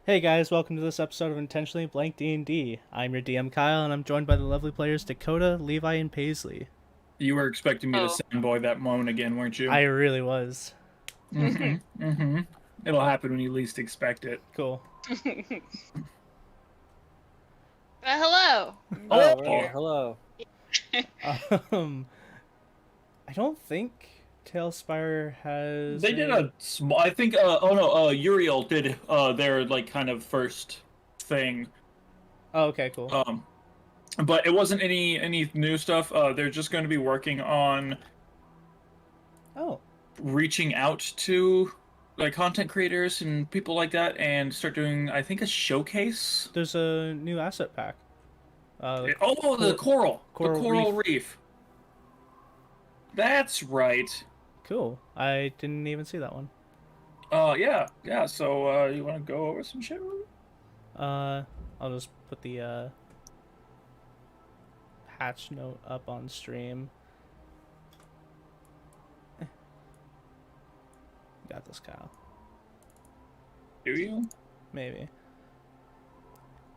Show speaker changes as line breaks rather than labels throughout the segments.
Hey guys, welcome to this episode of Intentionally Blank D&D. I'm your DM Kyle, and I'm joined by the lovely players Dakota, Levi, and Paisley.
You were expecting me to
Oh.
soundboy that moan again, weren't you?
I really was.
Mm-hmm. It'll happen when you least expect it.
Cool.
Hello.
Oh,
Right, hello.
Um, I don't think Talespire has.
they did
any-
a small. I think. Oh no. Uriel did. Their like kind of first thing.
Oh, okay, cool.
But it wasn't any new stuff. They're just going to be working on
Oh,
reaching out to like content creators and people like that, and start doing. I think a showcase.
there's a new asset pack.
Oh, the
Coral
the coral reef. That's right.
Cool. I didn't even see that one.
Yeah. So, you want to go over some shit?
I'll just put the patch note up on stream. Got this, Kyle.
Do you?
Maybe.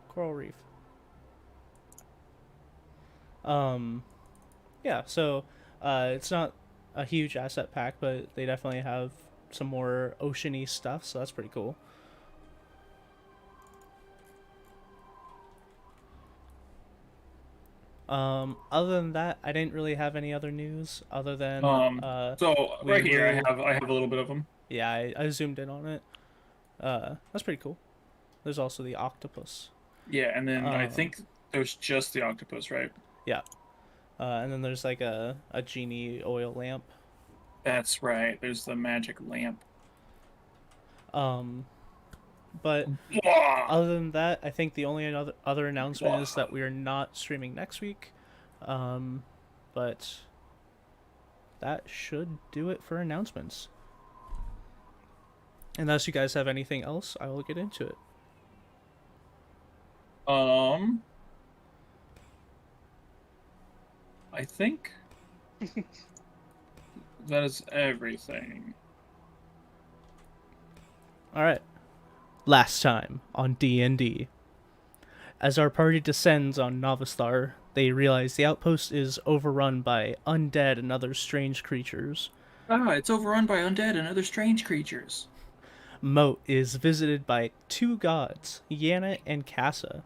Coral Reef. Yeah, so it's not a huge asset pack, but they definitely have some more oceany stuff, so that's pretty cool. Other than that, I didn't really have any other news other than
So
we
right here,
will-
I have a little bit of them.
yeah, I zoomed in on it. That's pretty cool. There's also the octopus.
Yeah, and then I
Um,
think there's just the octopus, right?
Yeah. And then there's like a genie oil lamp.
That's right. There's the magic lamp.
But
Blah!
other than that, I think the only other announcement is that we are not streaming next week. But that should do it for announcements. Unless you guys have anything else, I will get into it.
I think that is everything.
All right. Last time on D&D. As our party descends on Novasthar, they realize the outpost is overrun by undead and other strange creatures.
It's overrun by undead and other strange creatures.
Moat is visited by two gods, Yana and Kassa.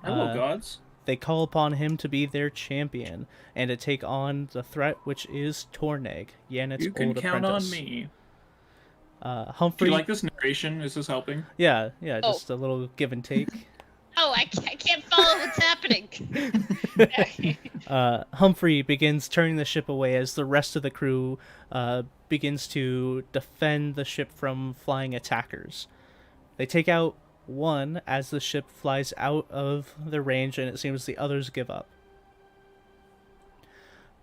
Hello, gods.
They call upon him to be their champion and to take on the threat which is Torneg, Yanet's
You can
old
count
apprentice.
on me. Do
Humphrey.
you like this narration? Is this helping?
Yeah,
Oh.
just a little give and take.
Oh, I can't follow what's happening.
Humphrey begins turning the ship away as the rest of the crew begins to defend the ship from flying attackers. They take out one as the ship flies out of their range, and it seems the others give up.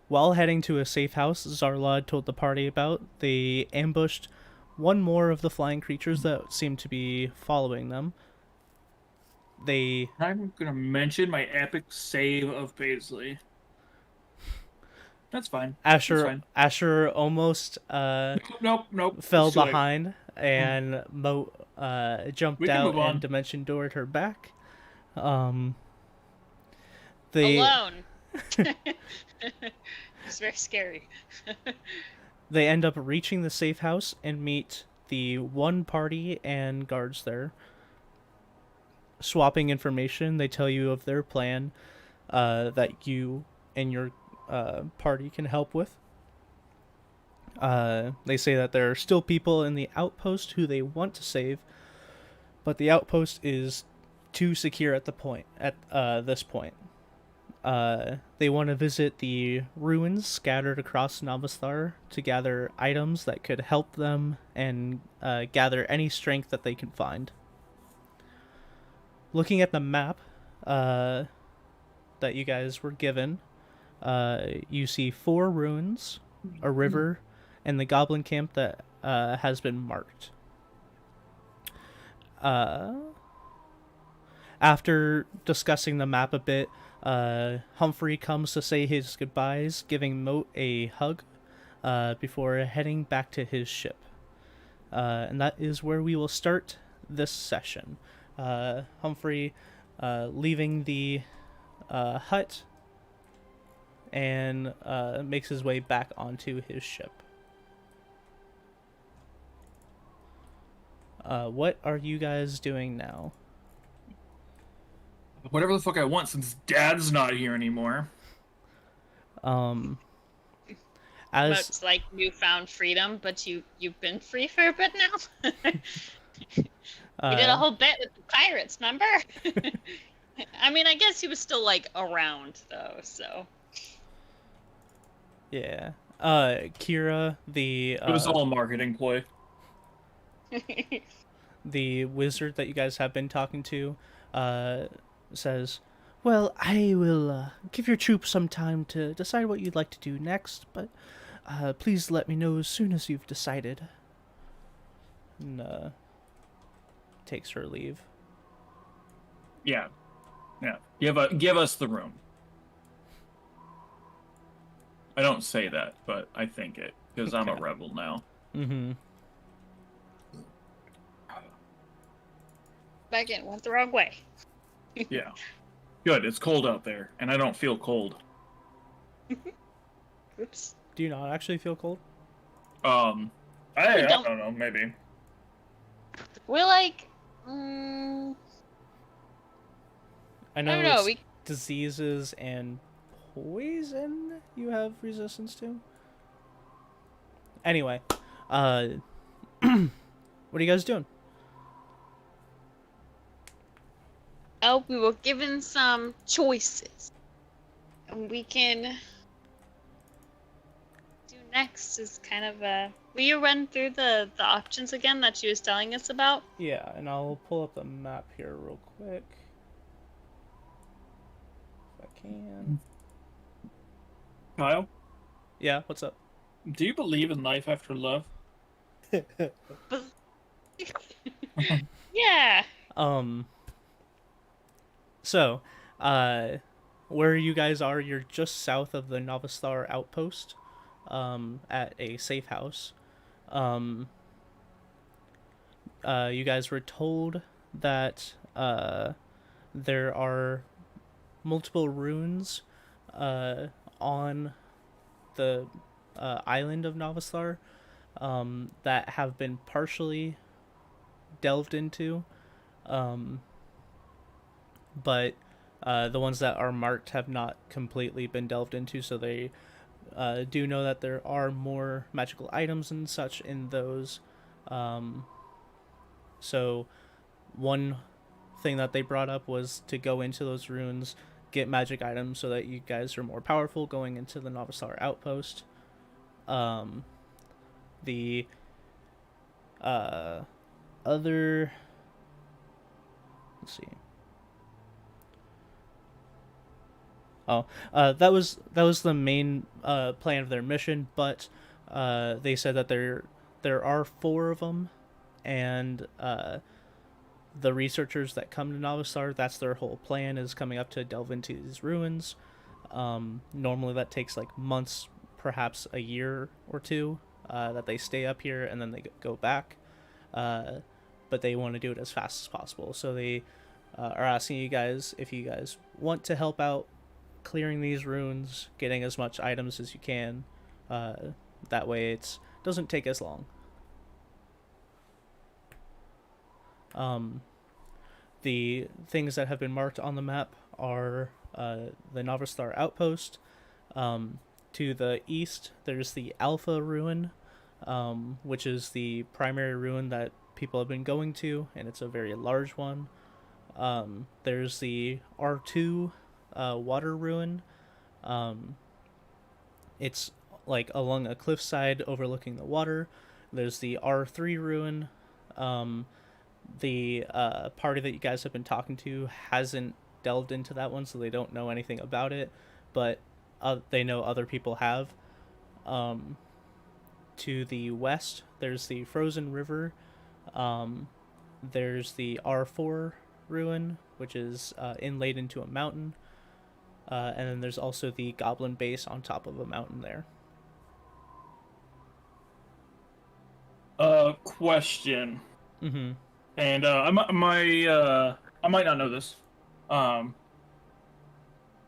While heading to a safe house Zarlad told the party about, they ambushed one more of the flying creatures that seemed to be following them.
I'm gonna mention my epic save of Paisley. That's fine. That's fine.
Asher almost
Nope.
fell
It's too late.
behind, and Moat jumped
We can
out
move on.
and dimension doored her back. They
Alone. It's very scary.
they end up reaching the safe house and meet the one party and guards there. Swapping information, they tell you of their plan that you and your party can help with. They say that there are still people in the outpost who they want to save, but the outpost is too secure at this point. They want to visit the ruins scattered across Navasthar to gather items that could help them and gather any strength that they can find. Looking at the map that you guys were given, you see 4 ruins, a river, and the goblin camp that has been marked. After discussing the map a bit, Humphrey comes to say his goodbyes, giving Moat a hug before heading back to his ship. And that is where we will start this session. Humphrey leaving the hut and makes his way back onto his ship. What are you guys doing now?
Whatever the fuck I want, since Dad's not here anymore.
Um, as
It's like newfound freedom, but you've been free for a bit now. You did a whole bit with the pirates, remember? I mean, I guess he was still like around though, so.
yeah. Kira, the
It was all a marketing ploy.
the wizard that you guys have been talking to, says, "Well, I will give your troop some time to decide what you'd like to do next, but please let me know as soon as you've decided." And takes her leave.
Yeah. Give us the room. I don't say that, but I think it, because I'm a
Okay.
rebel now.
Mm-hmm.
Back in, went the wrong way.
Yeah. Good, it's cold out there, and I don't feel cold.
Oops.
Do you not actually feel cold?
I
don't-
don't know, maybe.
We're like,
I
I
know
don't know.
it's diseases and poison you have resistance to. Anyway, what are you guys doing?
We were given some choices, and we can do next is kind of a. Will you run through the options again that she was telling us about?
Yeah, and I'll pull up the map here real quick. If I can.
Kyle,
Yeah, what's up?
do you believe in life after love?
Yeah.
So, where you guys are, you're just south of the Novastar outpost, at a safe house. You guys were told that, there are multiple ruins, on the, island of Novastar, that have been partially delved into, but the ones that are marked have not completely been delved into, so they do know that there are more magical items and such in those. So one thing that they brought up was to go into those ruins, get magic items so that you guys are more powerful going into the Novastar outpost. The other, let's see. That was the main plan of their mission, but they said that there are 4 of them, and the researchers that come to Novastar, that's their whole plan, is coming up to delve into these ruins. Normally that takes like months, perhaps a year or 2, that they stay up here and then they go back. But they want to do it as fast as possible, so they are asking you guys if you guys want to help out clearing these runes, getting as much items as you can. That way it doesn't take as long. The things that have been marked on the map are the Novastar outpost. To the east, there's the Alpha ruin, which is the primary ruin that people have been going to, and it's a very large one. There's the R2 water ruin. It's like along a cliffside overlooking the water. There's the R3 ruin. The party that you guys have been talking to hasn't delved into that one, so they don't know anything about it, but they know other people have. To the west, there's the Frozen River. There's the R4 ruin, which is inlaid into a mountain. And then there's also the Goblin base on top of a mountain there.
Question.
Mm-hmm.
And I might not know this,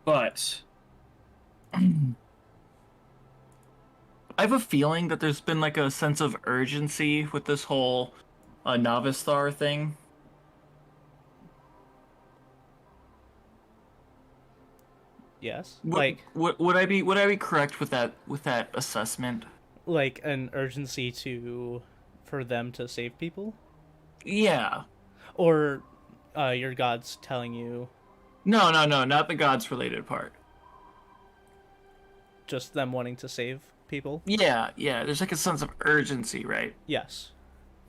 but I have a feeling that there's been like a sense of urgency with this whole Navistar thing.
Yes.
Would I be correct with that assessment?
Like an urgency for them to save people,
Yeah.
or your gods telling you
No, not the gods related part.
just them wanting to save people.
Yeah. There's like a sense of urgency, right?
Yes.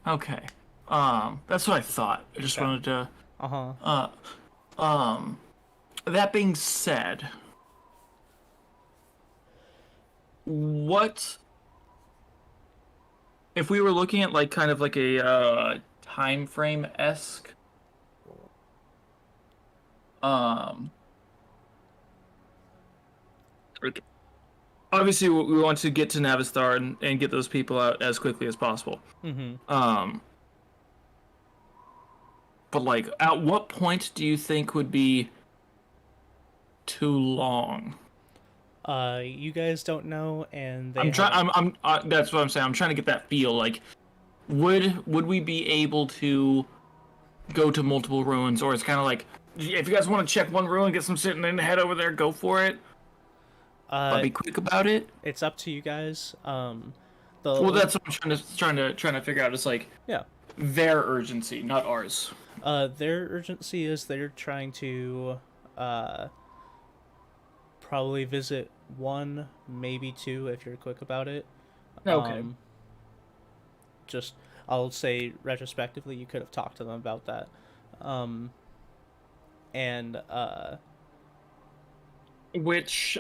Okay. That's what I thought. I just
Okay.
wanted to.
Uh-huh.
That being said, what if we were looking at like kind of like a time frame esque? Like, obviously we want to get to Navistar and get those people out as quickly as possible. But like, at what point do you think would be too long?
You guys don't know, and they
I'm trying. I'm. That's what I'm saying. I'm trying to get that feel. Like, would we be able to go to multiple ruins, or it's kind of like, if you guys want to check one ruin, get some shit, and then head over there, go for it. But be quick about it.
It's up to you guys.
Well, that's what I'm trying to figure out. It's like,
yeah,
their urgency, not ours.
Their urgency is they're trying to probably visit one, maybe two, if you're quick about it.
Okay.
Just, I'll say retrospectively, you could have talked to them about that.
Which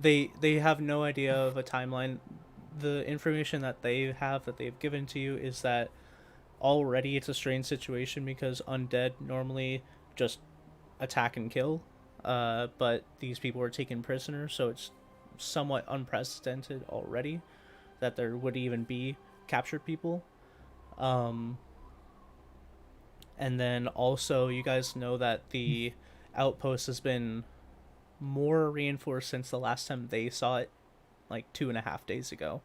they have no idea of a timeline. The information that they've given to you is that already it's a strange situation because undead normally just attack and kill, but these people were taken prisoner, so it's somewhat unprecedented already that there would even be captured people. And then also you guys know that the outpost has been more reinforced since the last time they saw it, like 2.5 days ago.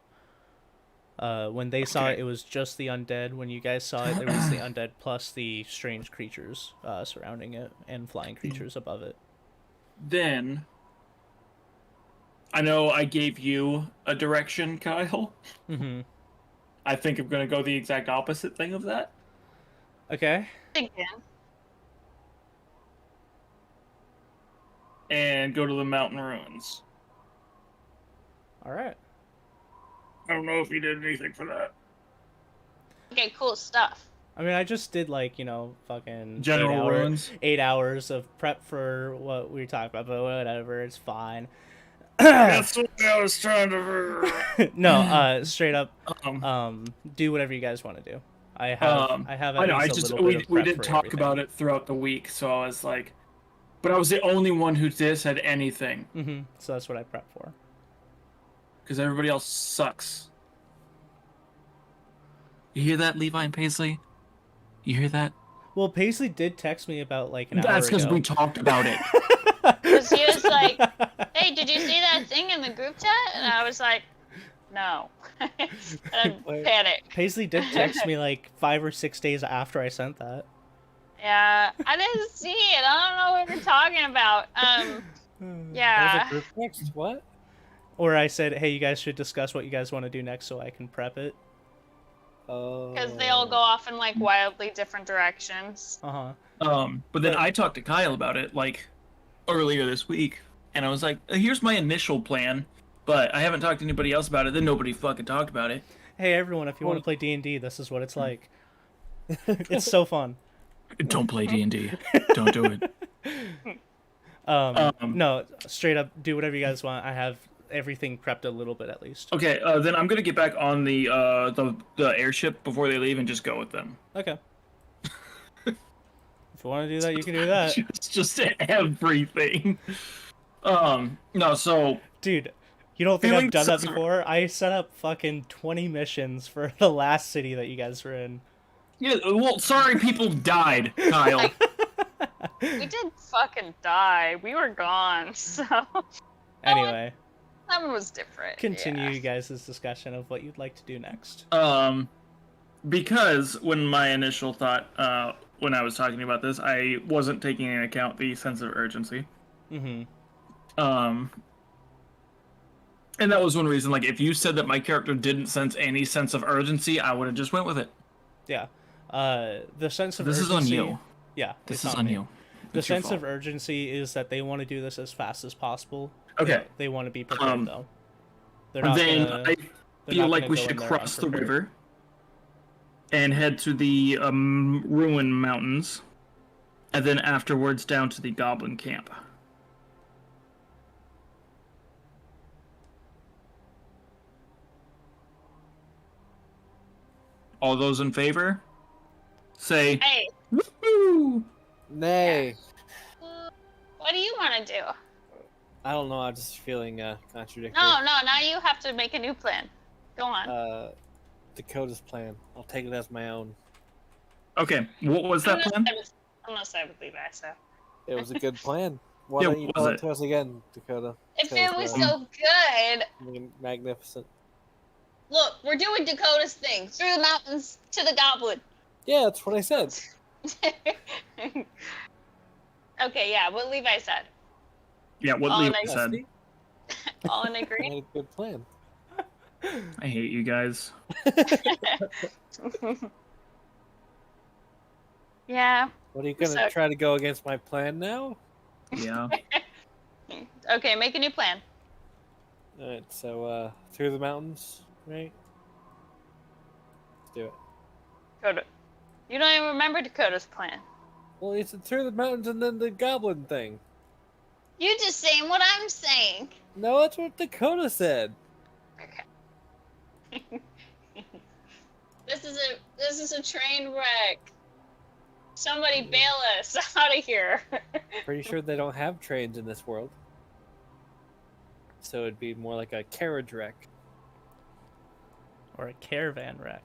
When they saw it, it was just the undead. When you guys saw it, there was the undead plus the strange creatures surrounding it and flying creatures above it.
Then, I know I gave you a direction, Kyle.
Mm-hmm.
I think I'm going to go the exact opposite thing of that.
Okay.
And go to the mountain ruins.
Alright.
I don't know if you did anything for that.
Okay, cool stuff.
I mean, I just did, like, fucking...
General ruins?
8 hours of prep for what we were talking about, but whatever, it's fine.
That's what I was trying to...
No, straight up, do whatever you guys want to do. I have
I know, we did talk
everything.
about it throughout the week, so I was like... But I was the only one who said anything.
Mm-hmm. So that's what I prepped for.
Because everybody else sucks. You hear that, Levi and Paisley? You hear that?
Well, Paisley did text me about, like, an hour ago.
That's because we talked about it.
Because he was like, hey, did you see that thing in the group chat? And I was like, no. And I panicked.
Paisley did text me, like, 5 or 6 days after I sent that.
Yeah, I didn't see it. I don't know what you're talking about. Yeah.
That was a group text? What?
Or I said, hey, you guys should discuss what you guys want to do next so I can prep it.
Because they all go off in, like, wildly different directions.
Uh-huh.
But then I talked to Kyle about it, like, earlier this week. And I was like, here's my initial plan. But I haven't talked to anybody else about it. Then nobody fucking talked about it.
Hey, everyone, if you want to play D&D, this is what it's like. It's so fun.
Don't play D&D. Don't do it.
No, straight up, do whatever you guys want. I have everything prepped a little bit at least.
Okay, then I'm gonna get back on the airship before they leave and just go with them.
Okay. If you want to do that, you can do that.
just everything. No, so...
Dude, you don't think I've done that before? I set up fucking 20 missions for the last city that you guys were in.
Yeah, well, sorry people died, Kyle.
We did fucking die. We were gone, so
Anyway,
that one was different.
continue
Yeah.
you guys' discussion of what you'd like to do next.
Because when my initial thought, when I was talking about this, I wasn't taking into account the sense of urgency.
Mm-hmm.
And that was one reason, like, if you said that my character didn't sense any sense of urgency, I would have just went with it.
Yeah. The sense of
This
urgency...
is on you.
Yeah,
This
it's
is on
me.
you.
The
It's your
sense of
fault.
urgency is that they want to do this as fast as possible.
Okay.
They want to be prepared, though. They're not
Then
gonna,
I
they're
feel
not
like
gonna
we
go
should
in there
cross the
unprepared.
river and head to the Ruin Mountains, and then afterwards down to the Goblin Camp. All those in favor? Say,
Hey,
woohoo!
Nay.
what do you want to do?
I don't know. I'm just feeling contradictory.
No, now you have to make a new plan. Go on.
Dakota's plan. I'll take it as my own.
Okay, what was that plan?
I'm gonna side with Levi, so.
It was a good plan. Why
Yeah,
don't you
what
tell
was
it
it?
to us again, Dakota?
If
Because,
it was so good,
magnificent.
look, we're doing Dakota's thing through the mountains to the goblin.
Yeah, that's what I said.
Okay, yeah, what Levi said.
Yeah, what
Oh,
Levi
nice.
said.
See?
All in
I
agree.
had a good plan.
I hate you guys.
Yeah.
What are you gonna
So-
try to go against my plan now?
Yeah.
Okay, make a new plan.
Alright, so through the mountains, right? Let's do it.
Dakota. You don't even remember Dakota's plan.
Well, it's through the mountains and then the goblin thing.
You just saying what I'm saying.
No, that's what Dakota said.
Okay. This is a train wreck. Somebody bail us out of here.
Pretty sure they don't have trains in this world. So it'd be more like a carriage wreck.
Or a caravan wreck.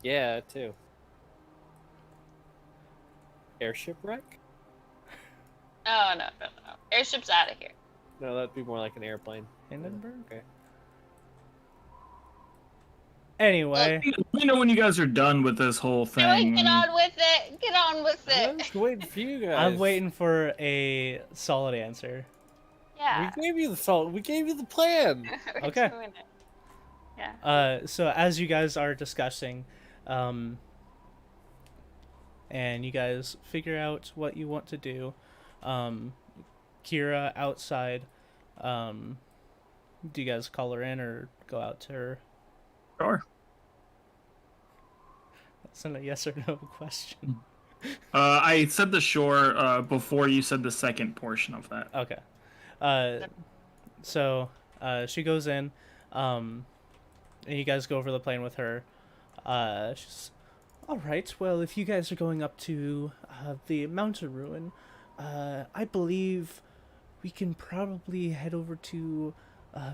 Yeah, too. Airship wreck?
Oh no. Airship's out of here.
No, that'd be more like an airplane.
Hindenburg?
Okay.
Anyway,
Let me know when you guys are done with this whole
Go ahead,
thing.
get on with it. Get on with
I'm
it.
just waiting for you guys.
I'm waiting for a solid answer.
Yeah.
We gave you the salt. We gave you the plan.
We're
Okay.
doing it. Yeah.
So as you guys are discussing, and you guys figure out what you want to do, Kira outside, do you guys call her in or go out to her?
Sure.
That's not a yes or no question.
I said the shore before you said the second portion of that.
Okay. So she goes in, and you guys go over the plane with her. She's, all right, well, if you guys are going up to the mountain ruin, I believe we can probably head over to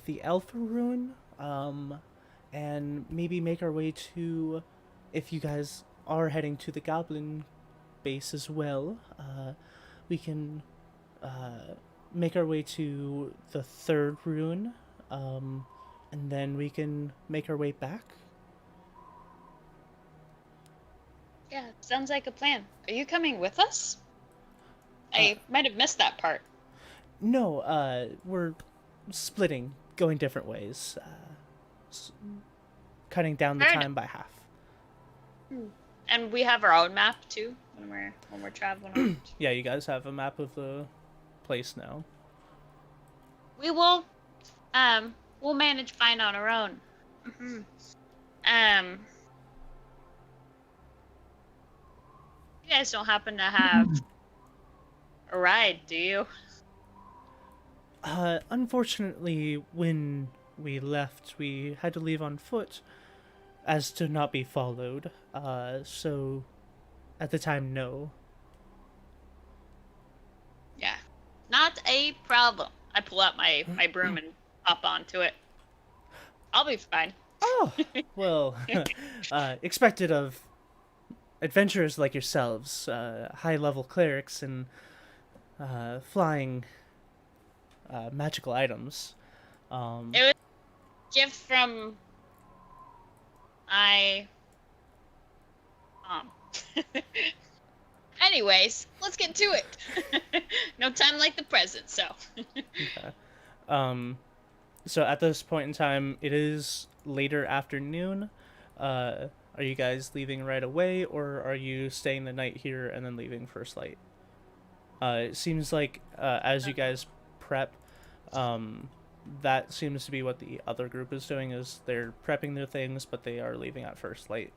the Alpha ruin, and maybe make our way to, if you guys are heading to the Goblin base as well, we can make our way to the third ruin, and then we can make our way back.
Yeah, sounds like a plan. Are you coming with us? I might have missed that part.
No, we're splitting, going different ways, cutting down the
Heard.
time by half.
And we have our own map too when we're traveling around.
Yeah, you guys have a map of the place now.
We will we'll manage fine on our own. Mm-hmm. You guys don't happen to have a ride, do you?
Unfortunately, when we left, we had to leave on foot as to not be followed. So at the time, no.
Yeah. Not a problem. I pull out my broom and hop onto it. I'll be fine.
Oh, well, expected of adventurers like yourselves, high-level clerics and flying magical items.
It was a gift from my mom. Anyways, let's get to it. No time like the present, so.
Okay. So at this point in time, it is later afternoon. Are you guys leaving right away, or are you staying the night here and then leaving first light? It seems like as you guys prep, that seems to be what the other group is doing, is they're prepping their things, but they are leaving at first light.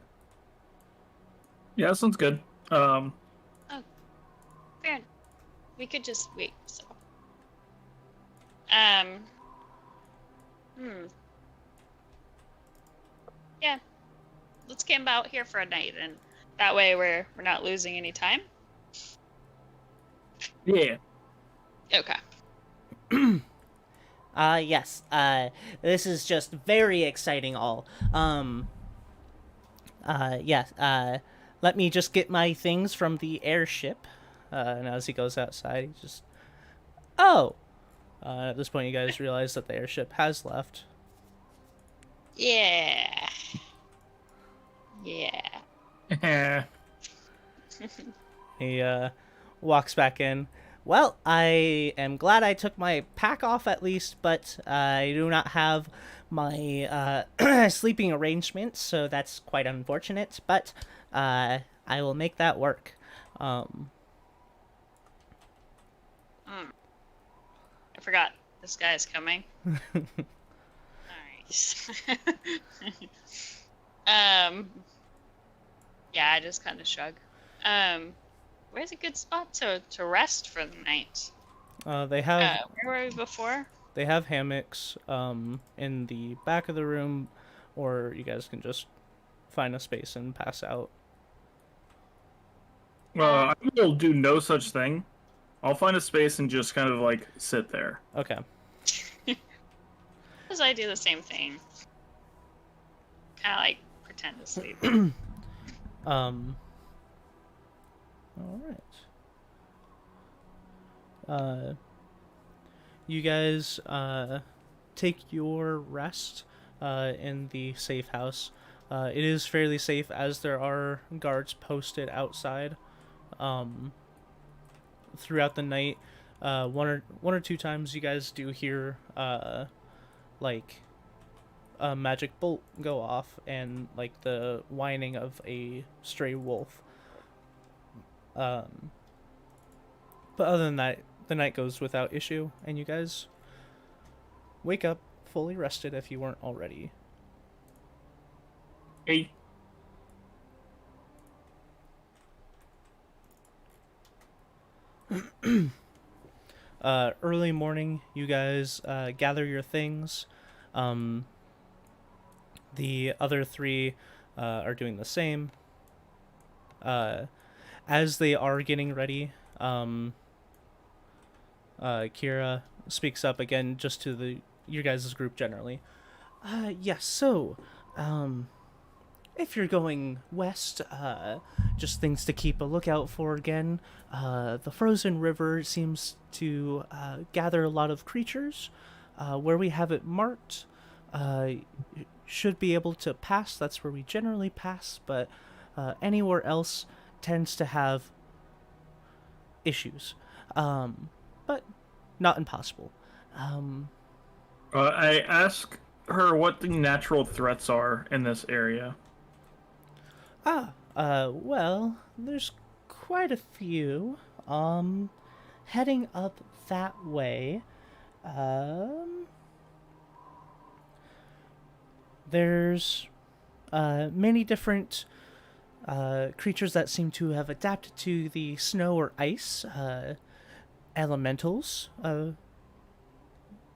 Yeah, that sounds good.
Oh, fair enough. We could just wait, so. Yeah. Let's camp out here for a night, and that way we're not losing any time.
Yeah.
Okay.
Yes. This is just very exciting all. Yes. Let me just get my things from the airship. And as he goes outside, he just... Oh! At this point, you guys realize that the airship has left.
Yeah. Yeah.
He walks back in.
Well, I am glad I took my pack off at least, but I do not have my sleeping arrangements, so that's quite unfortunate, but I will make that work.
I forgot this guy is coming. Nice. Yeah, I just kind of shrug. Where's a good spot to rest for the night?
They have
Where were we before?
they have hammocks in the back of the room, or you guys can just find a space and pass out.
I will do no such thing. I'll find a space and just kind of like sit there.
Okay.
Because I do the same thing. Kind of like pretend to sleep.
All right. You guys take your rest in the safe house. It is fairly safe as there are guards posted outside. Throughout the night, one or two times you guys do hear like a magic bolt go off and like the whining of a stray wolf. But other than that, the night goes without issue, and you guys wake up fully rested if you weren't already.
Hey.
Early morning, you guys gather your things. The other three are doing the same. As they are getting ready, Kira speaks up again, just to your guys' group generally. Yes, so, if you're going west, just things to keep a lookout for again. The frozen river seems to gather a lot of creatures. Where we have it marked, should be able to pass. That's where we generally pass, but anywhere else tends to have issues. But not impossible.
I ask her what the natural threats are in this area.
Well, there's quite a few. Heading up that way, there's many different creatures that seem to have adapted to the snow or ice elementals.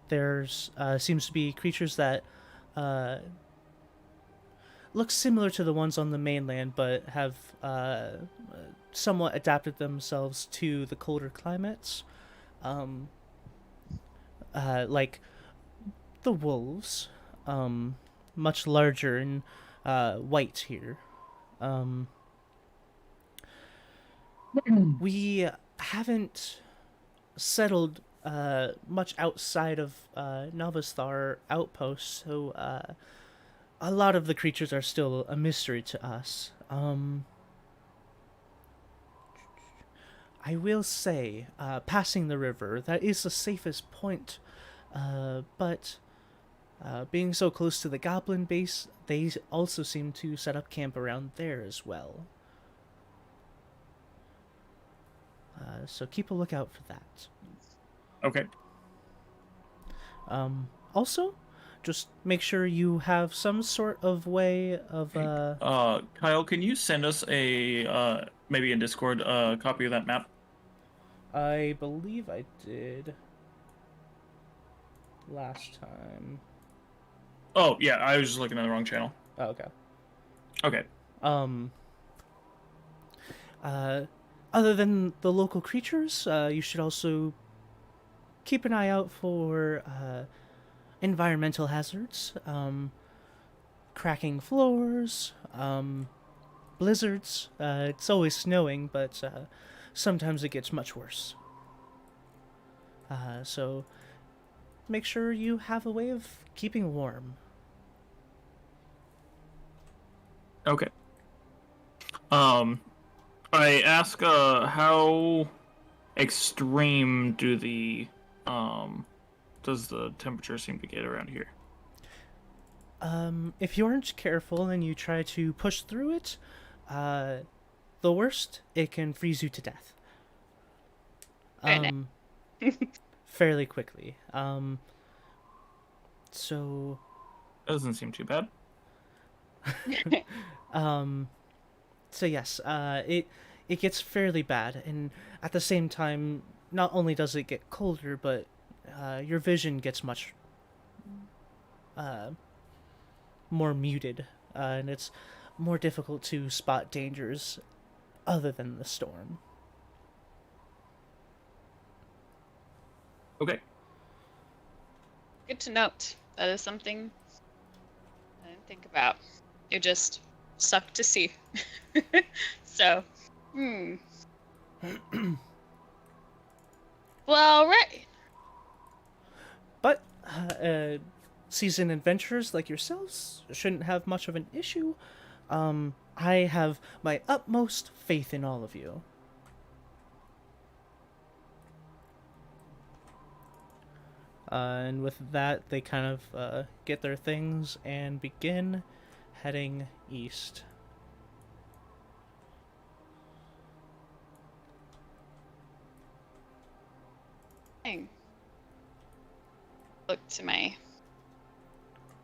There's seems to be creatures that look similar to the ones on the mainland, but have somewhat adapted themselves to the colder climates. Like the wolves, much larger and white here.
we haven't settled much outside of Navasthar outpost, so a lot of the creatures are still a mystery to us. I will say, passing the river, that is the safest point, but being so close to the goblin base, they also seem to set up camp around there as well. So keep a lookout for that.
Okay.
Also, just make sure you have some sort of way of
Kyle, can you send us a maybe in Discord copy of that map?
I believe I did last time.
Oh yeah, I was just looking at the wrong channel.
Oh, okay.
Okay.
Other than the local creatures, you should also keep an eye out for environmental hazards, cracking floors, blizzards. It's always snowing, but sometimes it gets much worse. So make sure you have a way of keeping warm.
Okay. I ask, how extreme does the temperature seem to get around here?
If you aren't careful and you try to push through it, the worst, it can freeze you to death. Fairly quickly. So
Doesn't seem too bad.
So yes, it gets fairly bad, and at the same time, not only does it get colder, but your vision gets much more muted, and it's more difficult to spot dangers other than the storm.
Okay.
Good to note. That is something I didn't think about. It just sucked to see. So, well, right.
But seasoned adventurers like yourselves shouldn't have much of an issue. I have my utmost faith in all of you. And with that, they kind of get their things and begin heading east.
Look to my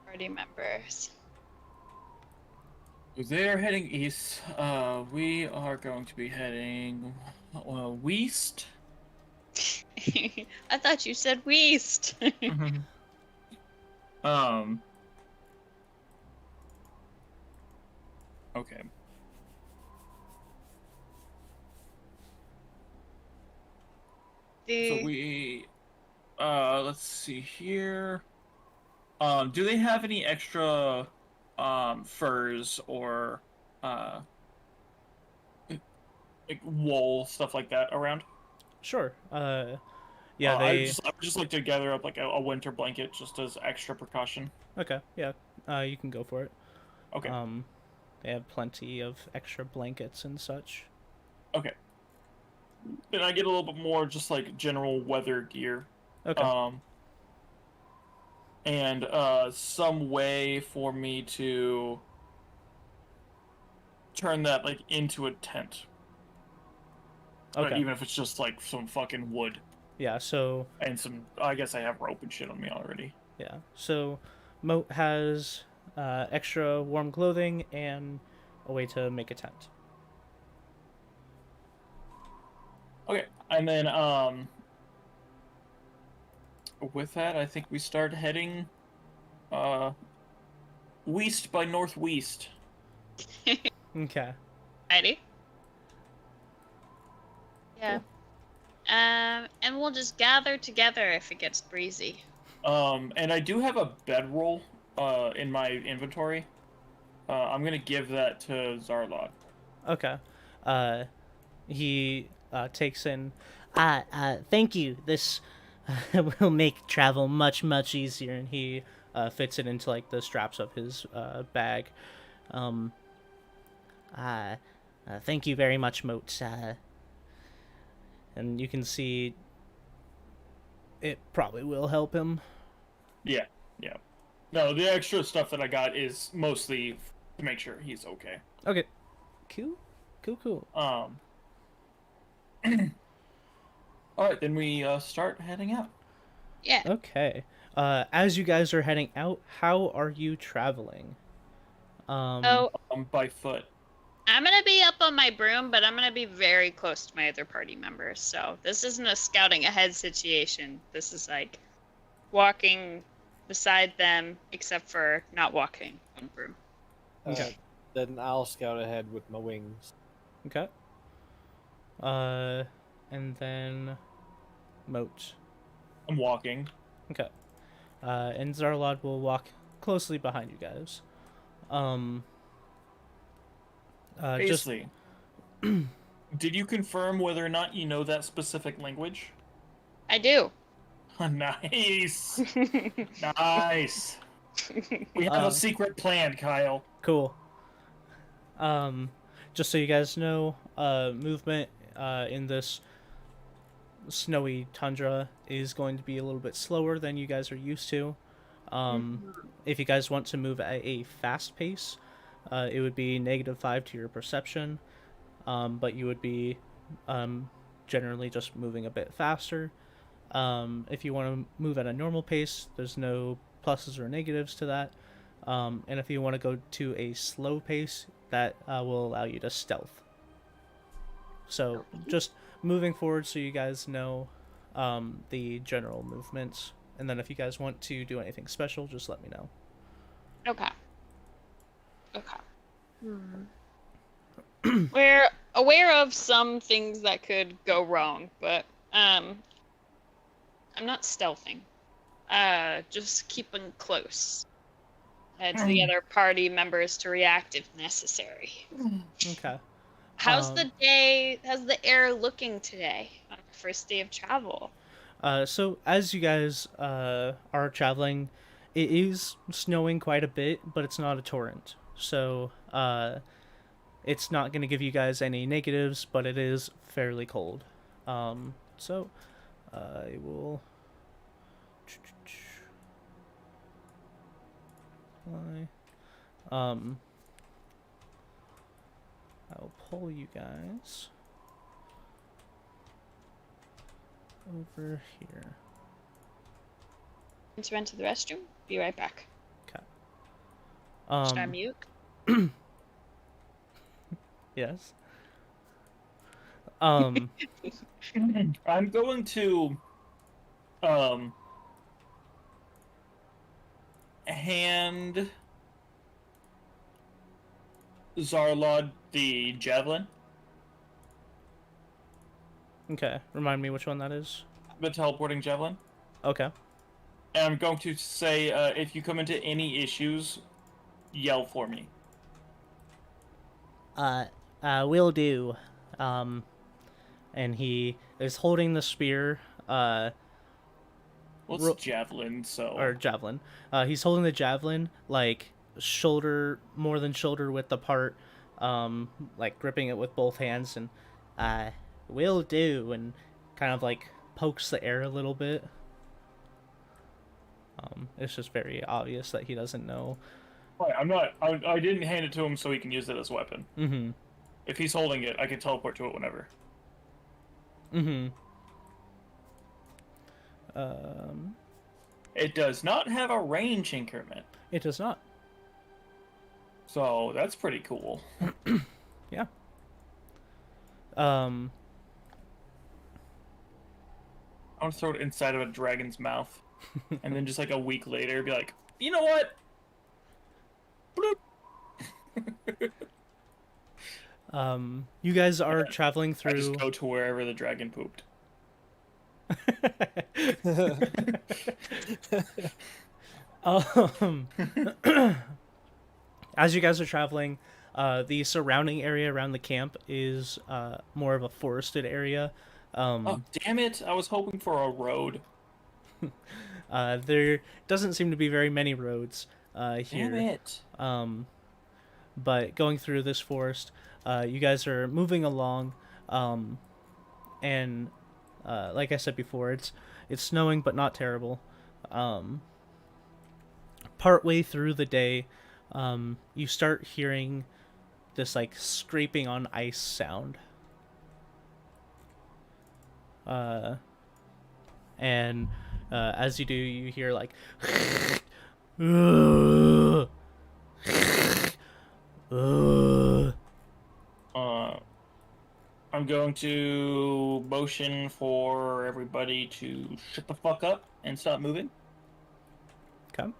party members.
They're heading east. We are going to be heading west.
I thought you said west.
Okay. So we, let's see here. Do they have any extra, furs or, like wool, stuff like that around?
Sure. Yeah,
I would just like to gather up like a winter blanket just as extra precaution.
Okay, yeah. You can go for it.
Okay.
They have plenty of extra blankets and such.
Okay. Then I get a little bit more just like general weather gear.
Okay.
And some way for me to turn that like into a tent.
Okay.
Even if it's just like some fucking wood.
Yeah, so...
And some... I guess I have rope and shit on me already.
Yeah, so Moat has extra warm clothing and a way to make a tent.
Okay, and then, with that, I think we start heading, west by northwest.
Okay.
Righty. Yeah.
Cool.
And we'll just gather together if it gets breezy.
And I do have a bedroll, in my inventory. I'm gonna give that to Zarlot.
Okay. he takes in. Thank you. This will make travel much, much easier. And he fits it into like the straps of his bag. Thank you very much, Moat. And you can see it probably will help him.
Yeah. No, the extra stuff that I got is mostly to make sure he's okay.
Okay. Cool.
All right, then we start heading out.
Yeah.
Okay. As you guys are heading out, how are you traveling?
By foot.
I'm gonna be up on my broom, but I'm gonna be very close to my other party members. So this isn't a scouting ahead situation. This is like walking beside them, except for not walking on broom.
Okay.
Then I'll scout ahead with my wings.
Okay. And then Moat.
I'm walking.
Okay. And Zarlod will closely behind you guys. Just
Paisley, did you confirm whether or not you know that specific language?
I do.
Nice. Nice. We have a secret plan, Kyle.
cool. Just so you guys know, movement in this snowy tundra is going to be a little bit slower than you guys are used to. If you guys want to move at a fast pace, it would be -5 to your perception, but you would be generally just moving a bit faster. If you want to move at a normal pace, there's no pluses or negatives to that. And if you want to go to a slow pace, that will allow you to stealth. So just moving forward so you guys know the general movements. And then if you guys want to do anything special, just let me know.
Okay. We're aware of some things that could go wrong, but I'm not stealthing. Just keeping close to the other party members to react if necessary.
Okay.
How's the air looking today on our first day of travel?
So as you guys are traveling, it is snowing quite a bit, but it's not a torrent. So it's not going to give you guys any negatives, but it is fairly cold. So I will I'll pull you guys over here.
Let's run to the restroom. Be right back.
Okay.
Should I mute?
Yes.
I'm going to hand Zarlod the javelin.
Okay. Remind me which one that is.
The teleporting javelin.
Okay.
And I'm going to say, if you come into any issues, yell for me.
Will do. And he is holding the spear,
Well, it's javelin, so...
or javelin. He's holding the javelin, like, more than shoulder width apart, like, gripping it with both hands, and, will do, and kind of, like, pokes the air a little bit. It's just very obvious that he doesn't know.
Right, I didn't hand it to him so he can use it as a weapon.
Mm-hmm.
If he's holding it, I can teleport to it whenever.
Mm-hmm.
It does not have a range increment.
It does not.
So, that's pretty cool.
Yeah.
I want to throw it inside of a dragon's mouth. And then just like a week later, be like, you know what? Bloop.
You guys are traveling
I
through...
just go to wherever the dragon pooped.
As you guys are traveling, The surrounding area around the camp is more of a forested area.
Oh, damn it! I was hoping for a road.
There doesn't seem to be very many roads here.
Damn it!
But going through this forest, you guys are moving along, and like I said before, it's snowing but not terrible. Partway through the day, you start hearing this like scraping on ice sound. And as you do, you hear like
I'm going to motion for everybody to shut the fuck up and stop moving.
Okay.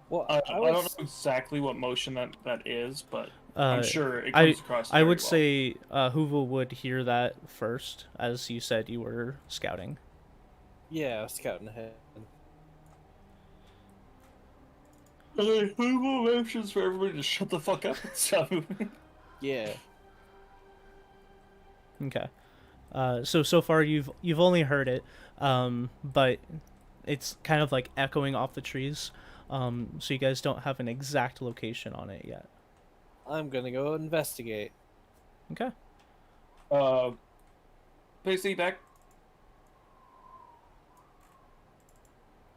Well,
I don't know exactly what motion that is, but I'm sure it
I
comes across.
I
very
would
well.
say Hoovel would hear that first, as you said you were scouting.
Yeah, I was scouting ahead.
Who motions for everybody to shut the fuck up and stop moving?
Yeah.
Okay. So far you've only heard it, but it's kind of like echoing off the trees. So you guys don't have an exact location on it yet.
I'm gonna go investigate.
Okay.
Paisley, back.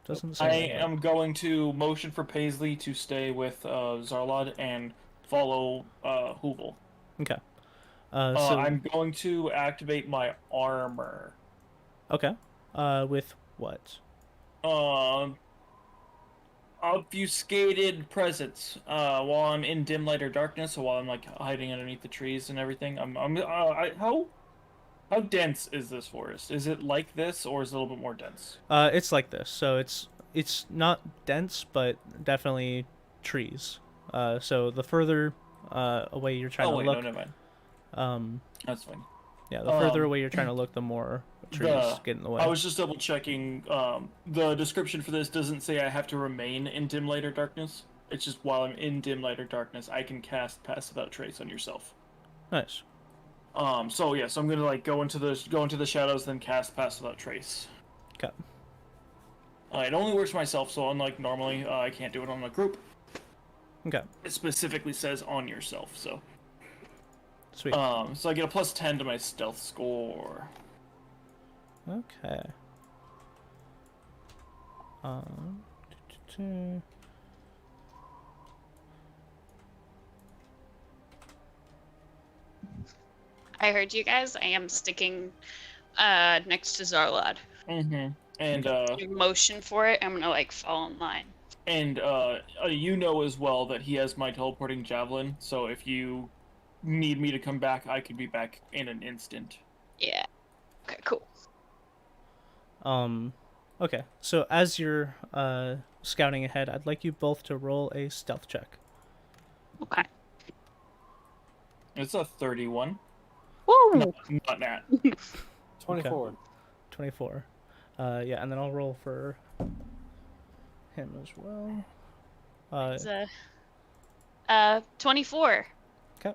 Doesn't
I
sound like it.
am going to motion for Paisley to stay with Zarlad and follow Hoovel.
Okay. So
I'm going to activate my armor.
okay. With what?
Obfuscated presence. While I'm in dim light or darkness, so while I'm like hiding underneath the trees and everything, how dense is this forest? Is it like this, or is it a little bit more dense?
It's like this. So it's not dense, but definitely trees. So the further away you're trying
Oh
to
wait,
look,
no, never mind. That's fine.
yeah, the further away you're trying to look, the more trees get in the way.
I was just double checking. The description for this doesn't say I have to remain in dim light or darkness. It's just while I'm in dim light or darkness, I can cast Pass Without Trace on yourself.
Nice.
So yeah, so I'm gonna like go into the shadows, then cast Pass Without Trace.
Okay.
It only works for myself, so unlike normally, I can't do it on a group.
Okay.
It specifically says on yourself, so.
Sweet.
So I get a +10 to my stealth score.
Okay.
I heard you guys. I am sticking next to Zarlad.
Mm-hmm. And
You motion for it. I'm gonna like fall in line.
and you know as well that he has my teleporting javelin. So if you need me to come back, I could be back in an instant.
Yeah. Okay. Cool.
Okay. So as you're scouting ahead, I'd like you both to roll a stealth check.
Okay.
It's a 31.
Woo!
Not Nat.
24.
24. Yeah, and then I'll roll for him as well.
It's 24.
Okay.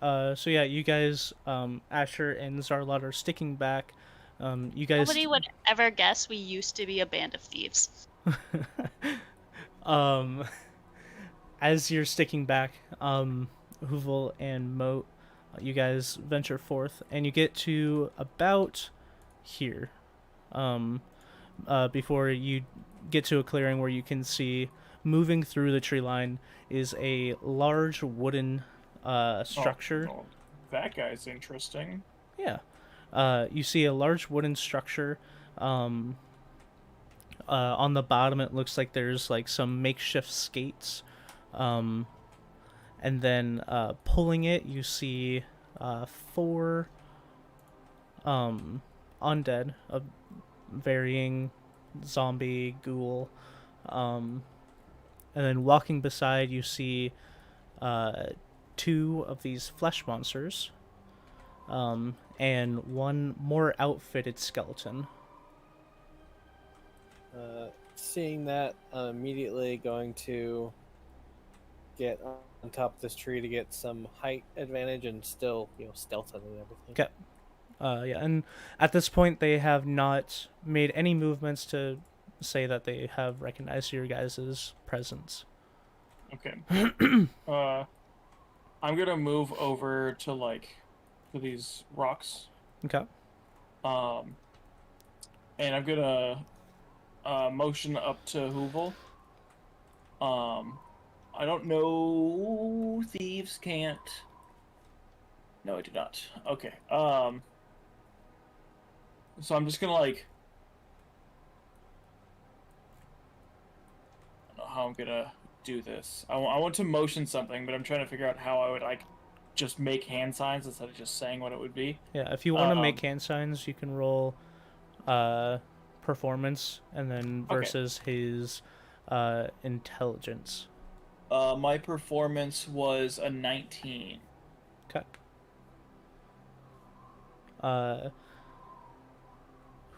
So yeah, you guys, Asher and Zarlot are sticking back. You guys.
Nobody would ever guess we used to be a band of thieves.
As you're sticking back, Hoovel and Moat, you guys venture forth, and you get to about here. Before you get to a clearing where you can see, moving through the tree line, is a large wooden structure.
Oh, that guy's interesting.
Yeah. You see a large wooden structure. On the bottom, it looks like there's like some makeshift skates. And then pulling it, you see 4 undead of varying zombie, ghoul. And then walking beside, you see 2 of these flesh monsters. And 1 more outfitted skeleton.
Seeing that, I'm immediately going to get on top of this tree to get some height advantage and still, stealth and everything.
Okay. Yeah, and at this point, they have not made any movements to say that they have recognized your guys' presence.
Okay. I'm gonna move over to these rocks.
Okay.
And I'm gonna motion up to Hoovel. I don't know. Thieves can't. No, I do not. Okay. So I'm just gonna I don't know how I'm gonna do this. I want to motion something, but I'm trying to figure out how I would just make hand signs instead of just saying what it would be.
Yeah, if you want to make hand signs, you can roll performance and then versus his intelligence.
My performance was a 19.
Okay.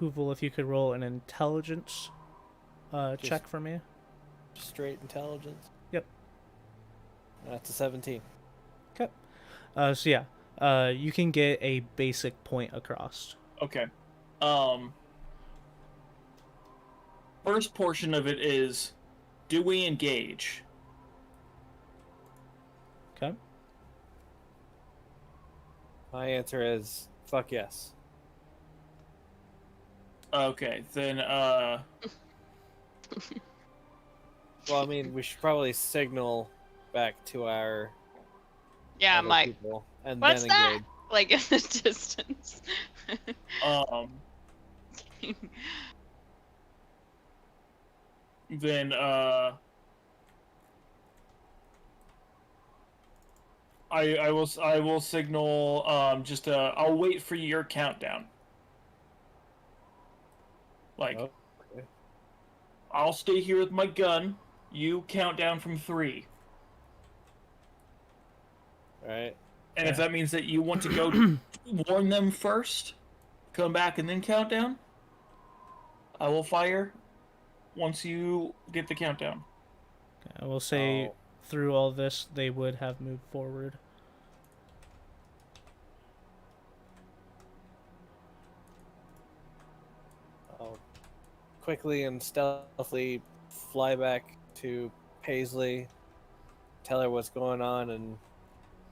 Hoovel, if you could roll an intelligence check for me.
Straight intelligence.
Yep.
That's a 17.
Okay. So yeah, you can get a basic point across.
Okay. First portion of it is, do we engage?
Okay.
My answer is fuck yes.
Okay, then
Well, I mean, we should probably signal back to our
Yeah,
other
Mike.
people and
What's
then
that?
engage.
Like in the distance.
then I will signal I'll wait for your countdown.
Okay.
I'll stay here with my gun. You count down from 3.
Right.
And if that means that you want to go warn them first, come back and then count down, I will fire once you get the countdown.
I will say through all this, they would have moved forward.
I'll quickly and stealthily fly back to Paisley, tell her what's going on, and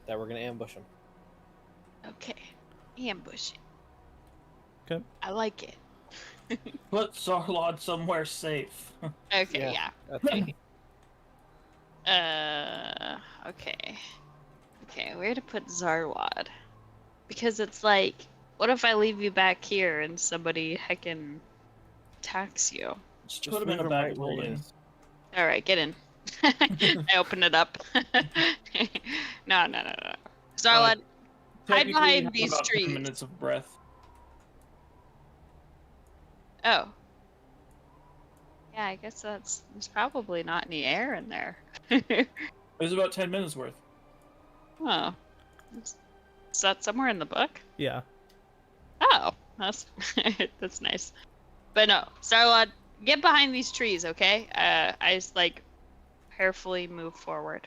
that we're gonna ambush him.
Okay. Ambush it.
Okay.
I like it.
Put Sarlod somewhere safe.
Okay, yeah.
That's
Okay. Okay, where to put Zarwad? Because it's like, what if I leave you back here and somebody heckin' attacks you?
Just put him in a
leave
bag
right
of
where he
holding.
is.
Alright, get in. I open it up. No. Zarwad, hide
Technically,
behind
you have
these
about 10
trees.
minutes of breath.
Oh. Yeah, I guess there's probably not any air in there.
There's about 10 minutes worth.
Oh. Is that somewhere in the book?
Yeah.
Oh, that's that's nice. But no, Starlord, get behind these trees, okay? I just carefully move forward.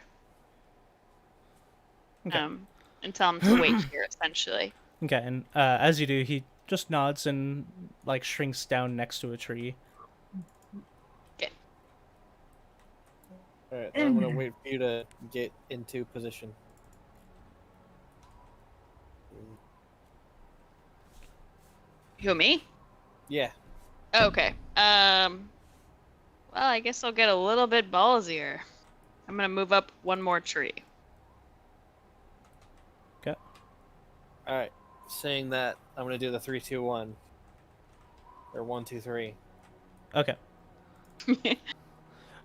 Okay.
And tell him to wait here, essentially.
Okay, and as you do, he just nods and shrinks down next to a tree.
Okay.
Alright, I'm gonna wait for you to get into position.
Who, me?
Yeah.
Okay. Well, I guess I'll get a little bit ballsier. I'm gonna move up one more tree.
Okay.
Alright. Saying that, I'm gonna do the 3, 2, 1. Or 1, 2, 3.
Okay.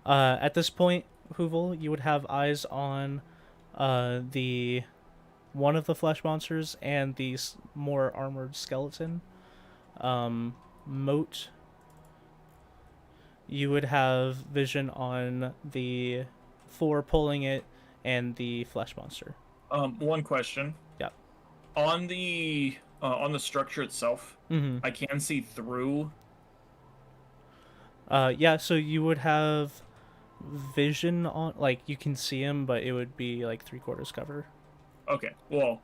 At this point, Hoovel, you would have eyes on the one of the flesh monsters and the more armored skeleton. Moat, you would have vision on the 4 pulling it and the flesh monster.
One question.
Yeah.
On the structure itself,
Mm-hmm.
I can see through.
Yeah, so you would have vision on, like you can see him, but it would be like 3/4 cover.
Okay. Well,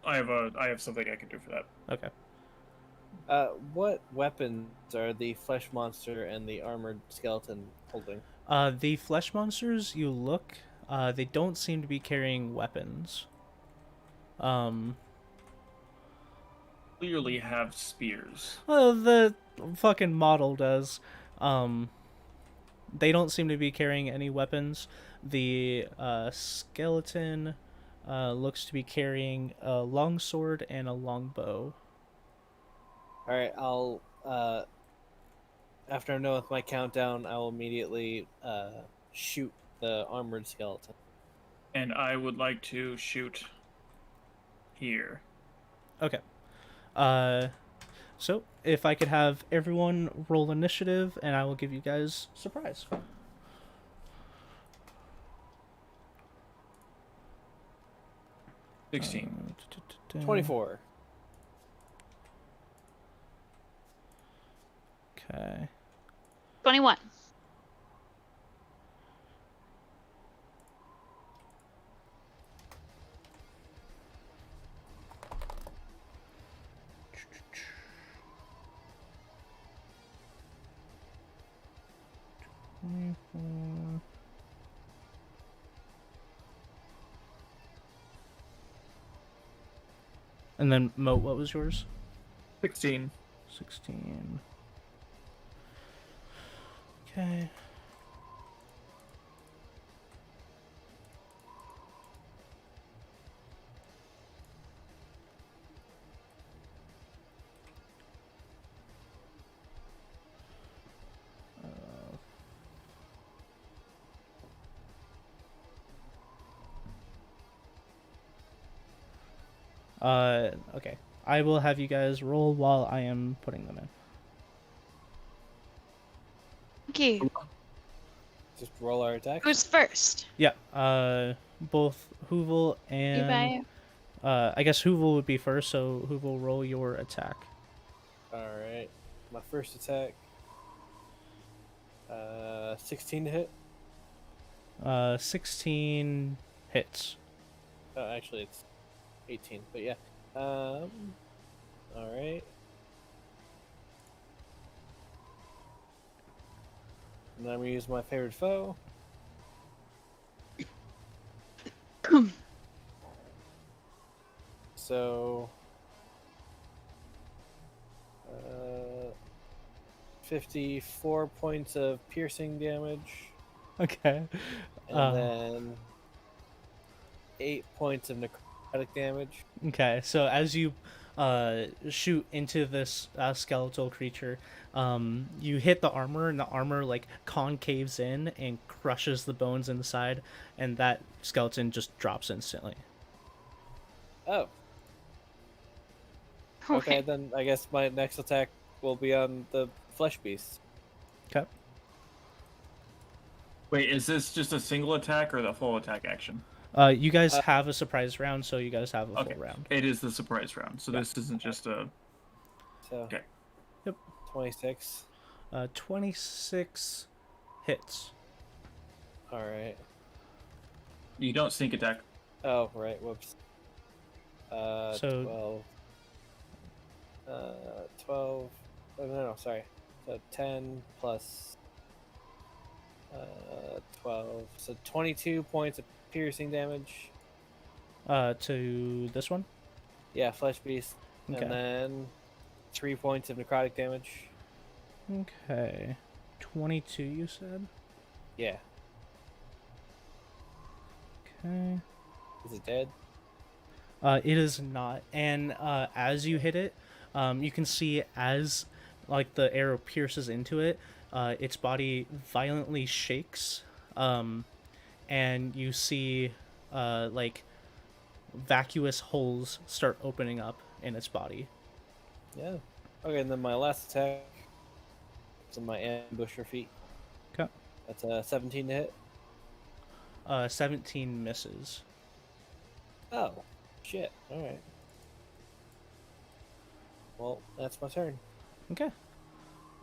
I have something I can do for that.
Okay.
What weapons are the flesh monster and the armored skeleton holding?
The flesh monsters, you look, they don't seem to be carrying weapons.
Clearly have spears.
Well, the fucking model does. They don't seem to be carrying any weapons. The skeleton looks to be carrying a longsword and a longbow.
All right, I'll after I'm done with my countdown, I will immediately shoot the armored skeleton.
And I would like to shoot here.
Okay. So if I could have everyone roll initiative, and I will give you guys surprise.
16.
24.
Okay.
21.
And then Moat, what was yours?
16.
16. Okay. Okay. I will have you guys roll while I am putting them in.
Okay.
Just roll our attack.
Who's first?
Yeah. Both Hoovel
You
and I guess Hoovel would be first, so Hoovel, roll your attack.
All right, my first attack. 16 to hit.
16 hits.
Actually, it's 18, but yeah. All right. And then I'm gonna use my favorite foe. So, 54 points of piercing damage,
Okay.
and then 8 points of necrotic damage.
Okay, so as you shoot into this skeletal creature, you hit the armor, and the armor like concaves in and crushes the bones inside, and that skeleton just drops instantly.
Oh, okay. Then I guess my next attack will be on the flesh beast.
Okay.
Wait, is this just a single attack or the full attack action?
You guys have a surprise round, so you guys have a
Okay.
full round.
It is the surprise round, so this isn't just a...
So,
Okay.
Yep.
26.
26 hits.
All right.
You don't sneak attack.
Oh, right. Whoops.
So-
12. 12. Oh, no, sorry. So 10 plus 12. So 22 points of piercing damage.
To this one.
Yeah, flesh beast.
Okay.
And then 3 points of necrotic damage.
Okay. 22, you said?
Yeah.
Okay.
Is it dead?
It is not. And as you hit it, you can see as like the arrow pierces into it, its body violently shakes, and you see like vacuous holes start opening up in its body.
Yeah. Okay, and then my last attack. So my ambusher feat.
Okay.
That's a 17 to hit.
17 misses.
Oh, shit. All right. Well, that's my turn.
Okay.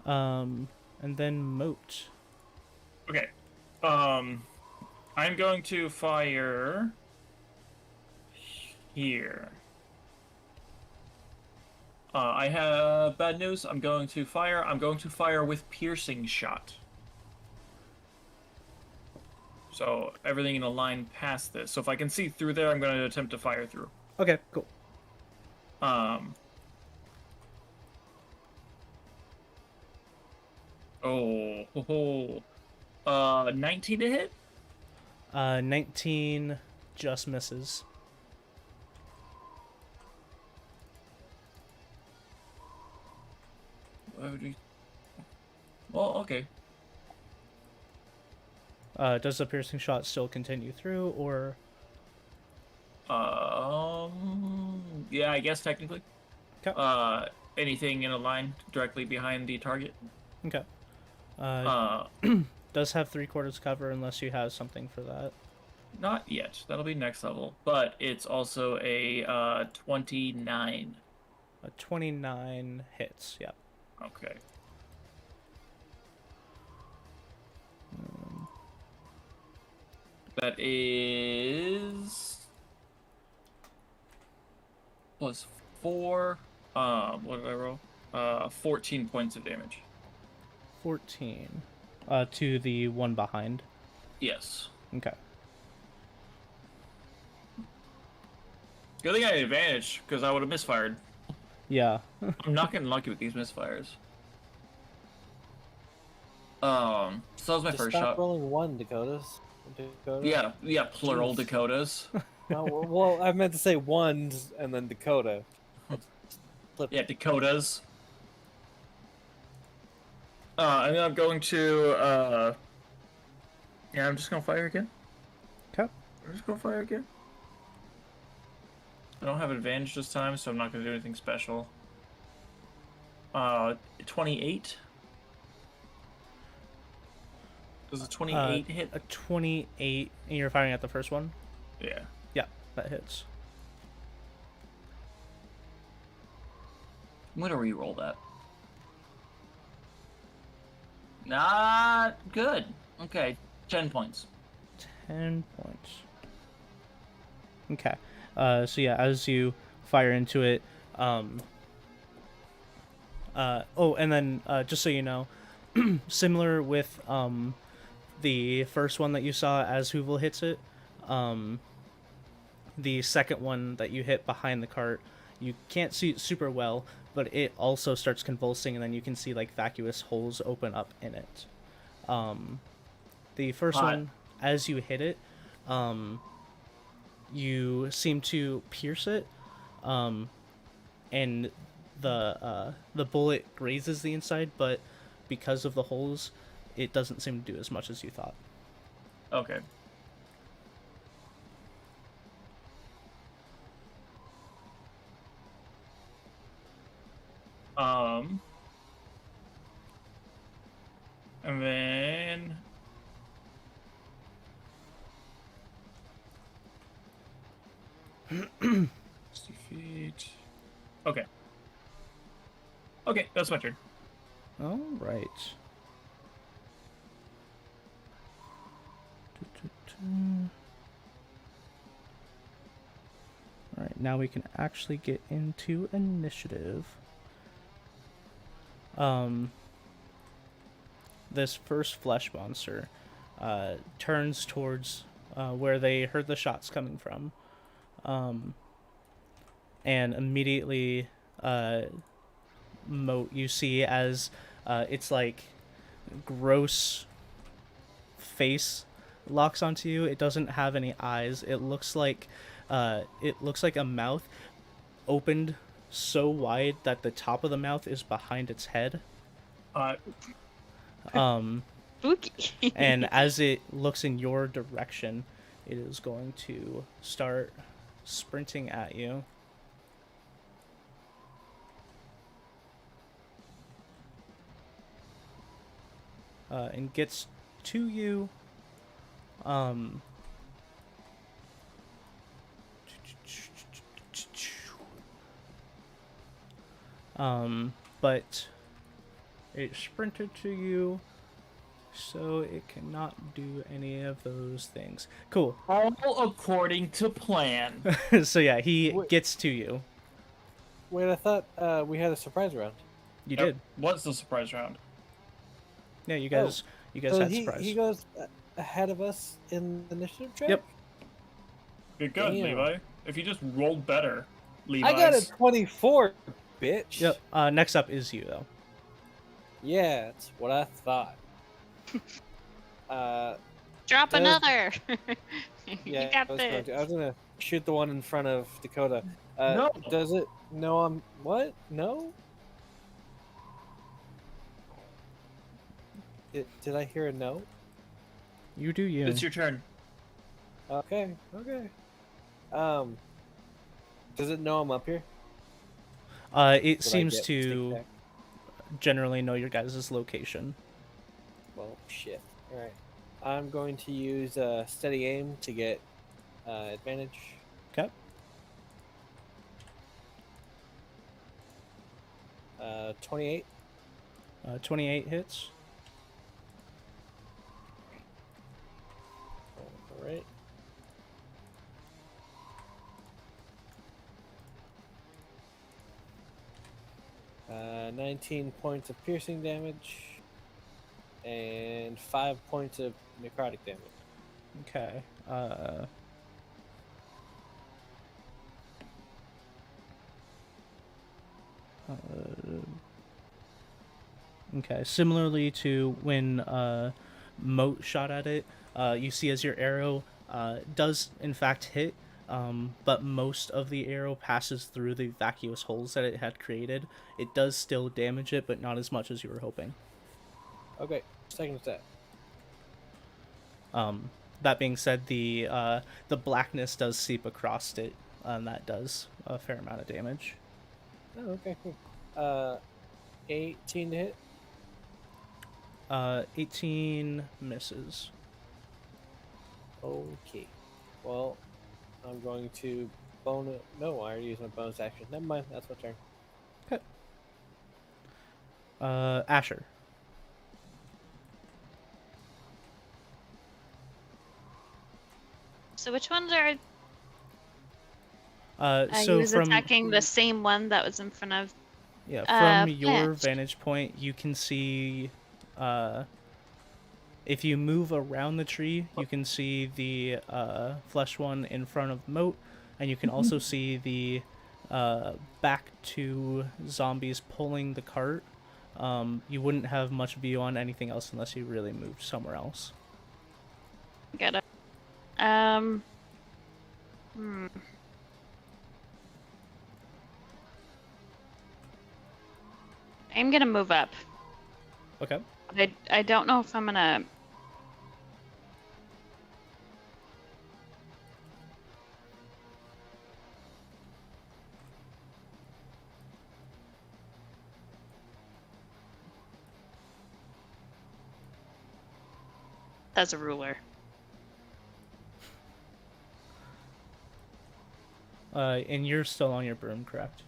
And then Moat.
Okay. I'm going to fire here. I have bad news. I'm going to fire with piercing shot. So everything in a line past this. So if I can see through there, I'm going to attempt to fire through.
Okay, cool.
Oh, 19 to hit?
19 just misses.
Well, okay.
Does the piercing shot still continue through, or?
Yeah, I guess technically.
Okay.
Anything in a line directly behind the target.
Okay. Does have 3/4 cover unless you have something for that.
Not yet. That'll be next level. But it's also a 29.
A 29 hits. Yep.
Okay. That is plus 4. What did I roll? 14 points of damage.
14. To the one behind.
Yes.
Okay.
Good thing I had advantage, because I would have misfired.
Yeah.
I'm not getting lucky with these misfires. So that was my
Just
first
stop
shot.
rolling 1, Dakotas.
Yeah, plural
Jeez.
Dakotas.
No, well, I meant to say ones and then Dakota.
Yeah, Dakotas. And then I'm going to, yeah, I'm just gonna fire again.
Okay.
I'm just gonna fire again. I don't have advantage this time, so I'm not gonna do anything special. 28. Does a 28 hit?
A 28, and you're firing at the first one?
Yeah.
Yeah, that hits.
I'm gonna re-roll that. Not good. Okay, 10 points.
10 points. Okay. So yeah, as you fire into it, and then just so you know, similar with the first one that you saw as Hoovel hits it, the second one that you hit behind the cart, you can't see it super well, but it also starts convulsing, and then you can see like vacuous holes open up in it. The first one, as you hit it, you seem to pierce it, and the bullet grazes the inside, but because of the holes, it doesn't seem to do as much as you thought.
Okay. And then 60 feet. Okay. Okay, that's my turn.
All right. All right, now we can actually get into initiative. This first flesh monster turns towards where they heard the shots coming from, and immediately Moat, you see as it's like gross face locks onto you. It doesn't have any eyes. It looks like a mouth opened so wide that the top of the mouth is behind its head.
Spooky.
And as it looks in your direction, it is going to start sprinting at you. And gets to you. But it sprinted to you, So it cannot do any of those things. Cool.
All according to plan.
So yeah, he
Wait.
gets to you.
Wait, I thought we had a surprise round.
You
Yep.
did.
What's the surprise round?
Yeah, you guys
So
had
he
surprise.
goes ahead of us in the initiative track?
Yep.
You're good,
Damn.
Levi. If you just rolled better, Levi.
I got a 24, bitch.
Yep. Next up is you though.
Yeah, that's what I thought.
Drop
Does-
another.
Yeah,
You got
I was
this.
I was gonna shoot the one in front of Dakota.
No.
Does it? No, I'm. What? No? Did I hear a no?
You do you.
It's your turn.
Okay, okay. Does it know I'm up here?
It
Would I
seems
get
to
sneak attack?
generally know your guys' location.
Well, shit. Alright. I'm going to use steady aim to get advantage.
Okay.
28.
28 hits.
Alright. Uh, 19 points of piercing damage and 5 points of necrotic damage.
Okay. Okay. Similarly to when Moat shot at it, you see as your arrow does in fact hit, but most of the arrow passes through the vacuous holes that it had created. It does still damage it, but not as much as you were hoping.
Okay, second attack.
That being said, the blackness does seep across it, and that does a fair amount of damage.
Oh, okay, cool. 18 to hit.
18 misses.
Okay. Well, I'm going to bonus. No, I already used my bonus action. Never mind. That's my turn.
Okay. Asher.
So which ones are?
So
he was
from
attacking the same one that was in front of.
yeah, from your
Fletch.
vantage point, you can see. If you move around the tree, you can see the flesh one in front of Moat, and you can also see the back two zombies pulling the cart. You wouldn't have much view on anything else unless you really moved somewhere else.
Get it. I'm gonna move up.
Okay.
I don't know if I'm gonna. That's a ruler.
And you're still on your broom, correct?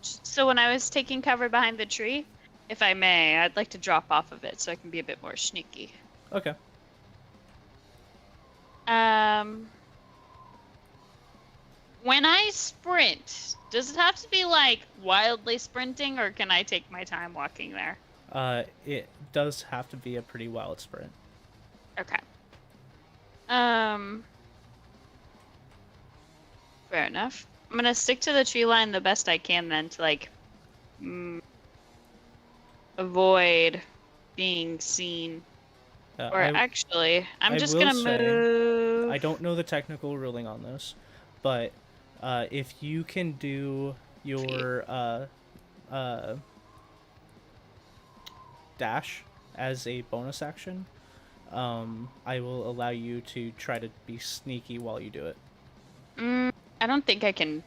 So when I was taking cover behind the tree, if I may, I'd like to drop off of it so I can be a bit more sneaky.
Okay.
When I sprint, does it have to be like wildly sprinting, or can I take my time walking there?
It does have to be a pretty wild sprint.
Okay. Fair enough. I'm gonna stick to the tree line the best I can then to like avoid being seen. Or actually, I'm
I
just
will
gonna
say,
move.
I don't know the technical ruling on this, but if you can do your dash as a bonus action, I will allow you to try to be sneaky while you do it.
I don't think I can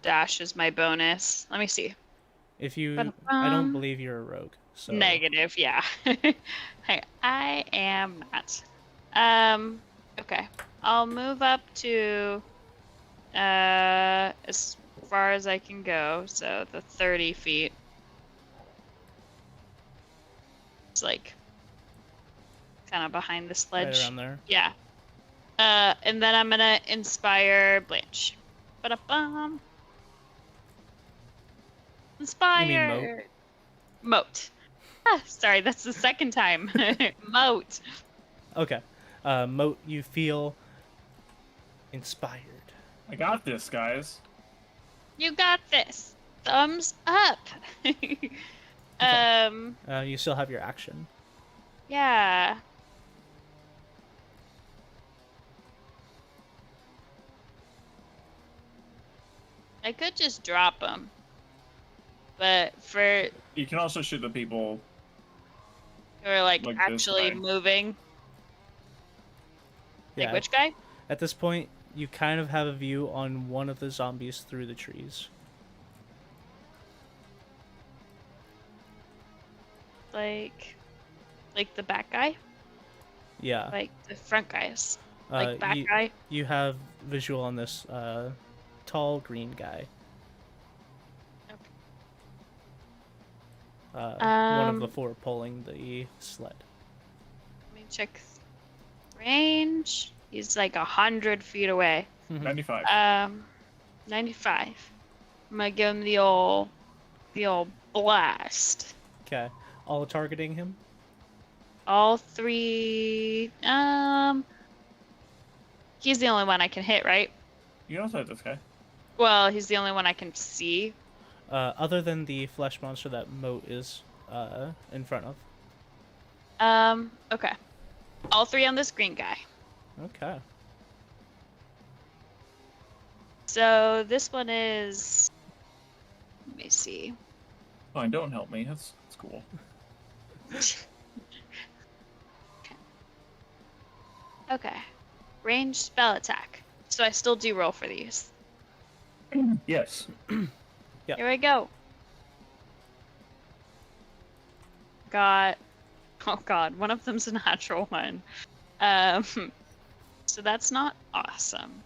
dash as my bonus. Let me see.
If you, I don't believe you're a rogue. So.
Negative, yeah. I am not. Okay. I'll move up to as far as I can go, so the 30 feet. It's like kind of behind the sledge.
Right around there.
Yeah. And then I'm gonna inspire Blanche. Ba-da-bum. Inspire. Moat. Ah, sorry, that's the second time. Moat.
Okay. Moat, you feel inspired.
I got this, guys.
You got this. Thumbs up.
You still have your action.
Yeah. I could just drop them. But for
You can also shoot the people.
who are like
Like this
actually
guy.
moving. Like
Yeah.
which guy?
At this point, you kind of have a view on one of the zombies through the trees.
Like the back guy?
Yeah.
Like the front guys. Like back
you,
guy?
you have visual on this tall green guy. One of the four pulling the sled.
Let me check range. He's like 100 feet away.
95.
95. I'm gonna give him the old blast.
Okay. All targeting him?
All three. He's the only one I can hit, right?
You can also hit this guy.
Well, he's the only one I can see.
Other than the flesh monster that Moat is in front of.
Okay. All three on this green guy.
Okay.
So this one is. Let me see.
Fine, don't help me. That's cool.
Okay. Range spell attack. So I still do roll for these.
Yes.
Yep.
Here we go. Got. Oh god, one of them's a natural one. So that's not awesome.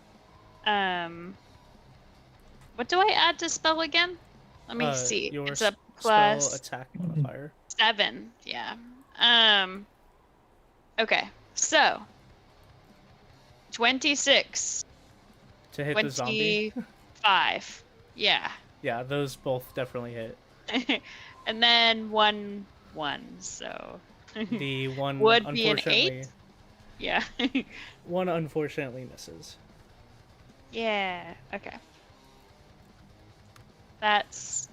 What do I add to spell again? Let me see.
Your
It's a
spell
plus
attack modifier.
7. Yeah. Okay. So 26.
To hit the zombie.
25. Yeah.
Yeah, those both definitely hit.
And then 1, so
The one
would be an
unfortunately
8. Yeah.
one unfortunately misses.
Yeah. Okay. That's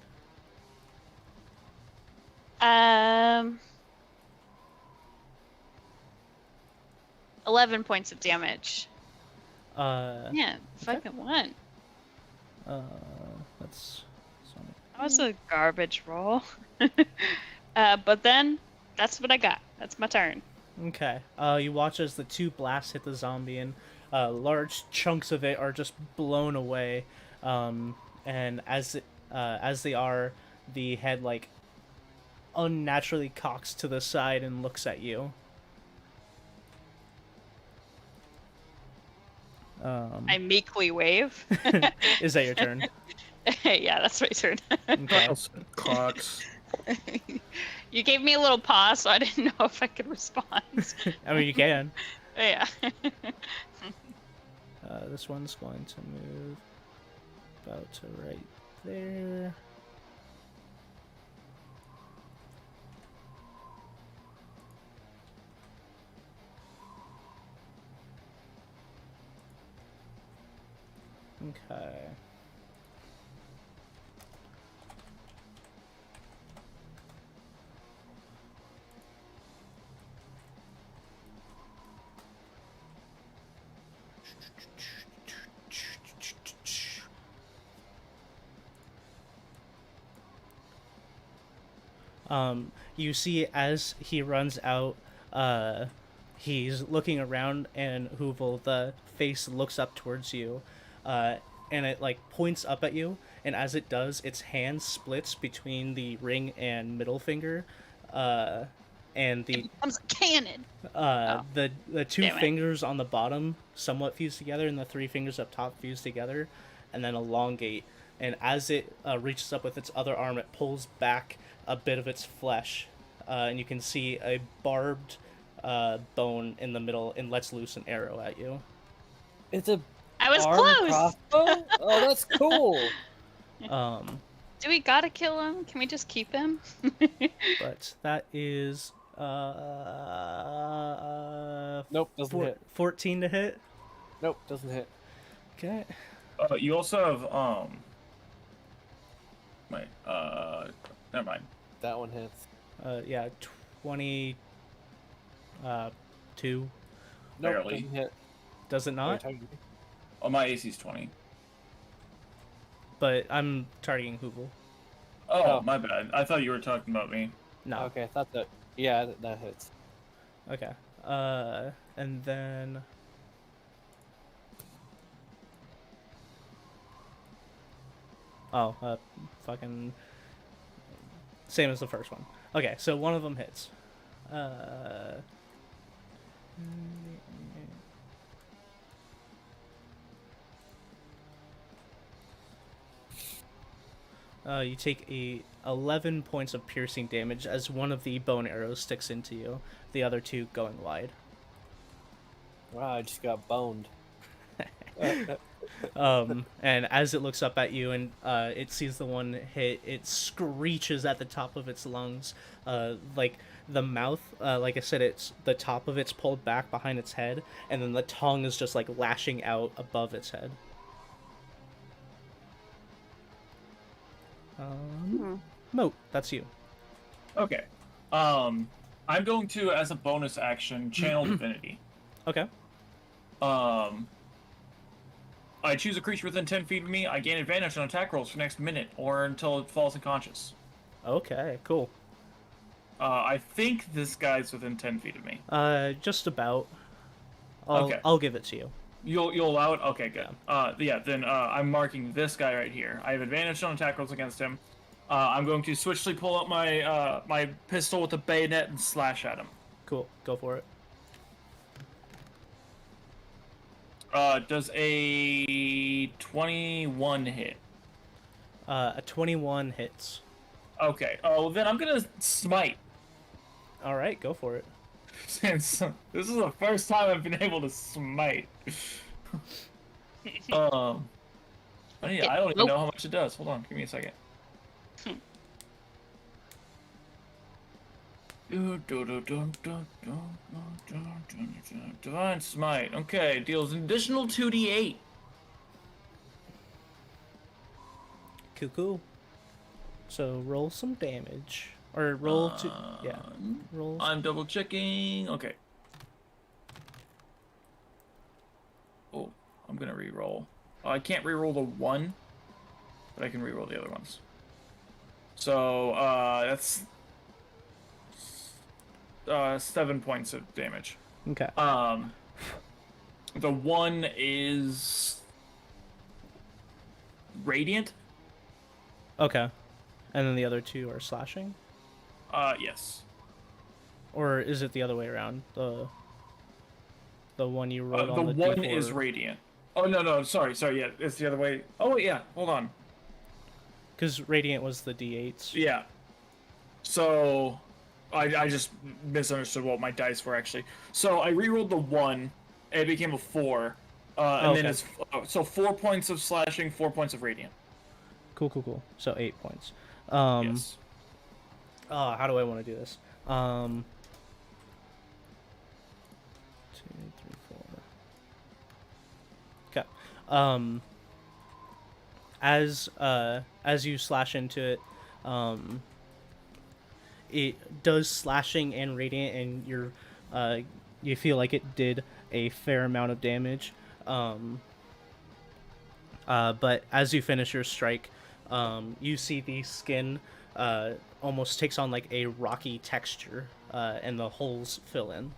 11 points of damage. Yeah, fucking one.
That's
That was a garbage roll. But then that's what I got. That's my turn.
okay. You watch as the two blasts hit the zombie, and large chunks of it are just blown away. And as they are, the head like unnaturally cocks to the side and looks at you.
I meekly wave.
Is that your turn?
Yeah, that's my turn.
Okay.
Clocks.
You gave me a little pause, so I didn't know if I could respond.
I mean, you can.
Yeah.
This one's going to move about to right there. Okay. You see as he runs out, he's looking around, and Hoovel, the face looks up towards you, and it like points up at you, and as it does, its hand splits between the ring and middle finger, and the
Becomes a cannon.
the two
Damn it.
fingers on the bottom somewhat fuse together, and the three fingers up top fuse together, and then elongate. And as it reaches up with its other arm, it pulls back a bit of its flesh,
and you can see a barbed bone in the middle and lets loose an arrow at you.
It's a
I was
armed
close.
crossbow? Oh, that's cool.
Do we gotta kill him? Can we just keep him?
But that is
Nope, doesn't hit.
14 to hit.
Nope, doesn't hit.
Okay.
You also have wait, never mind.
That one hits.
Yeah, 22.
Nope,
Barely.
doesn't hit.
Does it
Are you
not?
talking to me?
Oh, my AC's 20.
But I'm targeting Hoovel.
Oh,
Oh.
my bad. I thought you were talking about me.
No.
Okay, I thought that. Yeah, that hits.
Okay. And then. Oh, fucking. Same as the first one. Okay, so one of them hits. You take 11 points of piercing damage as one of the bone arrows sticks into you, the other two going wide.
Wow, I just got boned.
And as it looks up at you and it sees the one hit, it screeches at the top of its lungs. Like the mouth, like I said, it's the top of it's pulled back behind its head, and then the tongue is just like lashing out above its head. Moat, that's you.
Okay. I'm going to, as a bonus action, channel divinity.
Okay.
I choose a creature within 10 feet of me. I gain advantage on attack rolls for next minute or until it falls unconscious.
Okay, cool.
I think this guy's within 10 feet of me.
Just about.
Okay.
I'll give it to you.
You'll allow it? Okay, good. Then I'm marking this guy right here. I have advantage on attack rolls against him. I'm going to switchly pull out my my pistol with a bayonet and slash at him.
Cool, go for it.
Does a 21 hit?
A 21 hits.
Okay. Oh, then I'm gonna smite.
All right, go for it.
Since this is the first time I've been able to smite. I don't even know how much it does. Hold on, give me a second. Divine Smite. Okay, deals an additional 2d8.
Cool. So roll some damage. Or roll to... Yeah. Roll...
I'm double checking. Okay. Oh, I'm gonna re-roll. Oh, I can't re-roll the 1, but I can re-roll the other ones. So, that's 7 points of damage.
Okay.
The 1 is radiant.
Okay. And then the other two are slashing?
Yes.
Or is it the other way around? The one you rolled on the
one
D4...
is radiant. Oh, no, sorry, yeah, it's the other way. Oh, wait, yeah, hold on.
Because radiant was the D8s.
Yeah. So, I just misunderstood what my dice were, actually. So, I rerolled the 1, and it became a 4. And then it's... So, 4 points of slashing, 4 points of radiant.
Cool. So 8 points.
Yes.
How do I want to do this? 2, 3, 4. Okay. As you slash into it, it does slashing and radiant, and you feel like it did a fair amount of damage. But as you finish your strike, you see the skin almost takes on like a rocky texture, and the holes fill in.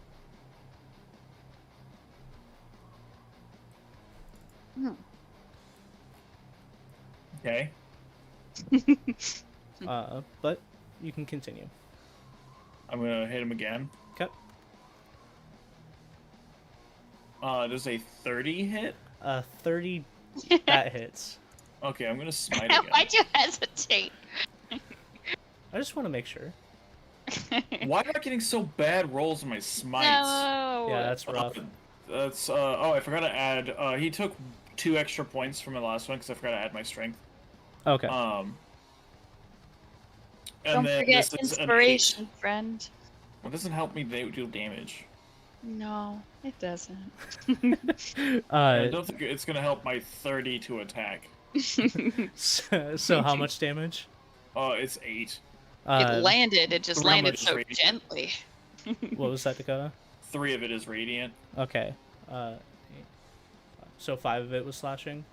Okay.
But you can continue.
I'm gonna hit him again.
Okay.
Does a 30 hit?
30, that hits.
Okay, I'm gonna smite again.
Why'd you hesitate?
I just want to make sure.
Why am I getting so bad rolls on my smites?
No.
Yeah, that's rough.
That's oh, I forgot to add. He took 2 extra points from my last one because I forgot to add my strength.
Okay.
And
Don't
then
forget
this is an 8.
inspiration, friend.
Well, it doesn't help me do damage.
No, it doesn't.
I don't think it's gonna help my 30 to attack.
So how much damage?
It's 8.
It landed. It just
Remember,
landed
it's
so
radiant.
gently.
What was that, Dakota?
3 of it is radiant.
Okay. So 5 of it was slashing?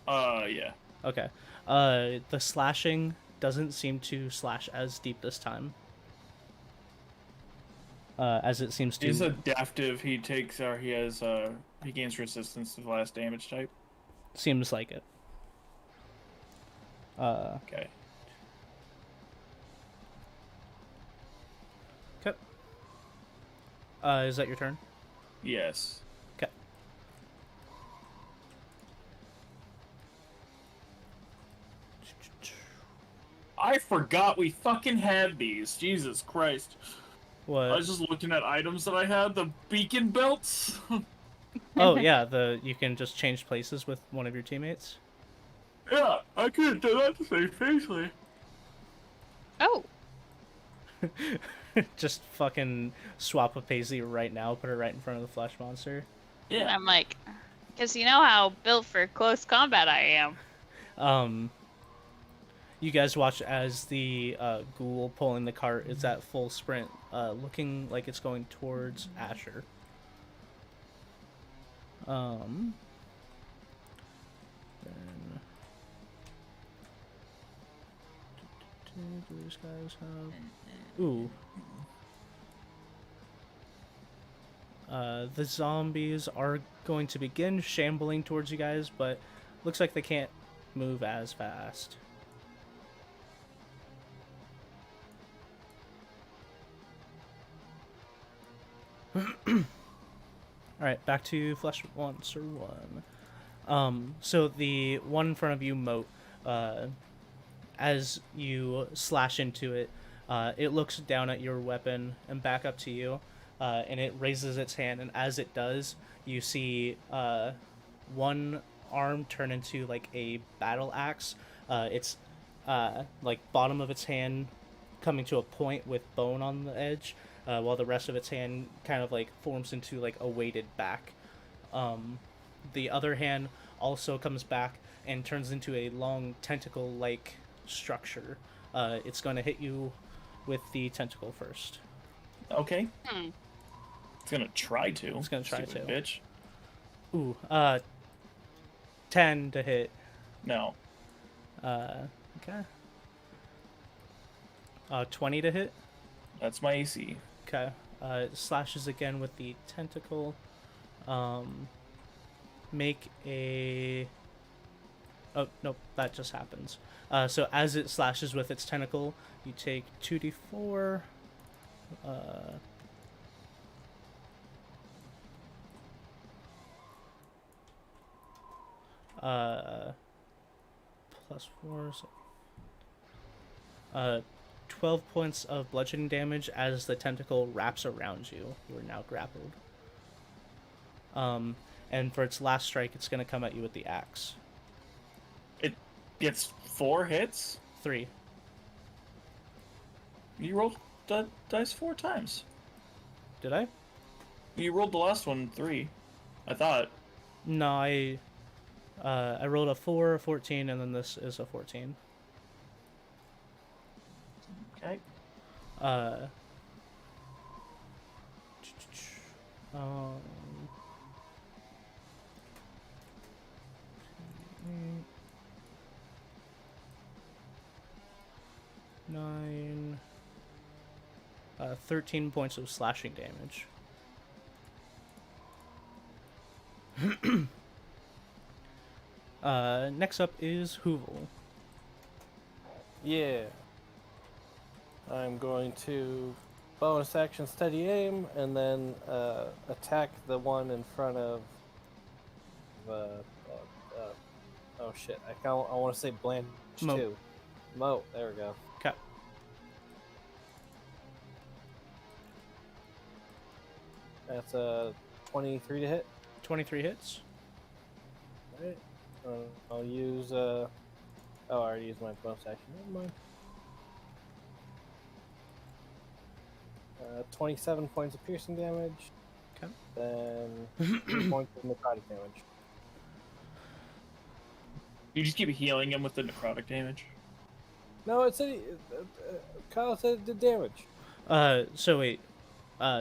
Yeah.
Okay. The slashing doesn't seem to slash as deep this time. As it seems to...
He's adaptive. He takes, or he has, he gains resistance to the last damage type.
Seems like it.
Okay.
Okay. Is that your turn?
Yes.
Okay.
I forgot we fucking had these. Jesus Christ.
What?
I was just looking at items that I had. The beacon belts.
Oh, yeah, you can just change places with one of your teammates.
Yeah, I could have done that to save Paisley.
Oh,
Just fucking swap with Paisley right now, put her right in front of the flesh monster.
and I'm like, because you know how built for close combat I am.
You guys watch as the ghoul pulling the cart is at full sprint, looking like it's going towards Asher. Then do these guys have? Ooh. The zombies are going to begin shambling towards you guys, but looks like they can't move as fast. Alright, back to Flesh Monster 1. So the one in front of you, Moat, as you slash into it, it looks down at your weapon and back up to you, and it raises its hand, and as it does, you see one arm turn into like a battle axe. It's like bottom of its hand coming to a point with bone on the edge, while the rest of its hand kind of like forms into like a weighted back. The other hand also comes back and turns into a long tentacle-like structure. It's going to hit you with the tentacle first.
Okay. It's gonna try to.
It's gonna try
Stupid
to.
bitch.
Ooh, 10 to hit.
No.
Okay. 20 to hit.
That's my AC.
Okay. It slashes again with the tentacle. Make a... Oh, nope, that just happens. So as it slashes with its tentacle, you take 2d4. Plus 4, so 12 points of bludgeoning damage as the tentacle wraps around you. You are now grappled. And for its last strike, it's going to come at you with the axe.
It gets 4 hits?
3.
You rolled the dice 4 times.
Did I?
You rolled the last one 3. I thought.
No, I rolled a 4, a 14, and then this is a 14.
Okay.
Um, 9, 13 points of slashing damage. Next up is Hoovel.
Yeah. I'm going to bonus action steady aim and then attack the one in front of. Oh shit! I want to say Blanche
Moat.
2. Moat. There we go.
Okay.
That's a 23 to hit.
23 hits.
Right. I'll use oh, I already used my bonus action. Never mind. 27 points of piercing damage.
Okay.
Then 3 points of necrotic damage.
You just keep healing him with the necrotic damage.
No, it said Kyle said it did damage.
So wait,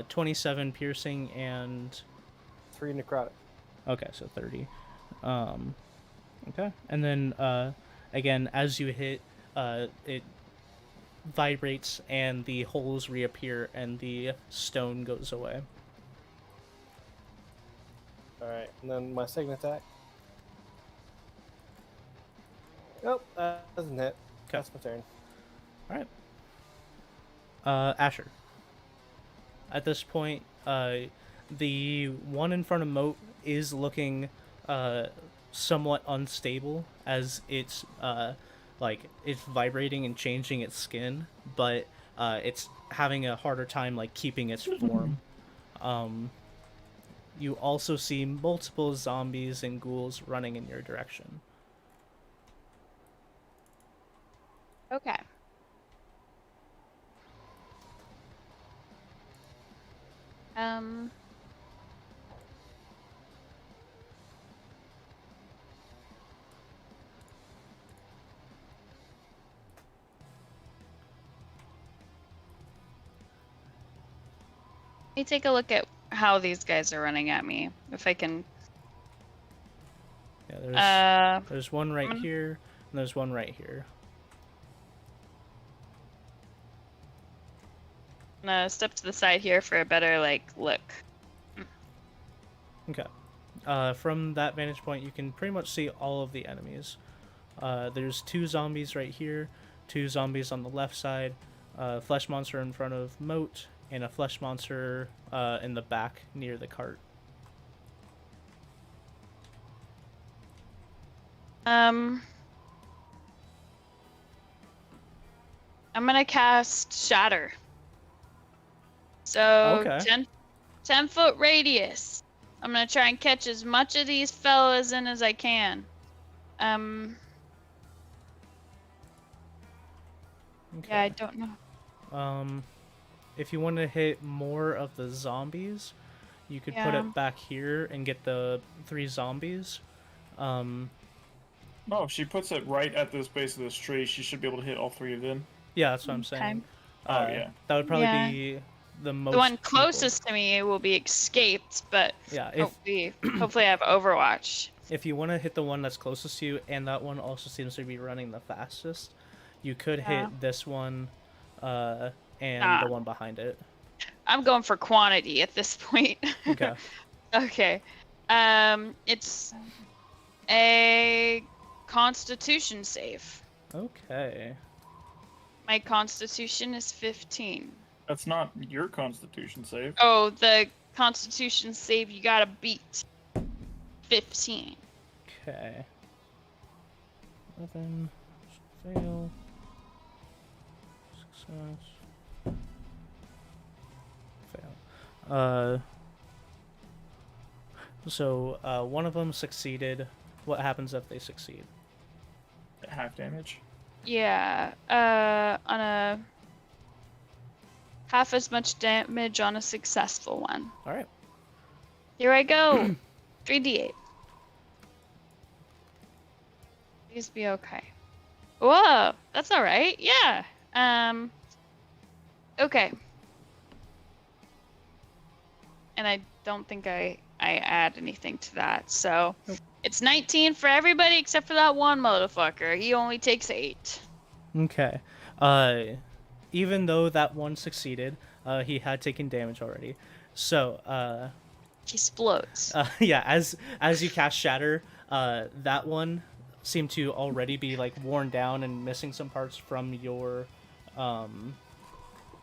27 piercing and
3 necrotic.
okay, so 30. Okay, and then again, as you hit, it vibrates and the holes reappear and the stone goes away.
All right, and then my second attack. Nope, that doesn't hit.
Okay.
That's my turn.
All right. Asher. At this point, the one in front of Moat is looking somewhat unstable as it's it's vibrating and changing its skin, but it's having a harder time like keeping its form. You also see multiple zombies and ghouls running in your direction.
Okay. Let me take a look at how these guys are running at me. If I can.
Yeah, there's one right here, and there's one right here.
I'm gonna step to the side here for a better look.
Okay. From that vantage point, you can pretty much see all of the enemies. There's 2 zombies right here, 2 zombies on the left side, flesh monster in front of Moat, and a flesh monster in the back near the cart.
I'm gonna cast Shatter. So
Okay.
10-foot radius. I'm gonna try and catch as much of these fellas in as I can.
Okay.
Yeah, I don't know.
If you want to hit more of the zombies, you could put it back here and get the 3 zombies.
Oh, if she puts it right at this base of this tree, she should be able to hit all 3 of them.
Yeah, that's what I'm saying.
Oh, yeah.
That would probably be the most.
The one
people.
closest to me will be escaped, but
Yeah,
hopefully I have Overwatch.
if you want to hit the one that's closest to you, and that one also seems to be running the fastest, you could hit this one, and the one behind it.
I'm going for quantity at this point.
Okay.
Okay. It's a Constitution save.
Okay.
My Constitution is 15.
That's not your Constitution save.
Oh, the Constitution save you gotta beat. 15.
Okay. 11. Fail. Success. Fail. So, one of them succeeded. What happens if they succeed?
Half damage.
Yeah. On a half as much damage on a successful one.
Alright.
Here I go. 3d8. Please be okay. Whoa, that's all right. Yeah. Okay. And I don't think I add anything to that. So it's 19 for everybody except for that one motherfucker. He only takes 8.
Okay. Even though that one succeeded, he had taken damage already. So,
He explodes.
yeah, as you cast Shatter, that one seemed to already be like worn down and missing some parts from your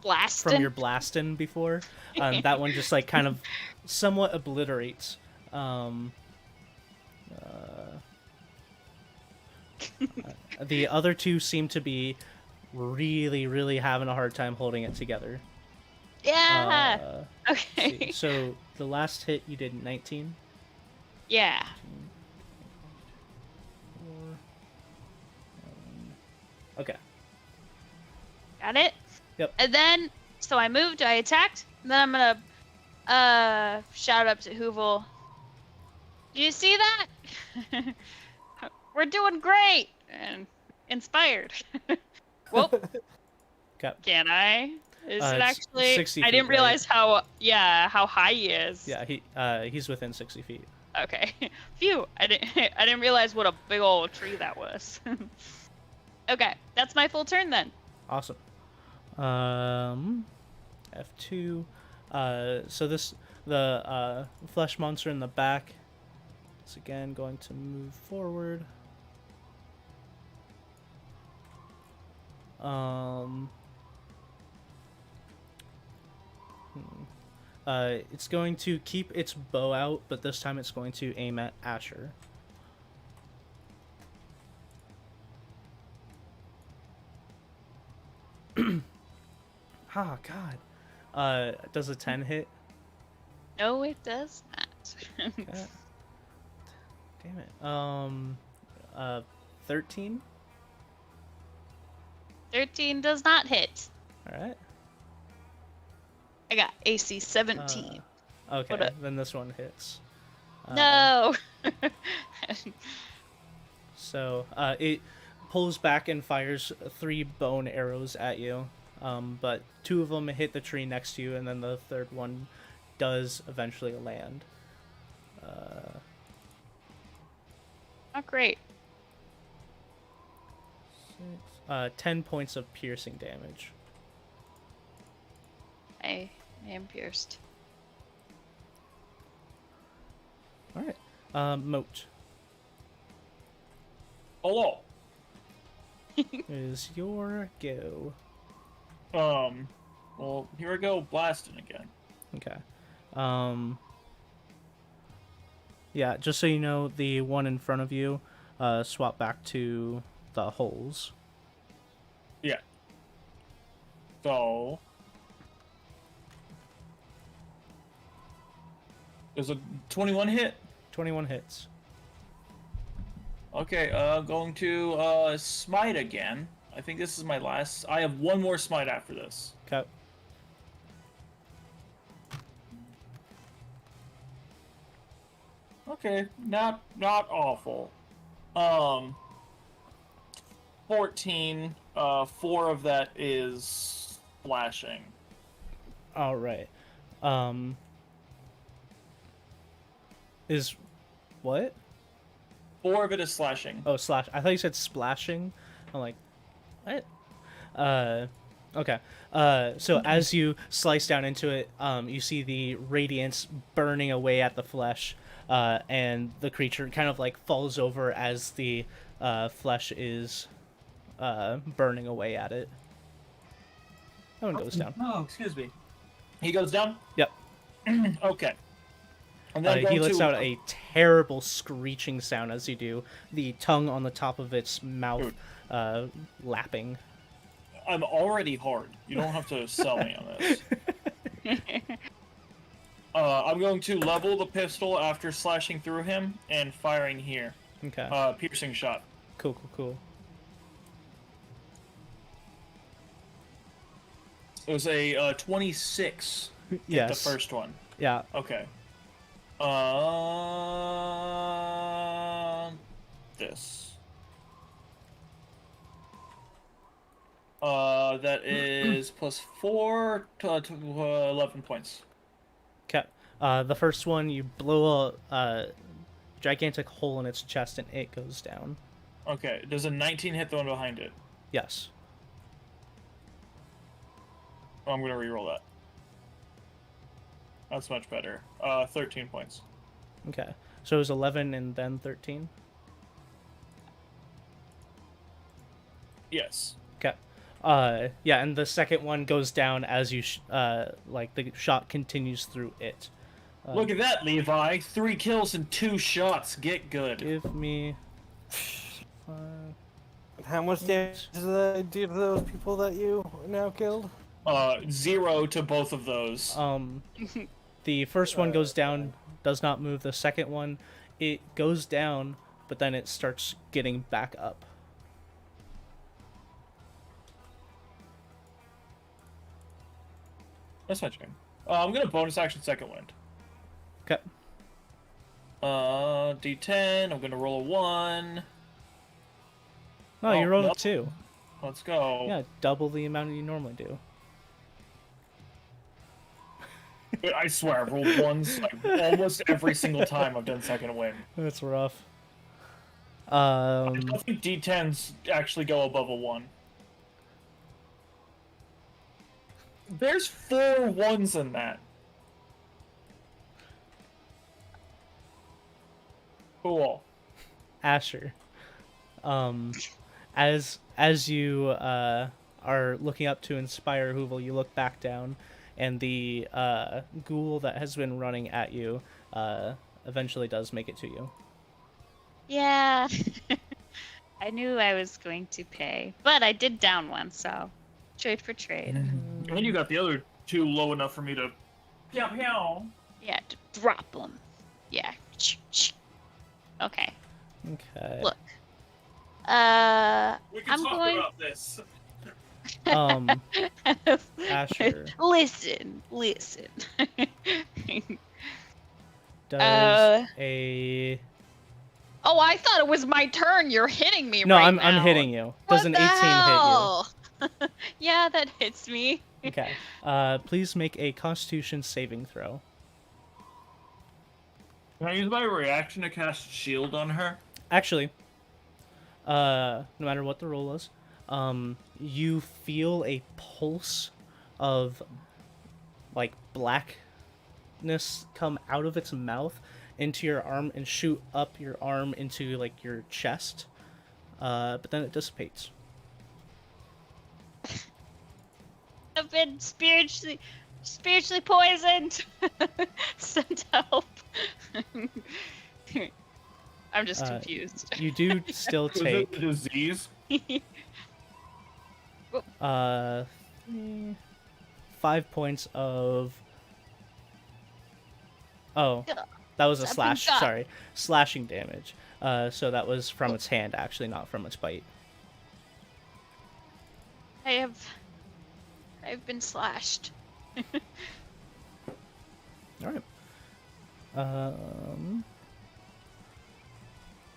Blasting.
blastin before. That one just like kind of somewhat obliterates. The other 2 seem to be really having a hard time holding it together.
Yeah.
let's
Okay.
see. So the last hit you did 19.
Yeah.
Okay.
Got it?
Yep.
And then, so I moved, I attacked, and then I'm gonna shout up to Hoovel. Do you see that? We're doing great! And inspired. Well,
Okay.
can I? Is it
It's
actually?
60
I didn't
feet, right?
realize how high he is.
Yeah, he's within 60 feet.
Okay. Phew. I didn't realize what a big old tree that was. Okay, that's my full turn then.
Awesome. F2. So the flesh monster in the back is again going to move forward. It's going to keep its bow out, but this time it's going to aim at Asher. Oh, God. Does a 10 hit?
No, it does not.
Okay. Damn it. 13?
13 does not hit.
Alright.
I got AC 17.
Okay,
What
then this one hits.
No!
So, it pulls back and fires 3 bone arrows at you. But 2 of them hit the tree next to you, and then the third one does eventually land.
Not great.
10 points of piercing damage.
I am pierced.
Alright. Moat.
Hello.
Is your go.
Well, here I go blasting again.
Okay. Yeah, just so you know, the one in front of you, swap back to the holes.
Yeah. So there's a 21 hit.
21 hits.
Okay, going to smite again. I think this is my last. I have one more smite after this.
Okay.
Okay, not awful. 14. 4 of that is splashing.
Alright. Is what?
4 of it is slashing.
Oh, slash. I thought you said splashing. I'm like, what? Okay. So as you slice down into it, you see the radiance burning away at the flesh, and the creature kind of like falls over as the flesh is burning away at it. That one goes down.
Oh, excuse me. He goes down?
Yep.
Okay. And then
He lets out a terrible screeching sound as you do, the tongue on the top of its mouth lapping.
I'm already hard. You don't have to sell me on this. I'm going to level the pistol after slashing through him and firing here.
Okay.
Piercing shot.
Cool.
It was a 26.
Yes.
The first one.
Yeah.
Okay. This. That is plus 4 to 11 points.
Okay. The first one, you blow a gigantic hole in its chest and it goes down.
Okay. Does a 19 hit the one behind it?
Yes.
Oh, I'm gonna reroll that. That's much better. 13 points.
Okay. So it was 11 and then 13?
Yes.
Okay. Yeah, and the second one goes down as you, like, the shot continues through it.
Look at that, Levi. 3 kills and 2 shots. Get good.
Give me... 5...
How much damage did I do to those people that you now killed?
0 to both of those.
The first one goes down, does not move. The second one, it goes down, but then it starts getting back up.
That's my turn. I'm gonna bonus action second wind.
Okay.
D10. I'm gonna roll a 1.
No, you rolled
no.
a 2.
Let's go.
Yeah, double the amount you normally do.
I swear, I've rolled 1s like almost every single time I've done second wind.
That's rough.
I don't think D10s actually go above a 1. There's 4 1s in that. Cool.
Asher, as you are looking up to inspire Hoovel, you look back down, and the ghoul that has been running at you eventually does make it to you.
Yeah. I knew I was going to pay, but I did down one, so trade for trade.
And you got the other 2 low enough for me to. Pew pew.
Yeah, to drop them. Yeah. Okay.
Okay.
Look.
We can
I'm
talk
going.
about this.
Asher,
Listen.
does a
Oh, I thought it was my turn. You're hitting me
no?
right
I'm
now.
hitting you. Does an
What
18
the
hit you?
hell? Yeah, that hits me.
Okay. Please make a Constitution saving throw.
Can I use my reaction to cast shield on her?
Actually, no matter what the roll is, you feel a pulse of like blackness come out of its mouth into your arm and shoot up your arm into like your chest, but then it dissipates.
I've been spiritually poisoned. Send help. I'm just confused.
You do still
Is it
take
the disease?
5 points of. Oh, that was a slash. Sorry, slashing damage. So that was from its hand, actually, not from its bite.
I've been slashed.
All right.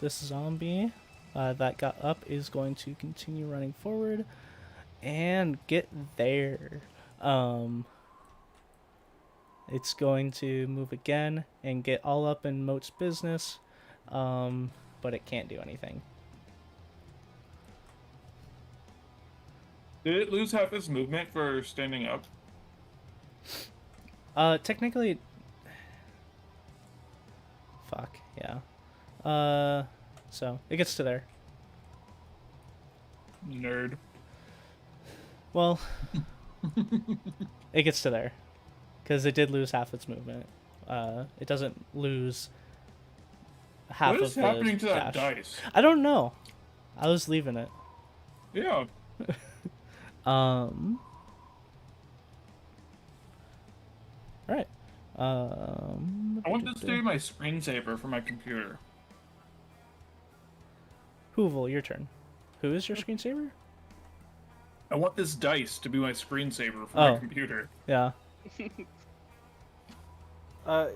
This zombie that got up is going to continue running forward and get there. It's going to move again and get all up in Moat's business, but it can't do anything.
Did it lose half its movement for standing up?
Technically... Fuck, yeah. So, it gets to there.
Nerd.
Well, it gets to there. Because it did lose half its movement. It doesn't lose half
What
of
is
the
happening to that
dash.
dice?
I don't know. I was leaving it.
Yeah.
Alright.
I want this to be my screensaver for my computer.
Hoovel, your turn. Who is your screensaver?
I want this dice to be my screensaver for
Oh.
my computer.
Yeah.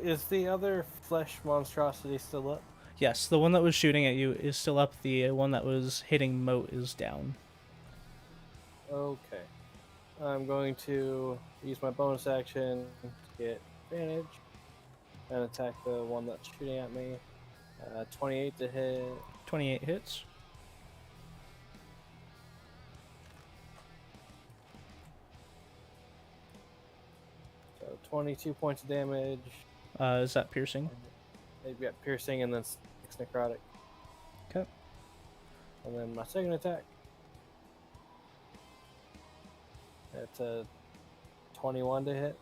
Is the other flesh monstrosity still up?
Yes, the one that was shooting at you is still up. The one that was hitting Moat is down.
Okay. I'm going to use my bonus action to get advantage and attack the one that's shooting at me. 28 to hit.
28 hits.
So 22 points of damage.
Is that piercing?
They've got piercing and then 6 necrotic.
Okay.
And then my second attack. That's a 21 to hit.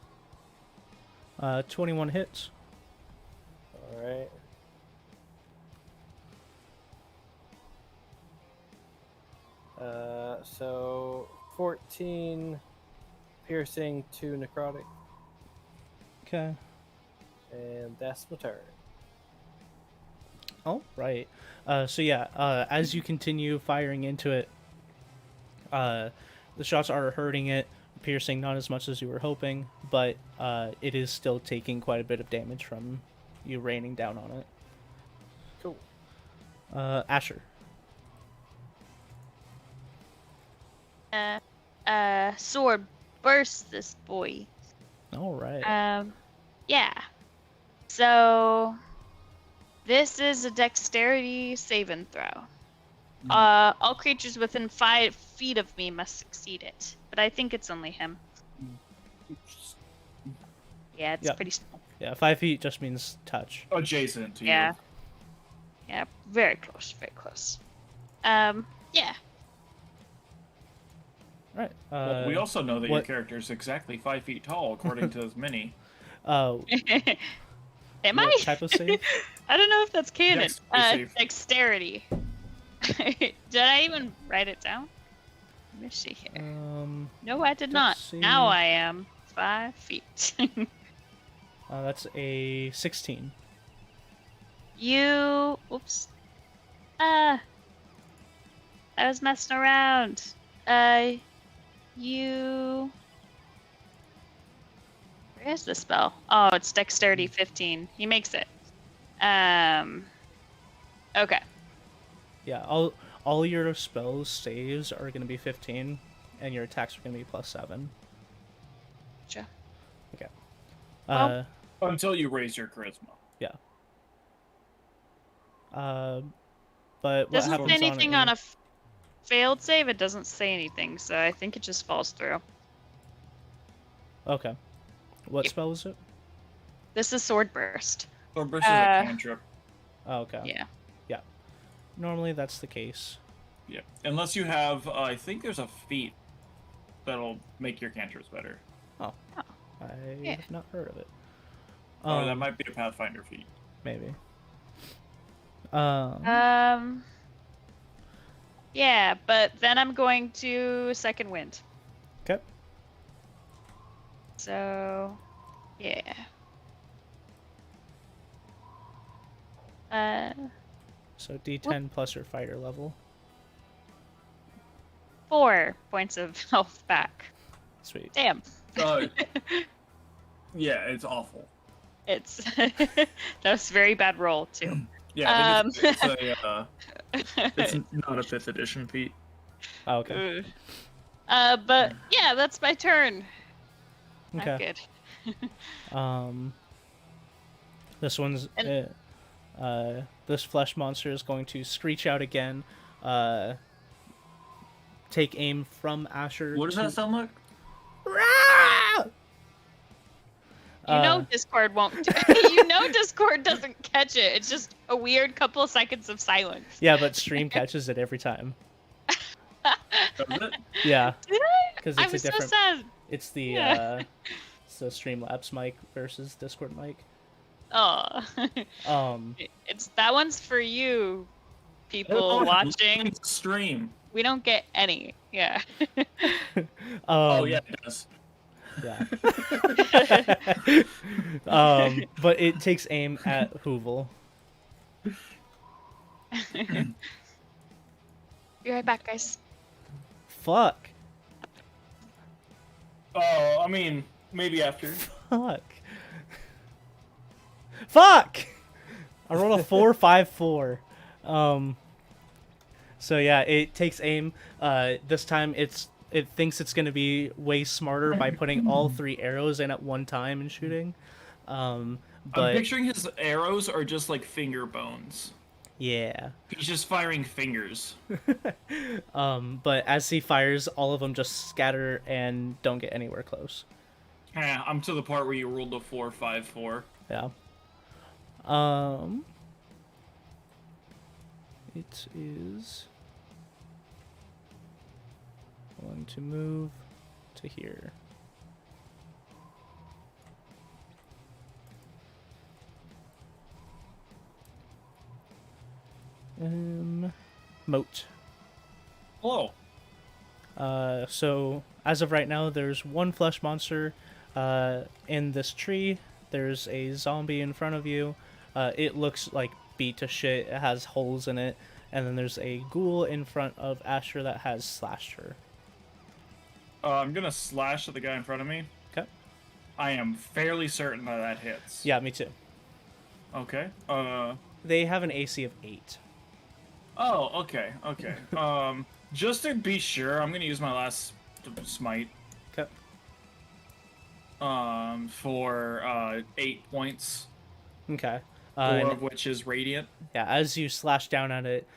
21 hits.
Alright. So 14 piercing, 2 necrotic,
Okay.
and that's my turn.
Oh, right. So yeah, as you continue firing into it, the shots are hurting it, piercing not as much as you were hoping, but it is still taking quite a bit of damage from you raining down on it.
Cool.
Asher.
Sword burst this boy.
All right.
Yeah. So this is a dexterity save and throw. All creatures within 5 feet of me must succeed it, but I think it's only him. Yeah, it's pretty small.
Yeah, 5 feet just means touch.
Adjacent to you.
Yeah. Yeah, very close, very close. Yeah.
Right.
Well, we also know that your
what-
character is exactly 5 feet tall, according to his mini.
Am
what
I?
type of save?
I don't know if that's canon.
Dexterity save.
Dexterity. Did I even write it down? Let me see here. No, I did not.
Dex
Now
save.
I am 5 feet.
That's a 16.
You. Oops. I was messing around. You. Where is the spell? Oh, it's Dexterity 15. He makes it. Okay.
Yeah, all your spells saves are going to be 15, and your attacks are going to be +7.
Sure.
Okay.
Well-
Until you raise your charisma.
Yeah. But what
Doesn't
happens
say anything on
a
a failed save. It doesn't say anything, so I think it just falls through.
Okay. What
Yep.
spell is it?
This is Sword Burst.
Or versus a cantrip.
Oh, okay.
Yeah.
Normally that's the case.
Yeah. Unless you have, I think there's a feat that'll make your cantrips better.
I
Yeah.
have not heard of it.
Or that might be a Pathfinder feat.
Maybe.
Yeah, but then I'm going to Second Wind.
Okay.
So, yeah.
So D10 plus your fighter level.
4 points of health back.
Sweet.
Damn.
Yeah, it's awful.
It's that was a very bad roll too.
Yeah, I think it's not a 5th edition feat.
Oh, okay.
But yeah, that's my turn. Not
Okay.
good.
This one's this flesh monster is going to screech out again. Take aim from Asher.
What does that sound like?
You know Discord won't. You know Discord doesn't catch it. It's just a weird couple of seconds of silence.
Yeah, but stream catches it every time.
Does it?
Yeah,
Did I?
because
I
it's
was
a different.
so sad.
It's the
Yeah.
it's the Streamlabs mic versus Discord mic.
Oh. It's that one's for you, people watching.
Stream.
We don't get any. Yeah.
Oh yeah, it does.
Yeah. But it takes aim at Hoovel.
Be right back, guys.
Fuck.
Oh, I mean, maybe after.
Fuck. Fuck! I rolled a 4-5-4. So yeah, it takes aim. This time it thinks it's gonna be way smarter by putting all 3 arrows in at one time and shooting. But
I'm picturing his arrows are just like finger bones.
yeah.
He's just firing fingers.
But as he fires, all of them just scatter and don't get anywhere close.
Yeah, I'm to the part where you rolled a 4-5-4.
Yeah. It is going to move to here. Moat.
Hello.
So as of right now, there's one flesh monster in this tree. There's a zombie in front of you. It looks like beat to shit. It has holes in it. And then there's a ghoul in front of Asher that has slashed her.
I'm gonna slash at the guy in front of me.
Okay.
I am fairly certain that hits.
Yeah, me too.
Okay.
They have an AC of 8.
Oh, okay, okay. Just to be sure, I'm gonna use my last smite.
Okay.
For 8 points.
Okay.
4 of which is radiant.
Yeah, as you slash down at it,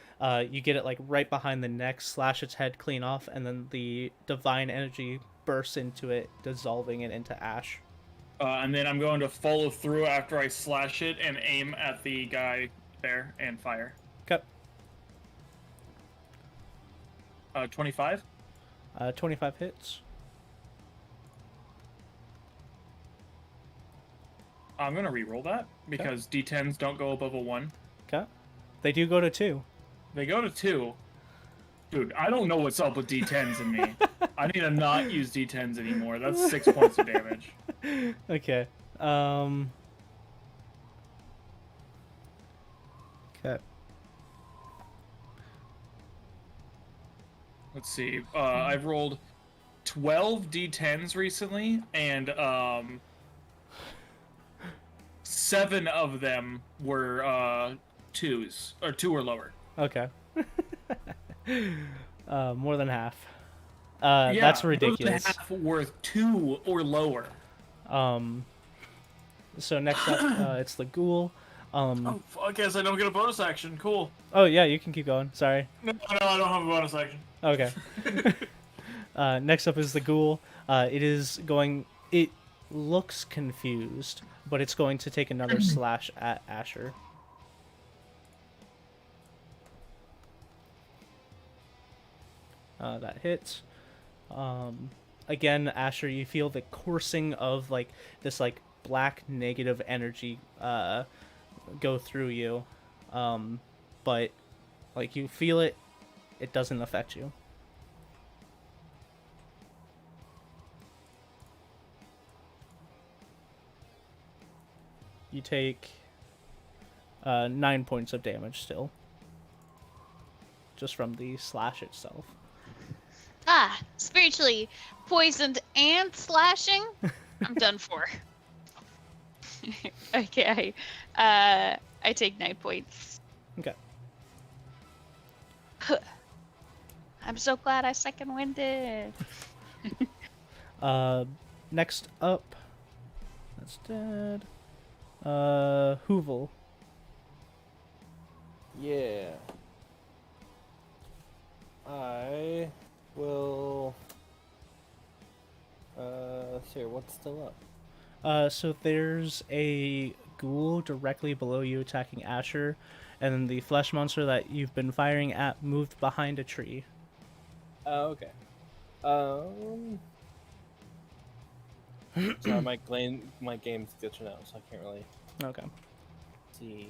you get it like right behind the neck, slash its head clean off, and then the divine energy bursts into it, dissolving it into ash.
And then I'm going to follow through after I slash it and aim at the guy there and fire.
Okay.
25?
25 hits.
I'm going to re-roll that because D10s don't go above a 1.
Okay. They do go to 2.
They go to 2. Dude, I don't know what's up with D10s in me. I need to not use D10s anymore. That's 6 points of damage.
Okay. Okay.
Let's see. I've rolled 12 D10s recently, and 7 of them were 2s, or 2 or lower.
Okay. More than half.
Yeah,
That's ridiculous.
More than half worth 2 or lower.
So next up, it's the ghoul.
Oh, I guess I don't get a bonus action. Cool.
Oh yeah, you can keep going. Sorry.
No, I don't have a bonus action.
Okay. Next up is the ghoul. It looks confused, but it's going to take another slash at Asher. That hits. Again, Asher, you feel the coursing of like this like black negative energy go through you, but like you feel it, it doesn't affect you. You take 9 points of damage still, just from the slash itself.
Ah, spiritually poisoned and slashing. I'm done for. Okay, I take 9 points.
Okay.
I'm so glad I second winded.
Next up, that's dead. Hoovel.
Yeah. I will. Let's see here. What's still up?
So there's a ghoul directly below you attacking Asher, and then the flesh monster that you've been firing at moved behind a tree.
Oh, okay. Sorry, my game's glitching out, so I can't really
Okay.
see.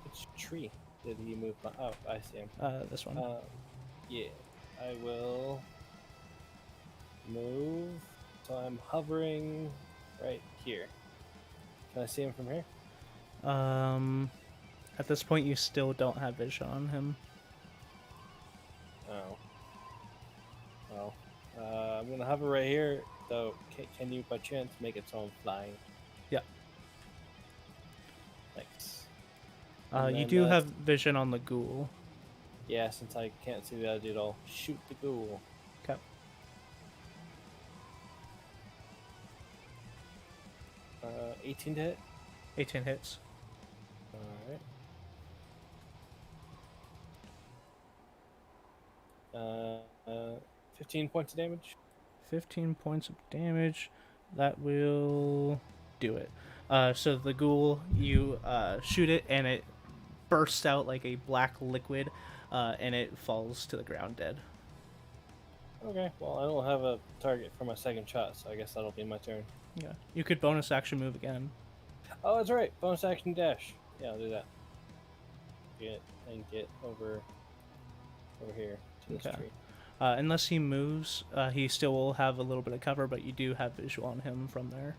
Which tree did he move by? Oh, I see him.
This one.
Yeah, I will move. So I'm hovering right here. Can I see him from here?
At this point, you still don't have vision on him.
Oh. Well, I'm gonna hover right here. Though, can you by chance make it so I'm flying?
Yeah.
Thanks.
You
then
do have vision on the ghoul.
Yeah, since I can't see the other dude, I'll shoot the ghoul.
Okay.
Uh, 18 to hit.
18 hits.
Alright. 15 points of damage.
15 points of damage. That will do it. So the ghoul, you shoot it, and it bursts out like a black liquid, and it falls to the ground dead.
Okay, well, I don't have a target for my second shot, so I guess that'll be my turn.
Yeah. You could bonus action move again.
Oh, that's right. Bonus action dash. Yeah, I'll do that. Get over here to this
Okay.
tree.
Unless he moves, he still will have a little bit of cover, but you do have visual on him from there.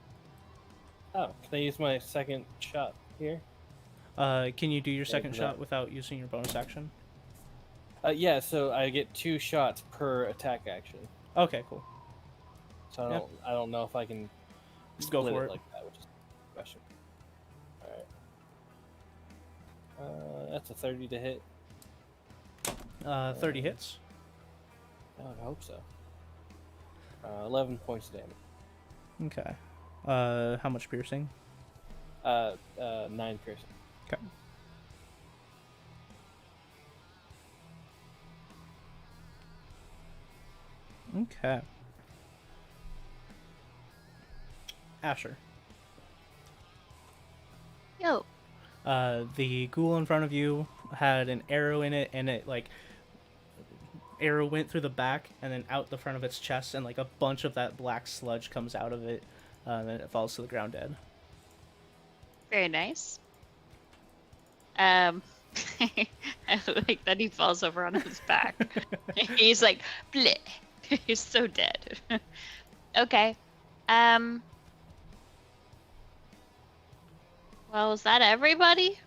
Oh, can I use my second shot here?
Can you do your second
do
shot
that.
without using your bonus action?
Yeah, so I get 2 shots per attack action.
Okay, cool.
So
Yeah.
I don't know if I can
Go
split
for
it
it.
like that, which is a question. Alright. That's a 30 to hit.
30 hits.
I would hope so. 11 points of damage.
Okay. How much piercing?
9 piercing.
Okay. Okay. Asher.
Yo.
The ghoul in front of you had an arrow in it, and it arrow went through the back and then out the front of its chest, and like a bunch of that black sludge comes out of it, and then it falls to the ground dead.
Very nice. I like that he falls over on his back. He's like, bleh. He's so dead. Okay. Well, is that everybody?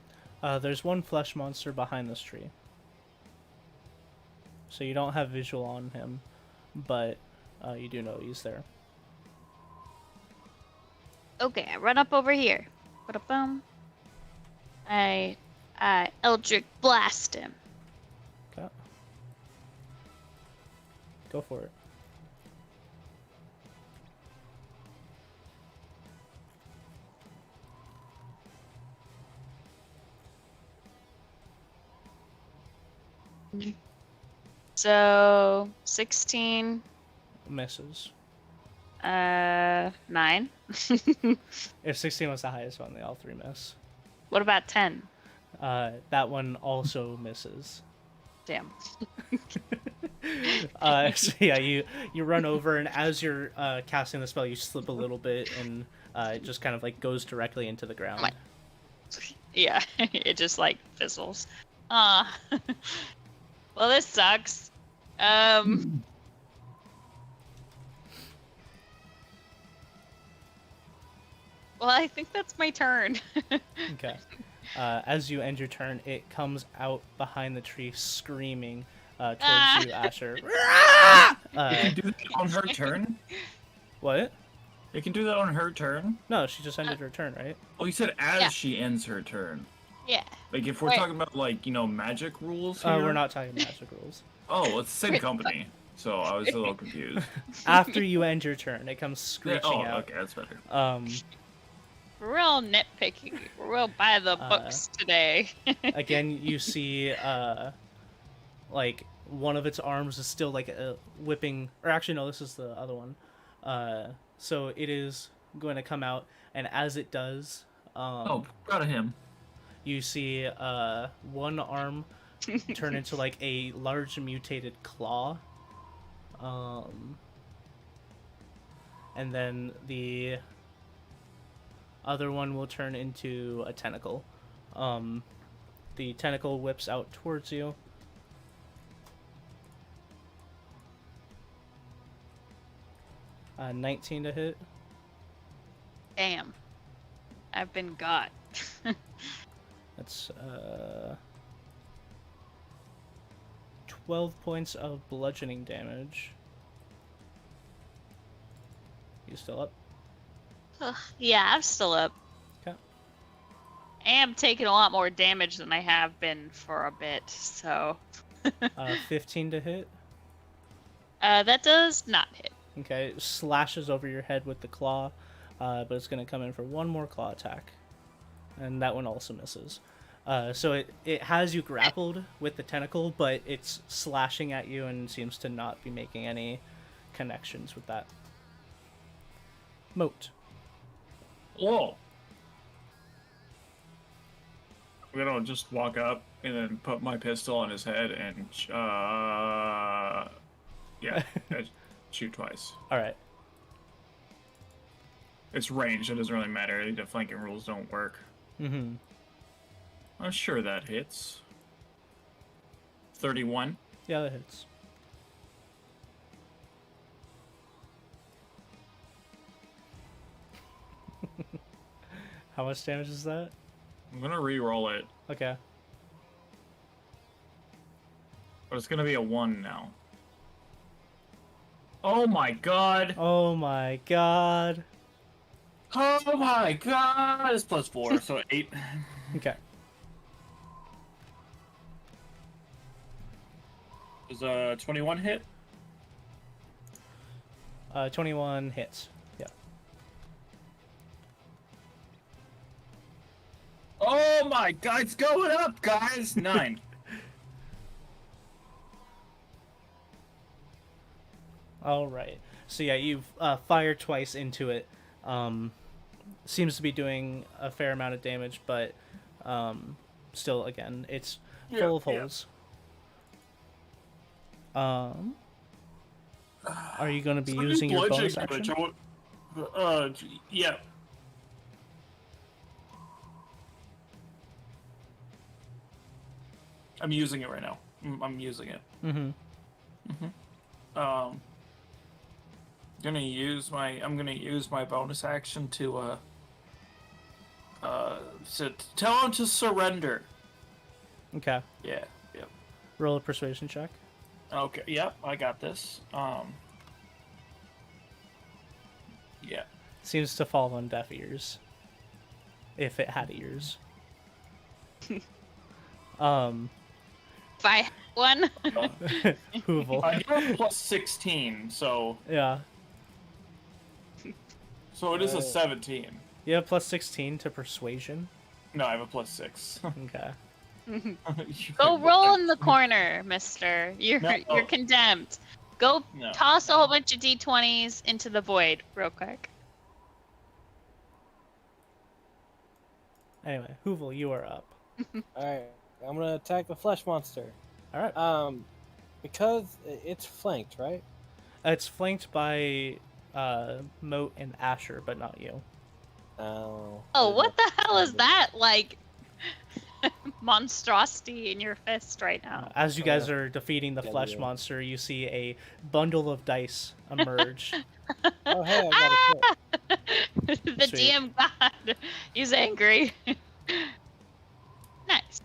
There's one flesh monster behind this tree. So you don't have visual on him, but you do know he's there.
Okay, I run up over here. Ba-da-bum. I Eldritch blast him.
Okay. Go for it.
So 16.
Misses.
9.
If 16 was the highest one, they all three miss.
What about 10?
That one also misses.
Damn.
So yeah, you run over, and as you're casting the spell, you slip a little bit, and it just kind of like goes directly into the ground.
Yeah, it just like fizzles. Ah. Well, this sucks. Well, I think that's my turn.
Okay. As you end your turn, it comes out behind the tree screaming towards you, Asher.
You can do that on her turn?
What?
You can do that on her turn?
No, she just ended her turn, right?
Oh, you said as
Yeah.
she ends her turn.
Yeah.
Like, if we're
Wait.
talking about, like, magic rules here?
We're not talking magic rules.
Oh, it's the same company. So I was a little confused.
After you end your turn, it comes
Yeah,
screeching
oh,
out.
okay, that's better.
We're real nitpicky. We're real by the books today.
Again, you see, like, one of its arms is still, like, whipping... Or actually, no, this is the other one. So it is going to come out, and as it does...
Oh, proud of him.
You see one arm turn into, like, a large mutated claw. And then the other one will turn into a tentacle. The tentacle whips out towards you. 19 to hit.
Damn. I've been got.
That's 12 points of bludgeoning damage. You still up?
Yeah, I'm still up.
Okay.
I am taking a lot more damage than I have been for a bit, so...
15 to hit.
That does not hit.
Okay, it slashes over your head with the claw, but it's going to come in for one more claw attack. And that one also misses. So it has you grappled with the tentacle, but it's slashing at you and seems to not be making any connections with that. Moat.
Whoa. I'm gonna just walk up and then put my pistol on his head and shoot twice.
All right.
It's range, it doesn't really matter. The flanking rules don't work.
Mm-hmm.
I'm sure that hits. 31.
Yeah, that hits. How much damage is that?
I'm gonna re-roll it,
Okay.
but it's gonna be a 1 now. Oh my god!
Oh my god.
Oh my god! It's +4, so 8.
Okay.
Does a 21 hit?
21 hits. Yeah.
Oh my god, it's going up, guys! 9.
All right. So yeah, you've fired twice into it. Seems to be doing a fair amount of damage, but still, again, it's full of holes. Are you going to be using your bonus action?
Yeah. I'm using it right now. I'm using it.
Mm-hmm.
I'm gonna use my bonus action to tell him to surrender.
Okay.
Yeah. Yep.
Roll a persuasion check.
Okay. Yep. I got this. Yeah.
Seems to fall on deaf ears. If it had ears.
If I had one.
Hoovel.
I have +16, so
Yeah.
it is a 17.
You have +16 to persuasion.
No, I have a +6.
Okay.
Go roll in the corner, mister. You're
No.
condemned. Go
No.
toss a whole bunch of d20s into the void real quick.
Anyway, Hoovel, you are up.
Alright, I'm gonna attack the flesh monster.
All right.
Because it's flanked, right?
It's flanked by Moat and Asher, but not you.
Oh.
Oh, what the hell is that, like, monstrosity in your fist right now?
As you guys are defeating the
Yeah,
flesh
yeah.
monster, you see a bundle of dice emerge.
Oh, hey, I got a crit.
The
Sweet.
DM god, he's angry. Nice.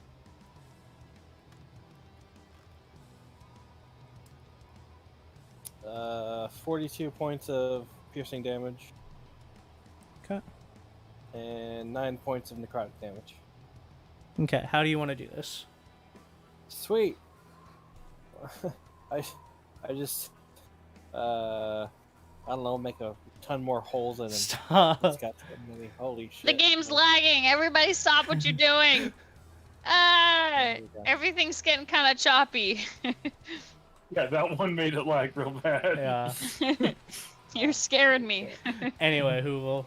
Uh, 42 points of piercing damage
Okay.
and 9 points of necrotic damage.
Okay, how do you want to do this?
Sweet. I just I don't know, make a ton more holes in him.
Stop.
It's got so many. Holy shit.
The game's lagging. Everybody stop what you're doing. Everything's getting kind of choppy.
Yeah, that one made it lag real bad.
Yeah.
You're scaring me.
Anyway, Hoovel.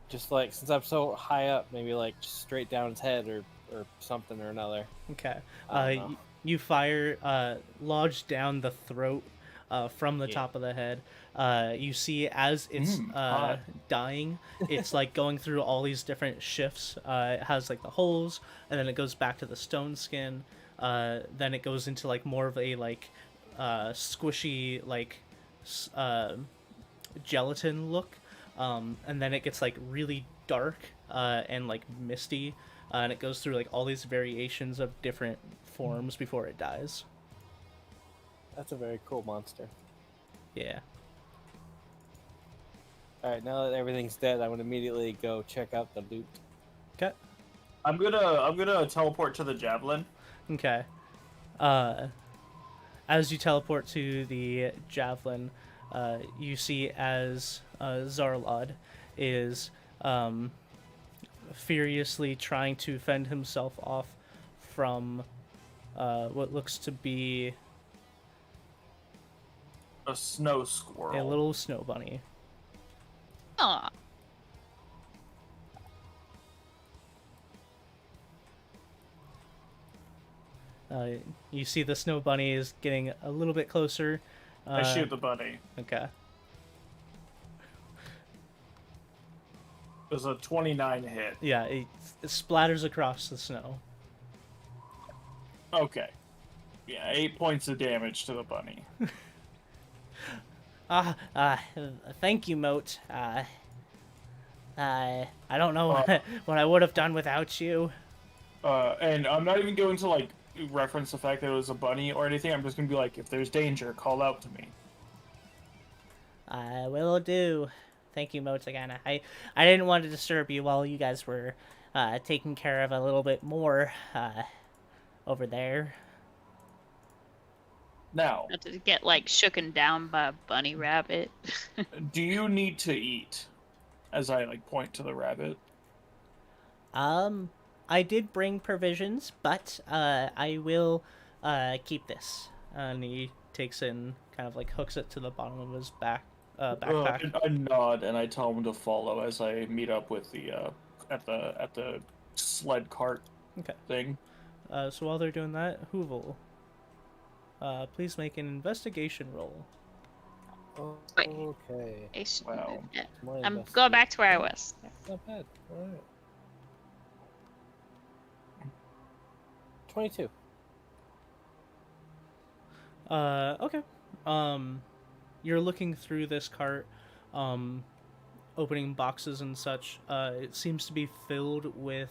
Just like, since I'm so high up, maybe like straight down his head or something or another.
Okay.
I don't know.
You fire, lodge down the throat from the
Yeah.
top of the head. You see as it's
hot.
dying, it's like going through all these different shifts. It has like the holes, and then it goes back to the stone skin. Then it goes into like more of a like squishy like gelatin look, and then it gets like really dark and like misty, and it goes through like all these variations of different forms before it dies.
That's a very cool monster.
Yeah.
Alright, now that everything's dead, I would immediately go check out the loot.
Okay.
I'm gonna teleport to the javelin.
Okay. As you teleport to the javelin, you see as Zarlod is furiously trying to fend himself off from what looks to be
A snow squirrel.
a little snow bunny.
Aw.
You see the snow bunny is getting a little bit closer.
I shoot the bunny.
Okay.
There's a 29 hit.
Yeah, it splatters across the snow.
Okay. Yeah, 8 points of damage to the bunny.
Thank you, Moat. I don't know
Uh,
what I would have done without you.
And I'm not even going to like reference the fact that it was a bunny or anything. I'm just gonna be like, if there's danger, call out to me.
I will do. Thank you, Moat, again. I didn't want to disturb you while you guys were taking care of a little bit more over there.
Now,
Not to get like shooken down by a bunny rabbit.
do you need to eat? As I like point to the rabbit.
I did bring provisions, but I will keep this. And he takes it and kind of like hooks it to the bottom of his backpack.
I nod and I tell him to follow as I meet up with the at the sled cart
Okay.
thing.
So while they're doing that, Hoovel, please make an investigation roll.
Wait.
Okay.
Wow.
Yeah.
My
I'm going back to where I was.
Not bad. All right. 22.
Okay. You're looking through this cart, opening boxes and such. It seems to be filled with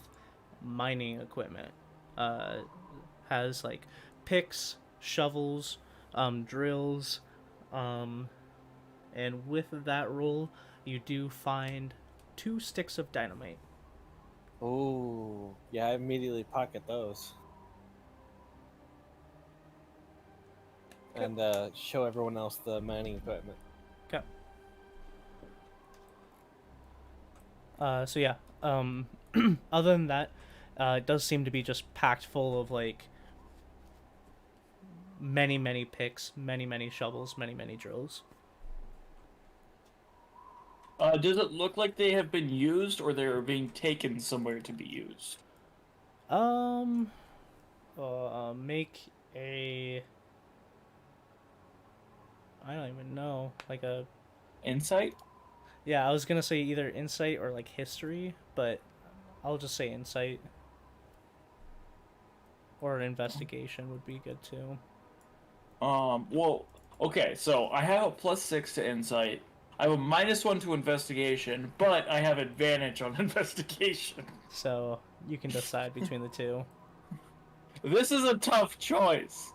mining equipment. Has like picks, shovels, drills, and with that roll, you do find 2 sticks of dynamite.
Oh, yeah, I immediately pocket those. And show everyone else the mining equipment.
Okay. So yeah. Other than that, it does seem to be just packed full of like many picks, many shovels, many drills.
Does it look like they have been used or they're being taken somewhere to be used?
Make a. I don't even know. Like a.
Insight?
Yeah, I was gonna say either insight or like history, but I'll just say insight. Or an investigation would be good too.
Well, okay, so I have a +6 to insight. I have a -1 to investigation, but I have advantage on investigation.
So you can decide between the two.
This is a tough choice.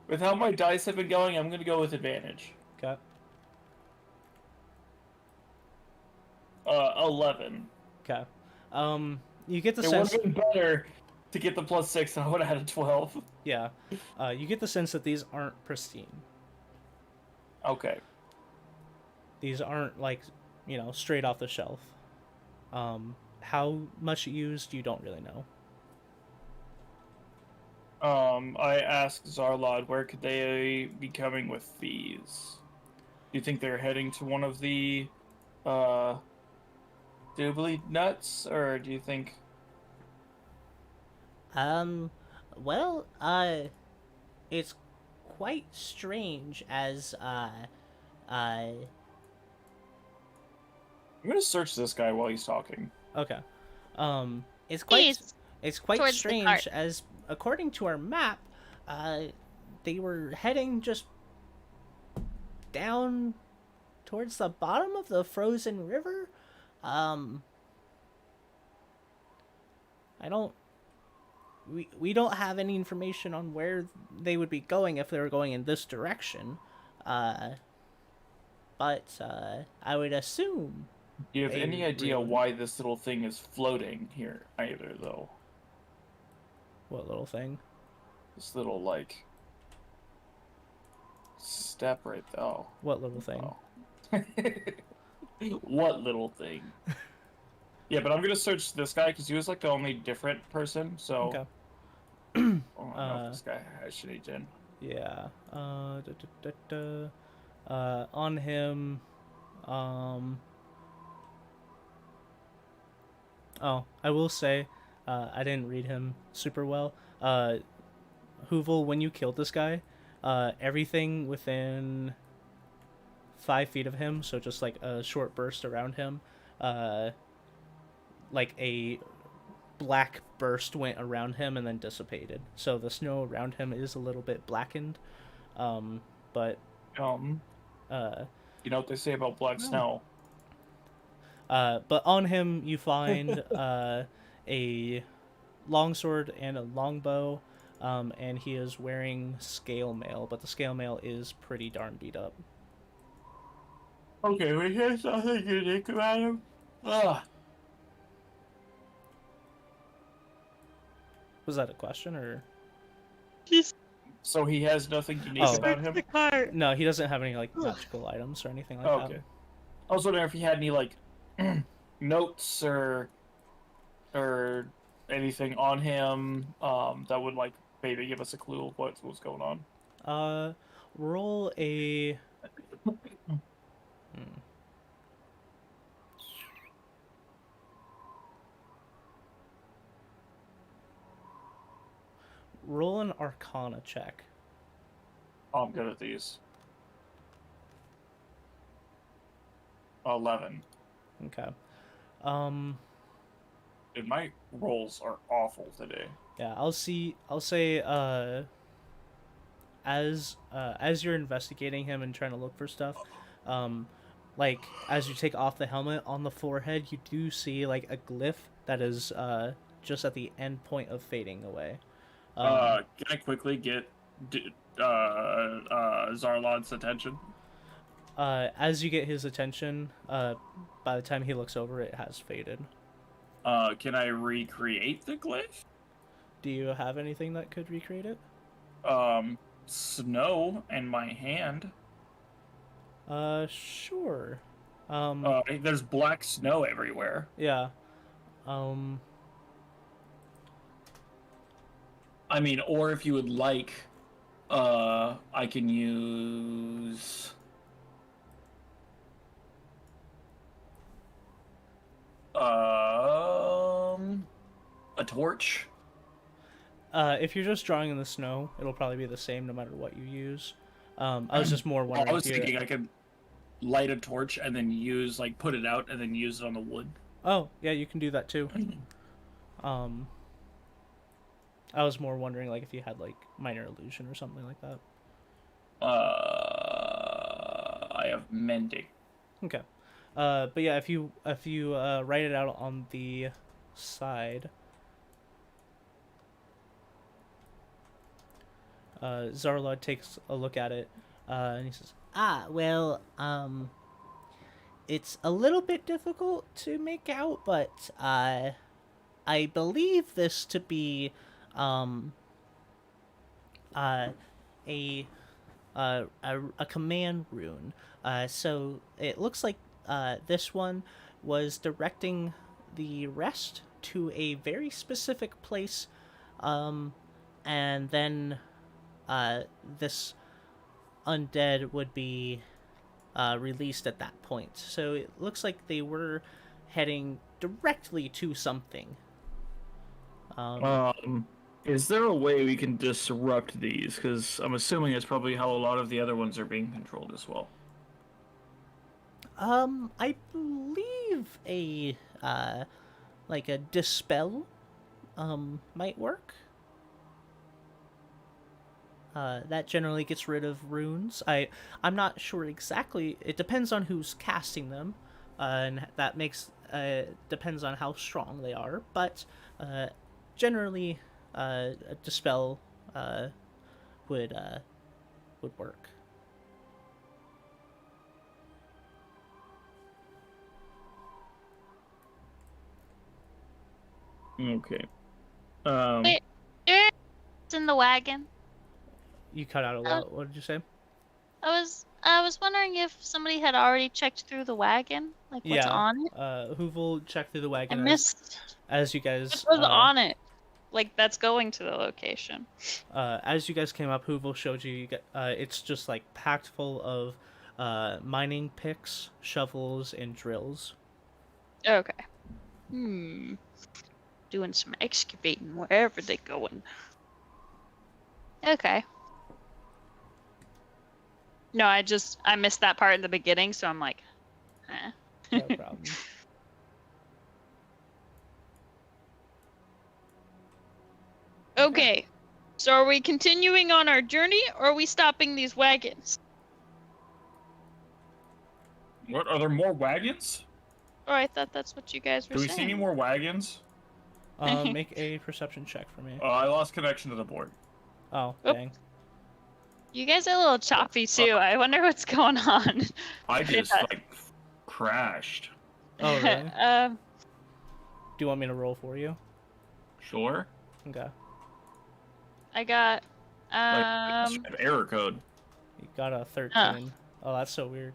With how my dice have been going, I'm gonna go with advantage.
Okay.
11.
Okay. You get the
It would
sense.
have been better to get the +6, and I would have had a 12.
Yeah. You get the sense that these aren't pristine.
Okay.
These aren't like, straight off the shelf. How much used, you don't really know.
I asked Zarlod where could they be coming with these? Do you think they're heading to one of the, doobly nuts, or do you think...
Well, it's quite strange as,
I'm gonna search this guy while he's talking.
okay. It's
Please,
quite
towards the
strange
cart.
as, according to our map, they were heading just down towards the bottom of the frozen river. We don't have any information on where they would be going if they were going in this direction. But I would assume.
Do you have
a
any idea
ruin.
why this little thing is floating here either, though?
What little thing?
This little, like... step right there. Oh.
What little thing?
Oh. What little thing? Yeah, but I'm gonna search this guy because he was like the only different person. So,
Okay.
oh, I don't know if this guy has shitty gen.
Yeah. On him. Oh, I will say, I didn't read him super well. Hoovel, when you killed this guy, everything within 5 feet of him, so just like a short burst around him, like a black burst went around him and then dissipated. So the snow around him is a little bit blackened, but
You know what they say about black snow.
But on him you find a longsword and a longbow, and he is wearing scale mail, but the scale mail is pretty darn beat up.
Okay, we hear something unique about him. Ugh.
Was that a question or?
So he has nothing unique
Oh.
about him?
No, he doesn't have any like magical items or anything like
Okay.
that.
I was wondering if he had any like notes or anything on him that would like maybe give us a clue of what's going on.
Roll a. Roll an Arcana check.
Oh, I'm good at these. 11.
Okay.
Dude, my rolls are awful today.
Yeah, I'll say as you're investigating him and trying to look for stuff, like as you take off the helmet on the forehead, you do see like a glyph that is just at the end point of fading away.
Can I quickly get Zarlod's attention?
As you get his attention, by the time he looks over, it has faded.
Can I recreate the glyph?
Do you have anything that could recreate it?
Snow and my hand.
Sure.
There's black snow everywhere.
Yeah.
I mean, or if you would like, I can use... a torch.
If you're just drawing in the snow, it'll probably be the same no matter what you use. I was just more wondering.
I was thinking I could light a torch and then use, like, put it out and then use it on the wood.
Oh, yeah, you can do that too. I was more wondering, like, if you had, like, minor illusion or something like that.
I have mending.
Okay. But yeah, if you write it out on the side, Zarlod takes a look at it, and he says,
well, it's a little bit difficult to make out, but I believe this to be a command rune. So it looks like this one was directing the rest to a very specific place, and then this undead would be released at that point. So it looks like they were heading directly to something.
Is there a way we can disrupt these? Because I'm assuming it's probably how a lot of the other ones are being controlled as well.
I believe a like a dispel might work. That generally gets rid of runes. I'm not sure exactly. It depends on who's casting them, and that makes depends on how strong they are. But generally, a dispel would work.
Okay.
Wait, it's in the wagon.
You cut out a lot. What did you say?
I was wondering if somebody had already checked through the wagon, like what's on it.
Hoovel checked through the
I
wagon
missed
as you guys.
what was on it, like that's going to the location.
As you guys came up, Hoovel showed you. It's just like packed full of mining picks, shovels, and drills.
Okay. Doing some excavating wherever they're going. Okay. No, I missed that part in the beginning, so I'm like, eh.
No problem.
Okay. So are we continuing on our journey, or are we stopping these wagons?
What? Are there more wagons?
Oh, I thought that's what you guys were
Do we
saying.
see any more wagons?
Make a perception check for me.
I lost connection to the board.
Oh,
Oop.
dang.
You guys are a little choppy too. I wonder what's going on.
I just like crashed.
Oh, really?
Um,
Do you want me to roll for you?
Sure.
Okay.
I got
Error code.
You got a 13.
Huh.
Oh, that's so weird.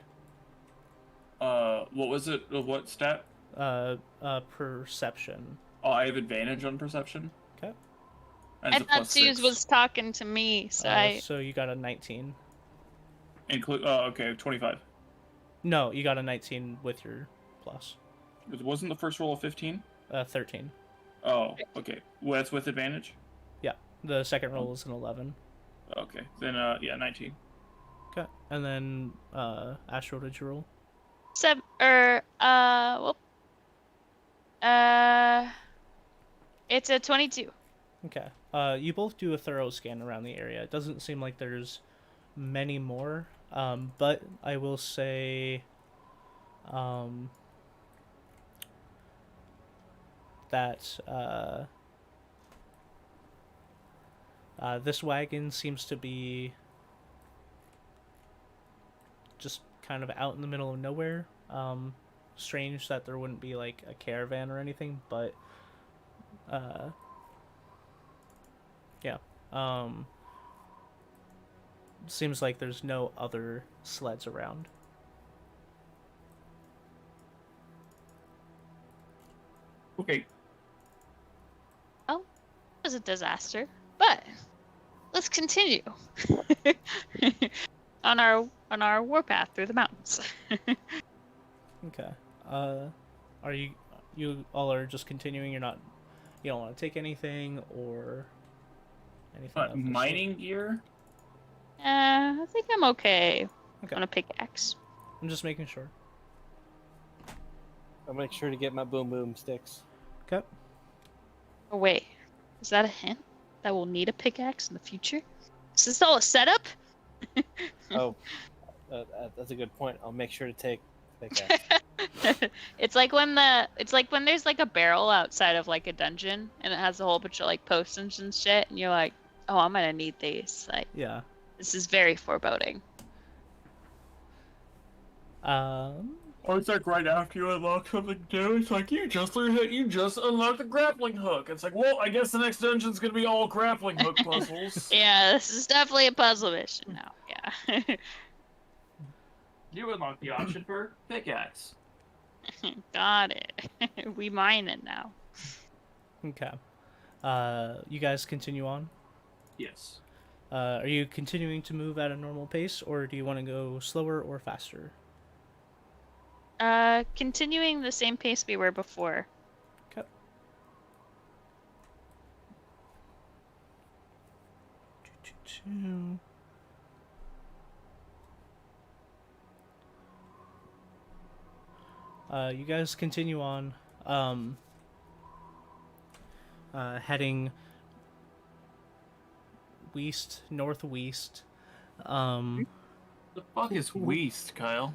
What was it? What stat?
Perception.
Oh, I have advantage on perception.
Okay.
And
I
it's a
thought
plus
Suze
6.
was talking to me, so
So you got a 19.
Okay, 25.
No, you got a 19 with your plus.
Wasn't the first roll a 15?
13.
Oh, okay. Well, that's with advantage?
Yeah. The second roll is an 11.
Okay. Then, yeah, 19.
Okay. And then, Astro, did you roll?
it's a 22.
Okay. You both do a thorough scan around the area. It doesn't seem like there's many more. But I will say, that, this wagon seems to be just kind of out in the middle of nowhere. Strange that there wouldn't be like a caravan or anything, but yeah. Seems like there's no other sleds around.
Okay.
It was a disaster, but let's continue on our warpath through the mountains.
Okay. Are you all are just continuing? You don't want to take anything or anything? of the sort?
Mining gear?
I think I'm okay
Okay.
on a pickaxe.
I'm just making sure.
I'll make sure to get my boom boom sticks.
Okay.
Oh wait, is that a hint that we'll need a pickaxe in the future? Is this all a setup?
Oh, that's a good point. I'll make sure to take pickaxe.
It's like when there's like a barrel outside of like a dungeon and it has a whole bunch of like potions and shit, and you're like, oh, I'm gonna need these. Like,
Yeah.
this is very foreboding.
Or it's like right after you unlock something new, it's like you just unlocked a grappling hook. It's like, well, I guess the next dungeon's gonna be all grappling hook puzzles.
Yeah, this is definitely a puzzle mission now. Yeah.
You unlocked the option for pickaxe.
Got it. We mine it now.
Okay. You guys continue on?
Yes.
Are you continuing to move at a normal pace, or do you want to go slower or faster?
Continuing the same pace we were before.
Okay. You guys continue on, heading west, northwest.
The fuck is Weast, Kyle?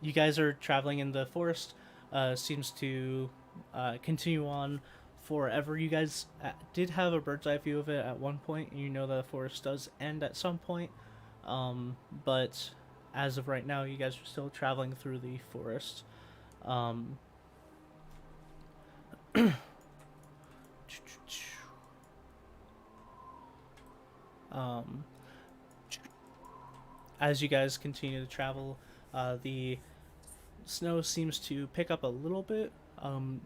You guys are traveling in the forest. Seems to continue on forever. You guys did have a bird's eye view of it at one point, and you know the forest does end at some point. But as of right now, you guys are still traveling through the forest. As you guys continue to travel, the snow seems to pick up a little bit.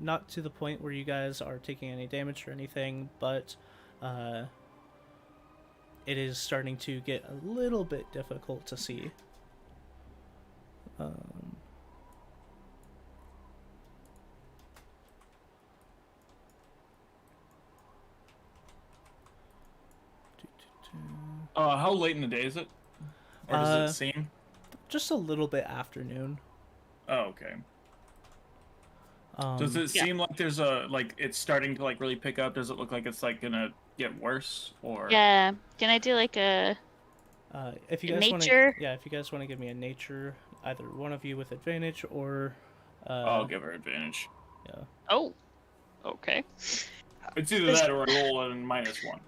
Not to the point where you guys are taking any damage or anything, but it is starting to get a little bit difficult to see.
How late in the day is it? Or does it seem?
Just a little bit afternoon.
Oh, okay. Does it seem like there's it's starting to like really pick up? Does it look like it's like gonna get worse or?
Yeah. Can I do like a
If you guys want to,
Nature?
yeah, if you guys want to give me a nature, either one of you with advantage or,
I'll give her advantage.
yeah.
Oh, okay.
It's either that or I roll a -1.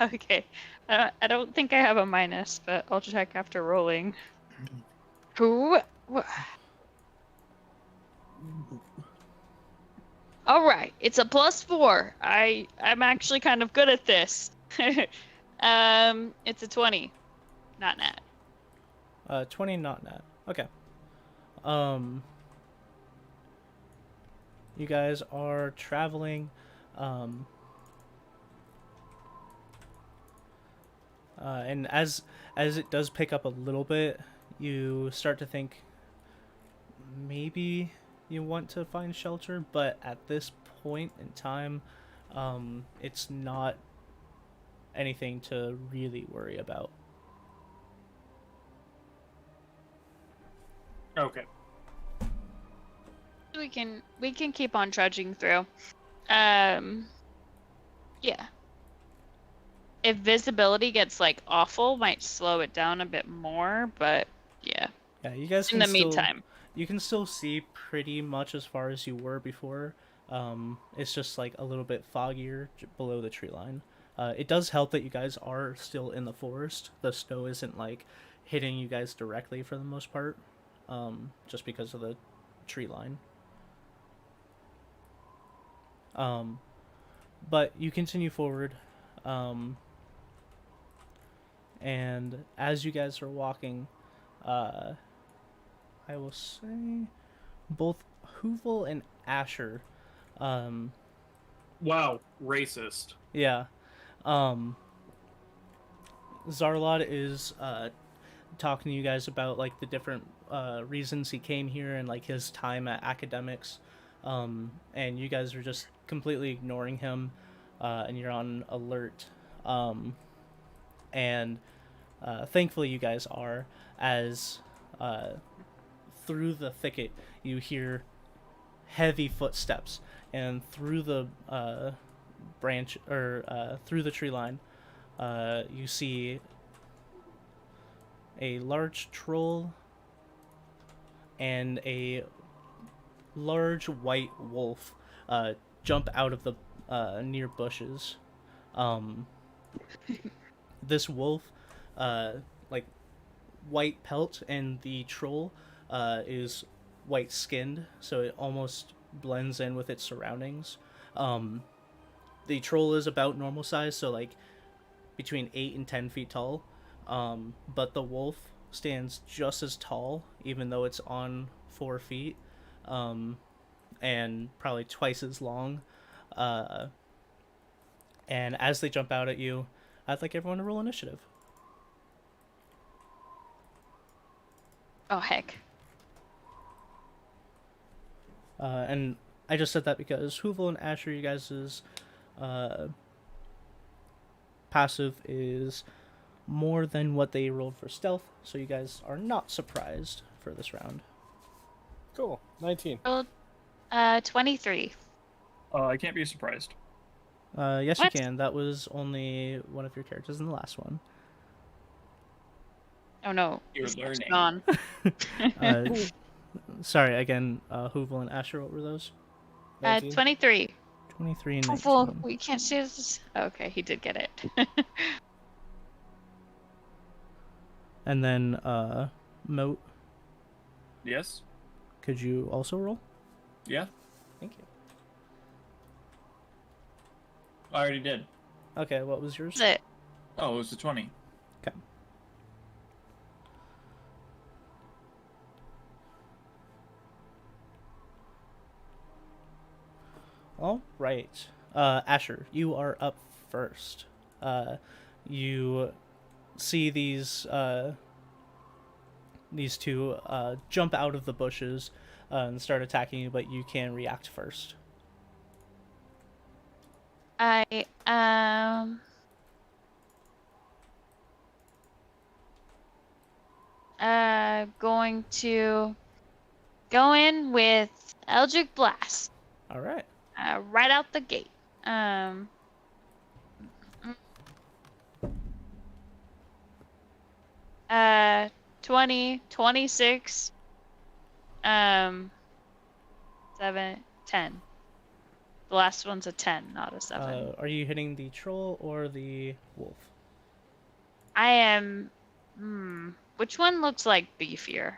Okay. I don't think I have a minus, but I'll check after rolling. Who? All right, it's a +4. I'm actually kind of good at this. It's a 20, not nat.
20 not nat. Okay. You guys are traveling, and as it does pick up a little bit, you start to think maybe you want to find shelter, but at this point in time, it's not anything to really worry about.
Okay.
We can keep on trudging through. Yeah. If visibility gets like awful, might slow it down a bit more, but yeah.
Yeah, you guys
In
can
the
still,
meantime.
you can still see pretty much as far as you were before. It's just like a little bit foggier below the tree line. It does help that you guys are still in the forest. The snow isn't like hitting you guys directly for the most part, just because of the tree line. But you continue forward, and as you guys are walking, I will say both Hoovel and Asher,
Wow, racist.
yeah, Zarlod is talking to you guys about like the different reasons he came here and like his time at academics, and you guys are just completely ignoring him, and you're on alert, and thankfully you guys are, as through the thicket you hear heavy footsteps, and through the branch or through the tree line, you see a large troll and a large white wolf jump out of the near bushes. This wolf, like white pelt, and the troll is white skinned, so it almost blends in with its surroundings. The troll is about normal size, so like between 8 and 10 feet tall, but the wolf stands just as tall, even though it's on 4 feet, and probably twice as long. And as they jump out at you, I'd like everyone to roll initiative.
Oh heck.
And I just said that because Hoovel and Asher, you guys' passive is more than what they rolled for stealth, so you guys are not surprised for this round.
Cool. 19.
Rolled 23.
I can't be surprised.
Yes,
What?
you can. That was only one of your characters in the last one.
Oh no.
You're
this one's
learning.
gone.
Sorry, again, Hoovel and Asher, what were those?
19.
23.
23 and
Hopeful
19.
we can't see this. Okay, he did get it.
And then, Moat,
Yes?
could you also roll?
Yeah?
Thank you.
I already did.
Okay, what was yours?
That's it.
Oh, it was a 20.
Okay. All right. Asher, you are up first. You see these two jump out of the bushes and start attacking you, but you can react first.
I going to go in with Eldritch Blast.
All right.
Right out the gate. 20, 26, 7, 10. The last one's a 10, not a 7.
Are you hitting the troll or the wolf?
I am. Which one looks like beefier?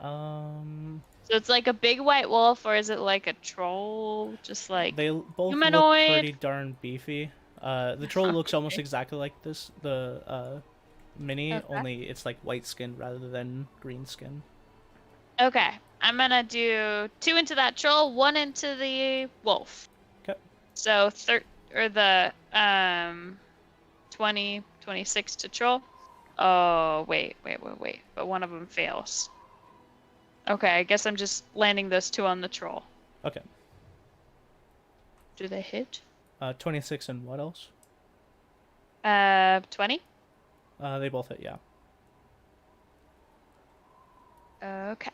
So it's like a big white wolf, or is it like a troll? Just like
They both
humanoid?
look pretty darn beefy. The troll looks almost exactly like the mini,
Okay.
only it's like white skin rather than green skin.
Okay, I'm gonna do 2 into that troll, 1 into the wolf.
Okay.
So the 20, 26 to troll. Oh wait. But one of them fails. Okay, I guess I'm just landing those 2 on the troll.
Okay.
Do they hit?
26 and what else?
20.
They both hit, yeah.
Okay.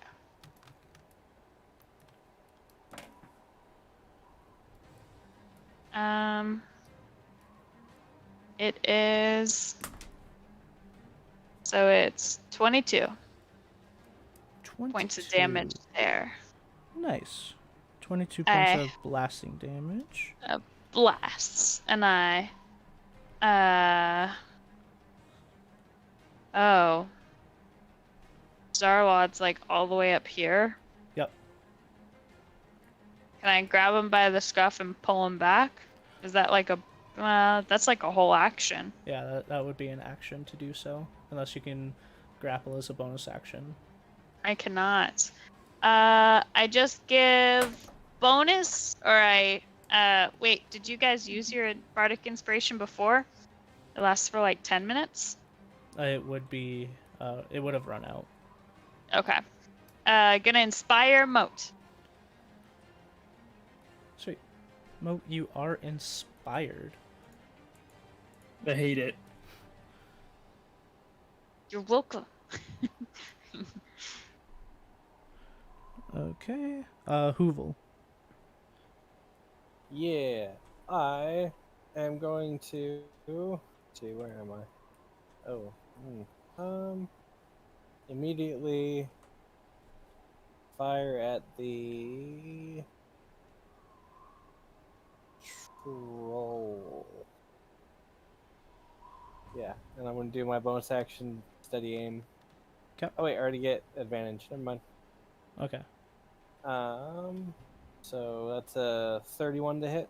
It is. So it's 22 points of
22.
damage there.
Nice. 22 points
I-
of blasting damage.
Blasts, and oh, Zarwad's like all the way up here.
Yep.
Can I grab him by the scuff and pull him back? Is that like a that's like a whole action.
Yeah, that would be an action to do so, unless you can grapple as a bonus action.
I cannot. I just give bonus, or wait, did you guys use your bardic inspiration before? It lasts for like 10 minutes.
It would be, it would have run out.
Okay. Gonna inspire Moat.
Sweet. Mo, you are inspired.
I hate it.
You're welcome.
Okay. Hoovel.
Yeah, I am going to. Let's see, where am I? Oh, immediately fire at the troll. Yeah, and I'm going to do my bonus action, steady aim.
Okay.
Oh wait, I already get advantage. Never mind.
Okay.
So that's a 31 to hit.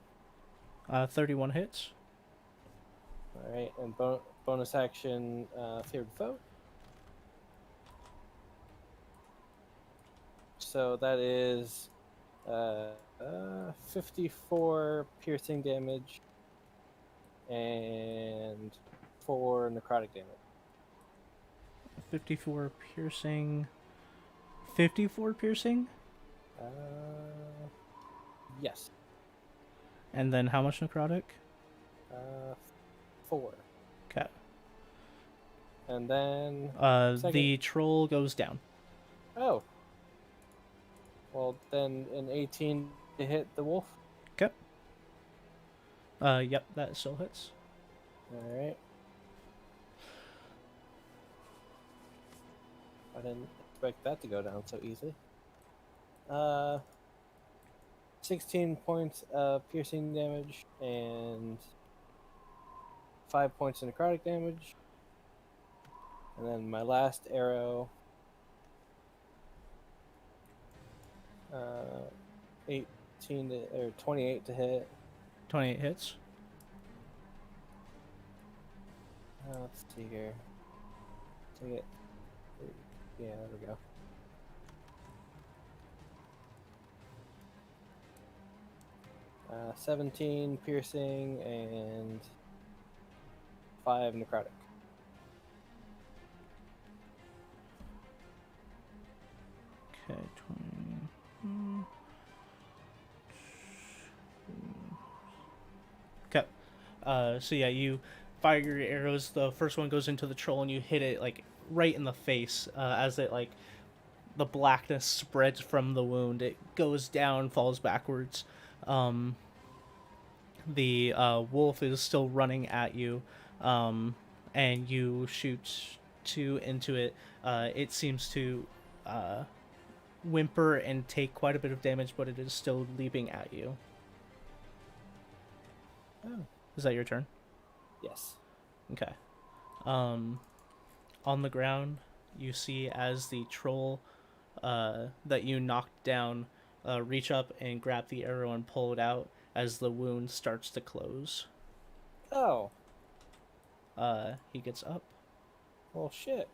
31 hits.
All right, and bonus action, favored foe. So that is 54 piercing damage and 4 necrotic damage.
54 piercing. 54 piercing?
Yes.
And then how much necrotic?
4.
Okay.
And then
The troll goes down.
oh. Well, then an 18 to hit the wolf.
Okay. Yep, that still hits.
All right. I didn't expect that to go down so easily. 16 points of piercing damage and 5 points of necrotic damage. And then my last arrow, 28 to hit.
28 hits.
Let's see here. Take it. Yeah, there we go. Uh, 17 piercing and 5 necrotic.
Okay, 20. Okay. So yeah, you fire your arrows. The first one goes into the troll, and you hit it like right in the face. As it like the blackness spreads from the wound, it goes down, falls backwards. The wolf is still running at you, and you shoot 2 into it. It seems to whimper and take quite a bit of damage, but it is still leaping at you.
Oh.
Is that your turn?
Yes.
Okay. On the ground, you see as the troll that you knocked down reach up and grab the arrow and pull it out as the wound starts to close.
Oh.
He gets up.
Well, shit.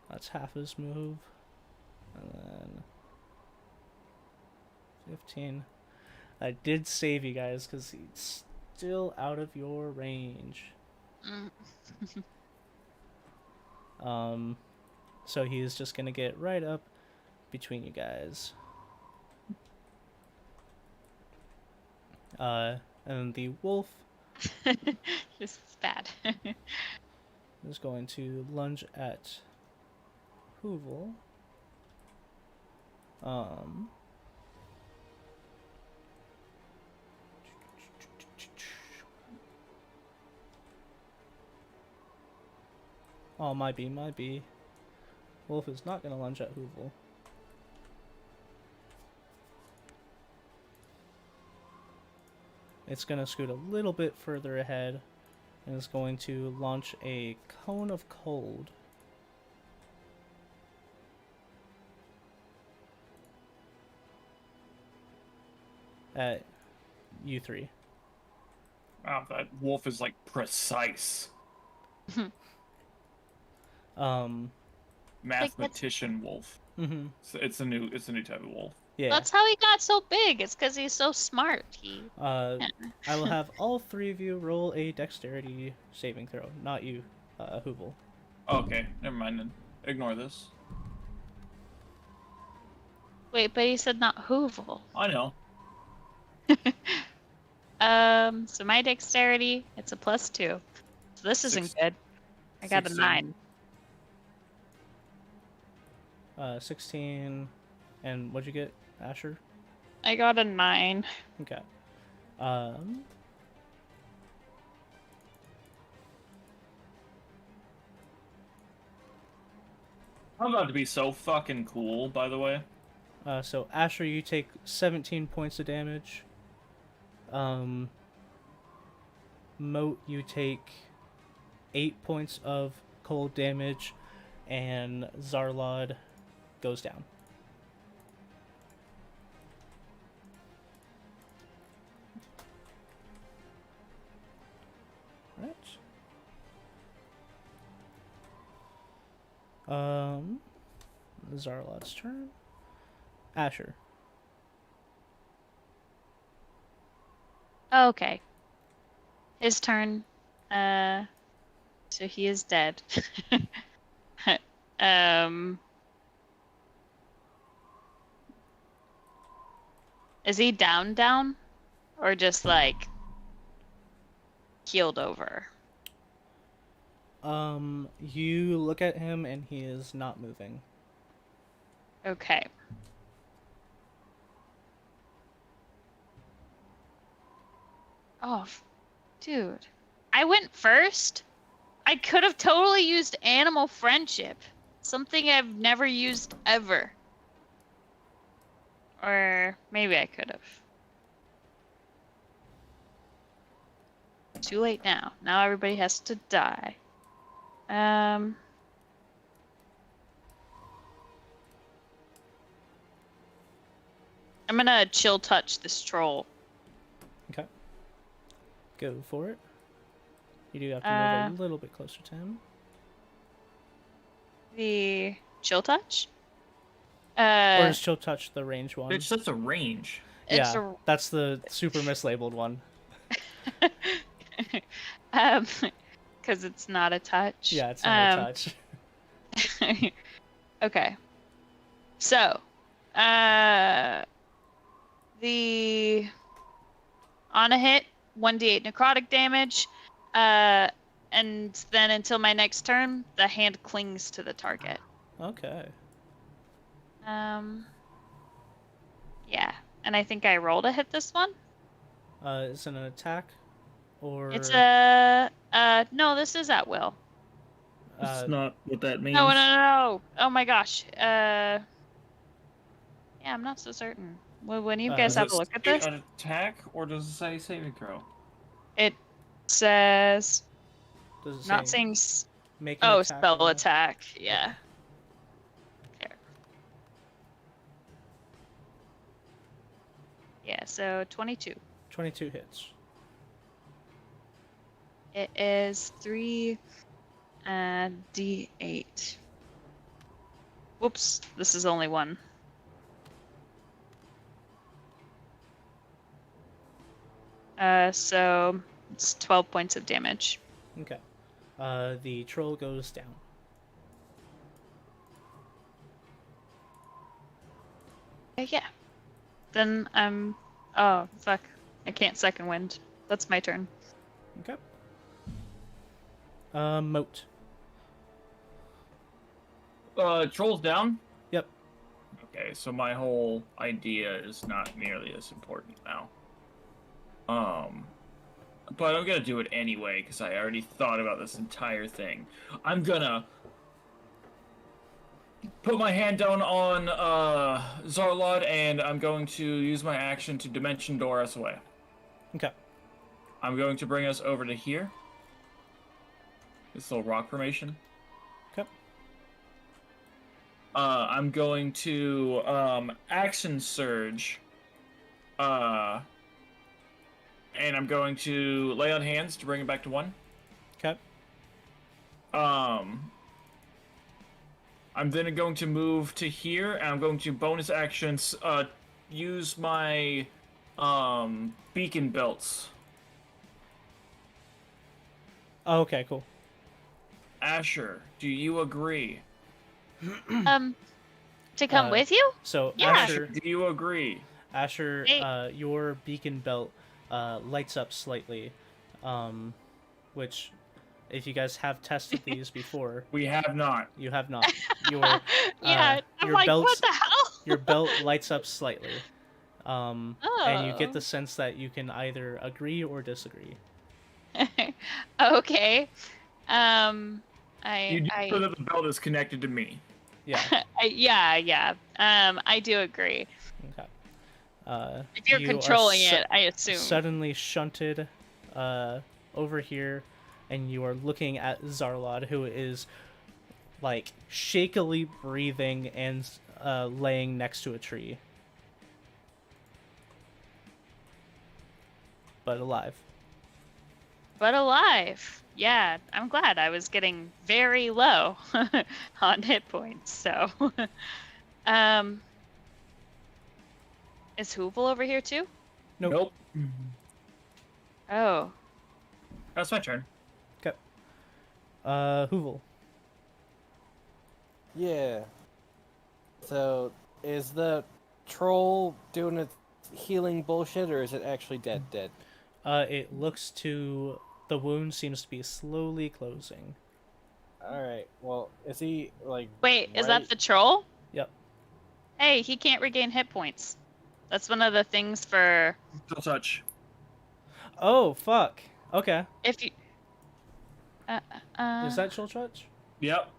That's half his move. And then 15. I did save you guys because he's still out of your range. So he's just gonna get right up between you guys. And the wolf
This is bad.
is going to lunge at Hoovel. Oh, might be. Wolf is not going to lunge at Hoovel. It's going to scoot a little bit further ahead and is going to launch a cone of cold. At you 3.
Wow, that wolf is like precise. Mathematician wolf.
Mm-hmm.
So it's a new type of wolf.
Yeah.
That's how he got so big. It's because he's so smart.
I will have all 3 of you roll a dexterity saving throw, not you, Hoovel.
Okay, never mind then. Ignore this.
Wait, but he said not Hoovel.
I know.
So my dexterity, it's a +2. So this isn't good. I got
16.
a 9.
16, and what'd you get, Asher?
I got a 9.
Okay.
I'm about to be so fucking cool, by the way.
So Asher, you take 17 points of damage. Moat, you take 8 points of cold damage, and Zarlod goes down. Right. Zarlod's turn. Asher.
Okay. His turn. So he is dead. Is he down? Or just like keeled over?
You look at him and he is not moving.
Okay. Oh, dude. I went first? I could have totally used animal friendship. Something I've never used ever. Or maybe I could have. Too late now. Now everybody has to die. I'm gonna chill touch this troll.
Okay. Go for it. You do have to move a little bit closer to him.
The chill touch?
Or is chill touch the range one?
Bitch, that's a range.
It's
Yeah, that's the super mislabeled one.
Because it's not a touch.
Yeah, it's not a touch.
Okay. So, the on a hit, 1d8 necrotic damage, and then until my next turn, the hand clings to the target.
Okay.
Yeah. and I think I rolled a hit this one.
Is it an attack? Or...
It's no, this is at will.
That's not what that means.
No. Oh my gosh. Yeah, I'm not so certain. Well, when you guys
Does
have
it
a look at
say
this,
an attack, or does it say saving throw?
it says
Does it
not
say
saying.
make an
Oh,
attack
spell
roll?
attack. Yeah. Okay. Yeah. So 22.
22 hits.
It is 3 D8. Whoops, this is only one. So it's 12 points of damage.
Okay. The troll goes down.
Yeah. Then I'm. Oh fuck! I can't second wind. That's my turn.
Okay. Moat.
Trolls down?
Yep.
Okay, so my whole idea is not nearly as important now. But I'm gonna do it anyway, because I already thought about this entire thing. I'm gonna put my hand down on, Zarlod, and I'm going to use my action to Dimension Door us away.
Okay.
I'm going to bring us over to here. This little rock formation.
Okay.
I'm going to action surge. And I'm going to lay on hands to bring it back to 1.
Okay.
I'm then going to move to here, and I'm going to bonus actions use my beacon belts.
Oh, okay, cool.
Asher, do you agree?
To come with you?
So
Yeah.
Asher,
Do you agree?
Hey.
Your beacon belt lights up slightly, which, if you guys have tested these before,
We have not.
you have not. Your
Yeah. I'm
your
like,
belts,
what the hell?
your belt lights up slightly, and you get
Oh.
the sense that you can either agree or disagree.
Okay.
You
I
do know that the belt is connected to me.
Yeah.
yeah. I do agree.
Okay.
If you're
You are
controlling it, I assume.
suddenly shunted over here, and you are looking at Zarlod, who is like shakily breathing and laying next to a tree, but alive.
But alive. Yeah, I'm glad. I was getting very low on hit points, so. Is Hoovel over here too?
Nope.
Oh.
That's my turn.
Okay. Hoovel.
Yeah. So, is the troll doing its healing bullshit, or is it actually dead?
It looks to the wound seems to be slowly closing.
Alright, well, is he, like...
Wait, is that
right-
the troll?
Yep.
Hey, he can't regain hit points. That's one of the things for
Still touch.
Oh fuck. Okay.
if you.
Is that chill touch?
Yep.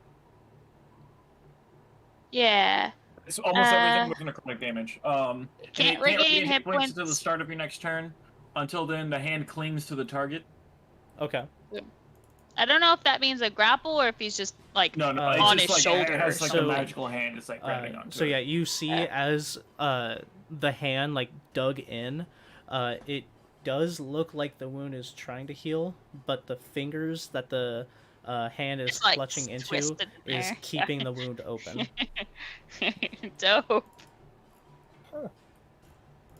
Yeah.
It's almost everything with necrotic damage. And
Can't
you
regain hit
until the
points.
start of your next turn. Until then, the hand clings to the target.
Okay.
I don't know if that means a grapple or if he's just like
No,
it's
on
just
his
like,
shoulder.
It has like
So-
a magical hand. It's like grabbing onto
So
it.
yeah, you see as the hand like dug in, it does look like the wound is trying to heal, but the fingers that the hand is
It's, like,
clutching into
twisted in
is
there.
keeping the wound open.
Dope.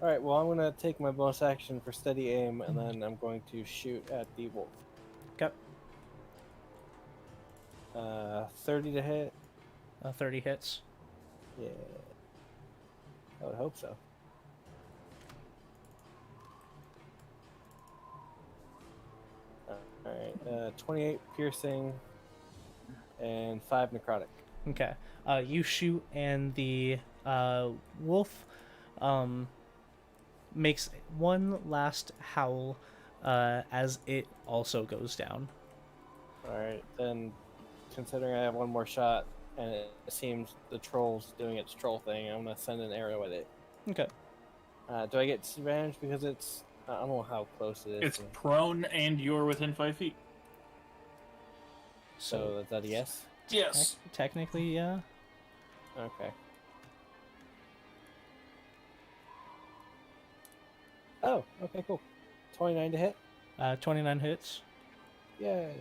Alright, well, I'm gonna take my bonus action for steady aim, and then I'm going to shoot at the wolf.
Okay.
30 to hit?
30 hits.
Yeah. I would hope so. Alright, 28 piercing, and 5 necrotic.
Okay. You shoot and the wolf makes one last howl as it also goes down.
Alright, then considering I have one more shot and it seems the troll's doing its troll thing, I'm gonna send an arrow at it.
Okay.
Do I get disadvantage because it's... I don't know how close it is.
It's prone and you're within 5 feet.
So is that a yes?
Yes.
Technically, yeah.
Okay. Oh, okay, cool. 29 to hit?
29 hits.
Yay.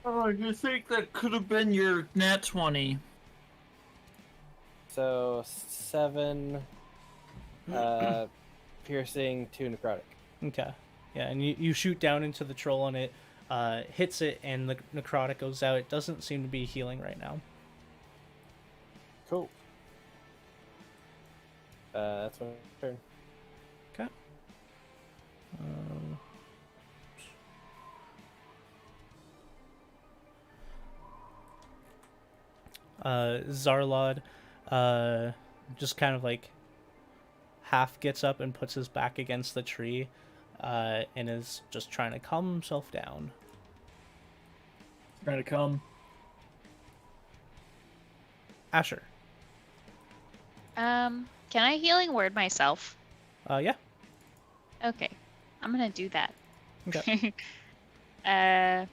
Oh, you think that could have been your nat 20?
So 7 piercing, 2 necrotic.
Okay. Yeah, and you shoot down into the troll and it hits it and the necrotic goes out. It doesn't seem to be healing right now.
Cool. That's my turn.
Okay. Zarlod just kind of like half gets up and puts his back against the tree and is just trying to calm himself down.
Trying to come.
Asher.
Can I healing word myself?
Yeah.
Okay, I'm gonna do that.
Okay.
Yeah.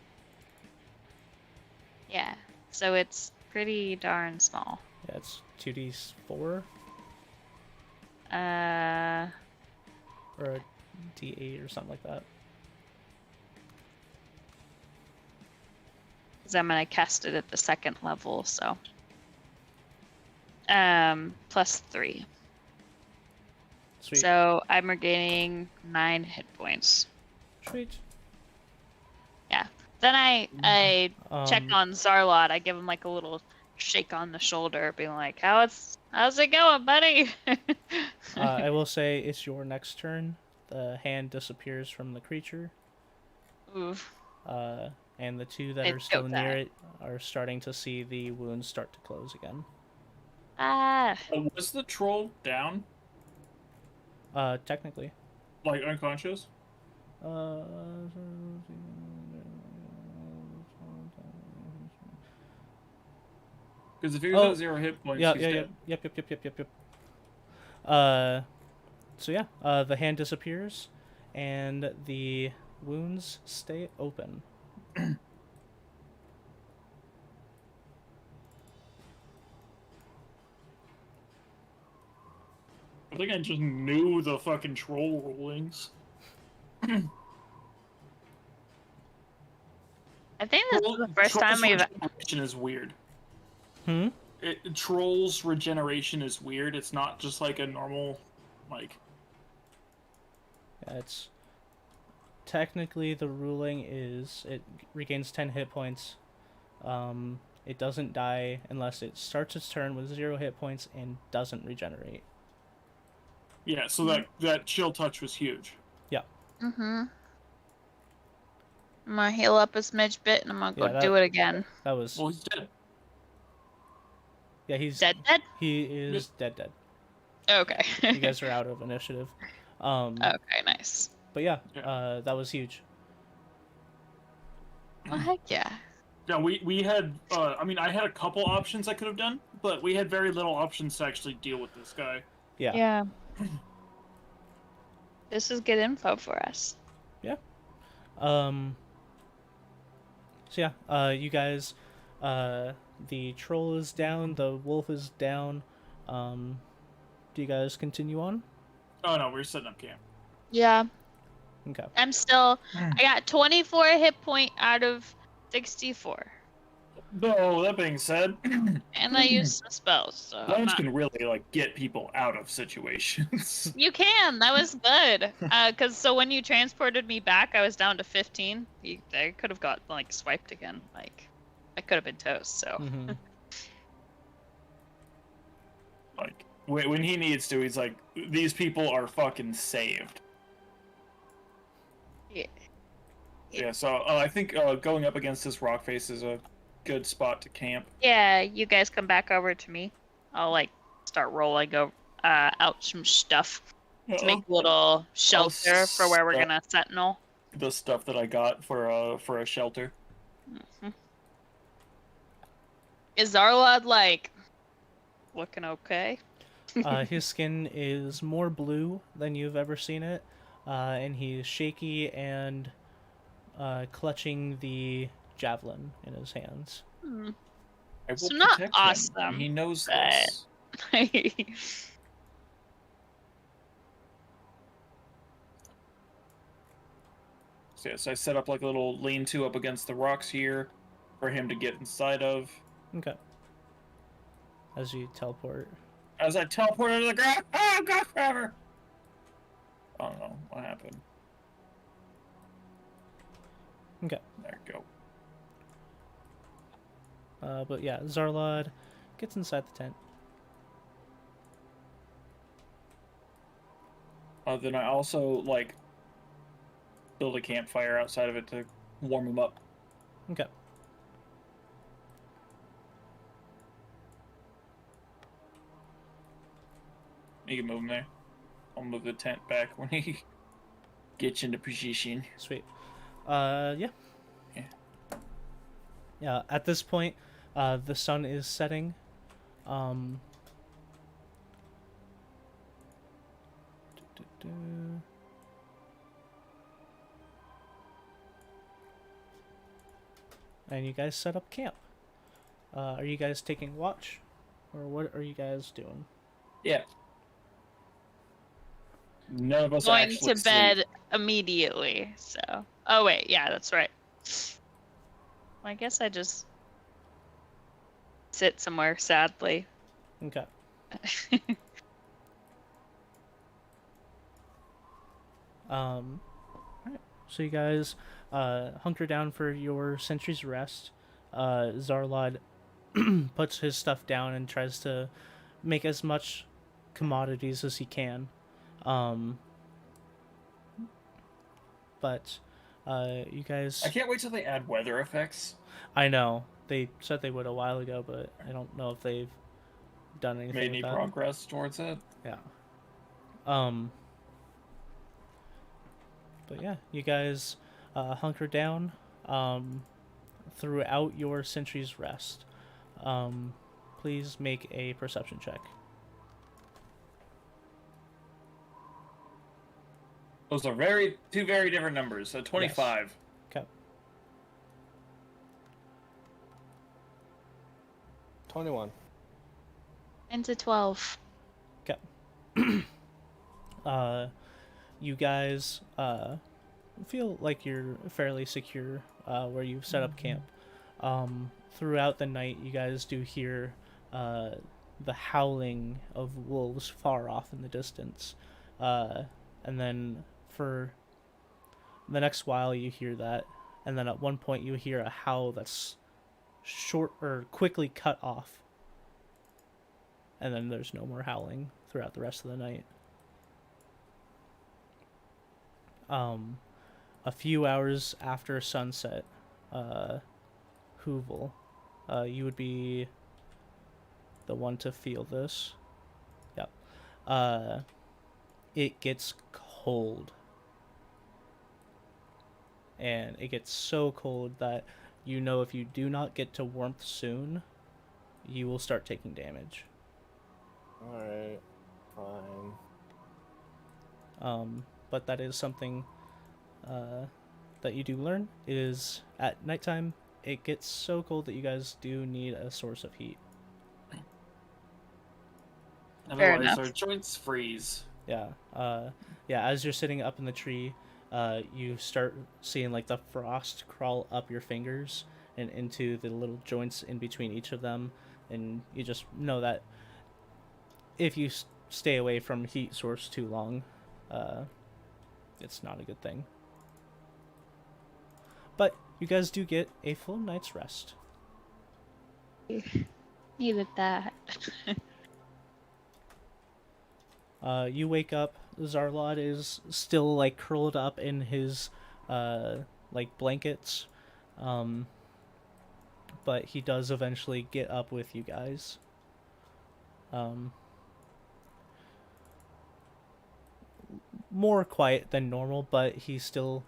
So it's pretty darn small.
Yeah, it's 2d4
Uh,
or a d8 or something like that.
because I'm gonna cast it at the 2nd level, so. +3.
Sweet.
So I'm regaining 9 hit points.
Sweet.
Yeah. Then I check
Um,
on Zarlot. I give him like a little shake on the shoulder, being like, how's it going, buddy?"
I will say it's your next turn. The hand disappears from the creature.
Oof.
And the two that
It
are still
goes
near
out.
it are starting to see the wounds start to close again.
Ah.
Was the troll down?
Technically.
Like unconscious? Because if he was
Oh,
at 0 hit points,
Yeah,
he's
yeah,
dead.
yep. So yeah, the hand disappears, and the wounds stay open.
I think I just knew the fucking troll rulings.
I think this is the first time we've.
Regeneration is weird.
Hmm?
Troll's regeneration is weird. It's not just like a normal, like...
Yeah, it's technically the ruling is it regains 10 hit points. It doesn't die unless it starts its turn with 0 hit points and doesn't regenerate.
Yeah, so that chill touch was huge.
Mm-hmm. I'm gonna heal up a smidge bit and I'm gonna go do it again.
That was
Well, he's dead.
yeah. He's
Dead?
He is dead.
Okay.
You guys are out of initiative.
Okay, nice.
But yeah,
Yeah.
that was huge.
Well, heck yeah.
Yeah, we had, I mean, I had a couple options I could have done, but we had very little options to actually deal with this guy.
Yeah.
Yeah. This is good info for us.
So yeah, you guys, the troll is down, the wolf is down. Do you guys continue on?
Oh no, we're setting up camp.
Yeah.
Okay.
I'm still. I got 24 hit point out of 64.
Though, that being said,
And I used some spells, so. I'm
Lance
not-
can really, like, get people out of situations.
You can. That was good. So when you transported me back, I was down to 15. I could have got like swiped again. Like, I could have been toast. So.
Mm-hmm.
Like, when he needs to, he's like, these people are fucking saved.
Yeah.
Yeah, so I think going up against this rock face is a good spot to camp.
Yeah, you guys come back over to me. I'll like start rolling out some stuff. To make a little shelter for where we're
stuff-
gonna sentinel.
The stuff that I got for a shelter.
Is Zarlad like looking okay?
His skin is more blue than you've ever seen it, and he's shaky and clutching the javelin in his hands.
I will
So not
protect him.
awesome,
He knows
but-
this. So yes, I set up like a little lean-to up against the rocks here for him to get inside of.
Okay. As you teleport.
As I teleport into the ground, oh god forever! I don't know what happened.
Okay.
There we go.
But yeah, Zarlad gets inside the tent.
Then I also like build a campfire outside of it to warm him up.
Okay.
You can move him there. I'll move the tent back when he gets into position.
Sweet. Yeah.
Yeah.
Yeah, at this point, the sun is setting. And you guys set up camp. Are you guys taking watch? Or what are you guys doing?
Yeah. None of us
Going
actually
to bed
sleep.
immediately. So. Oh wait, yeah, that's right. Well, I guess I just sit somewhere sadly.
Okay. Alright. So you guys hunker down for your sentry's rest. Zarlad puts his stuff down and tries to make as much commodities as he can. But you guys...
I can't wait till they add weather effects.
I know. They said they would a while ago, but I don't know if they've done anything
Made any
with that.
progress towards it.
Yeah. But yeah, you guys hunker down throughout your sentry's rest. Please make a perception check.
Those are two very different numbers. So 25.
Okay.
21.
Into 12.
You guys feel like you're fairly secure where you've set up camp. Throughout the night, you guys do hear the howling of wolves far off in the distance. And then for the next while, you hear that. And then at one point, you hear a howl that's short or quickly cut off. And then there's no more howling throughout the rest of the night. A few hours after sunset, Hoovel, you would be the one to feel this. Yep. It gets cold. And it gets so cold that you know if you do not get to warmth soon, you will start taking damage.
Alright. Fine.
But that is something that you do learn is at nighttime it gets so cold that you guys do need a source of heat.
Fair
Otherwise,
enough.
our joints freeze.
Yeah. As you're sitting up in the tree, you start seeing like the frost crawl up your fingers and into the little joints in between each of them, and you just know that if you stay away from heat source too long, it's not a good thing. But you guys do get a full night's rest.
Needed that.
You wake up. Zarlad is still like curled up in his like blankets, but he does eventually get up with you guys. more quiet than normal, but he still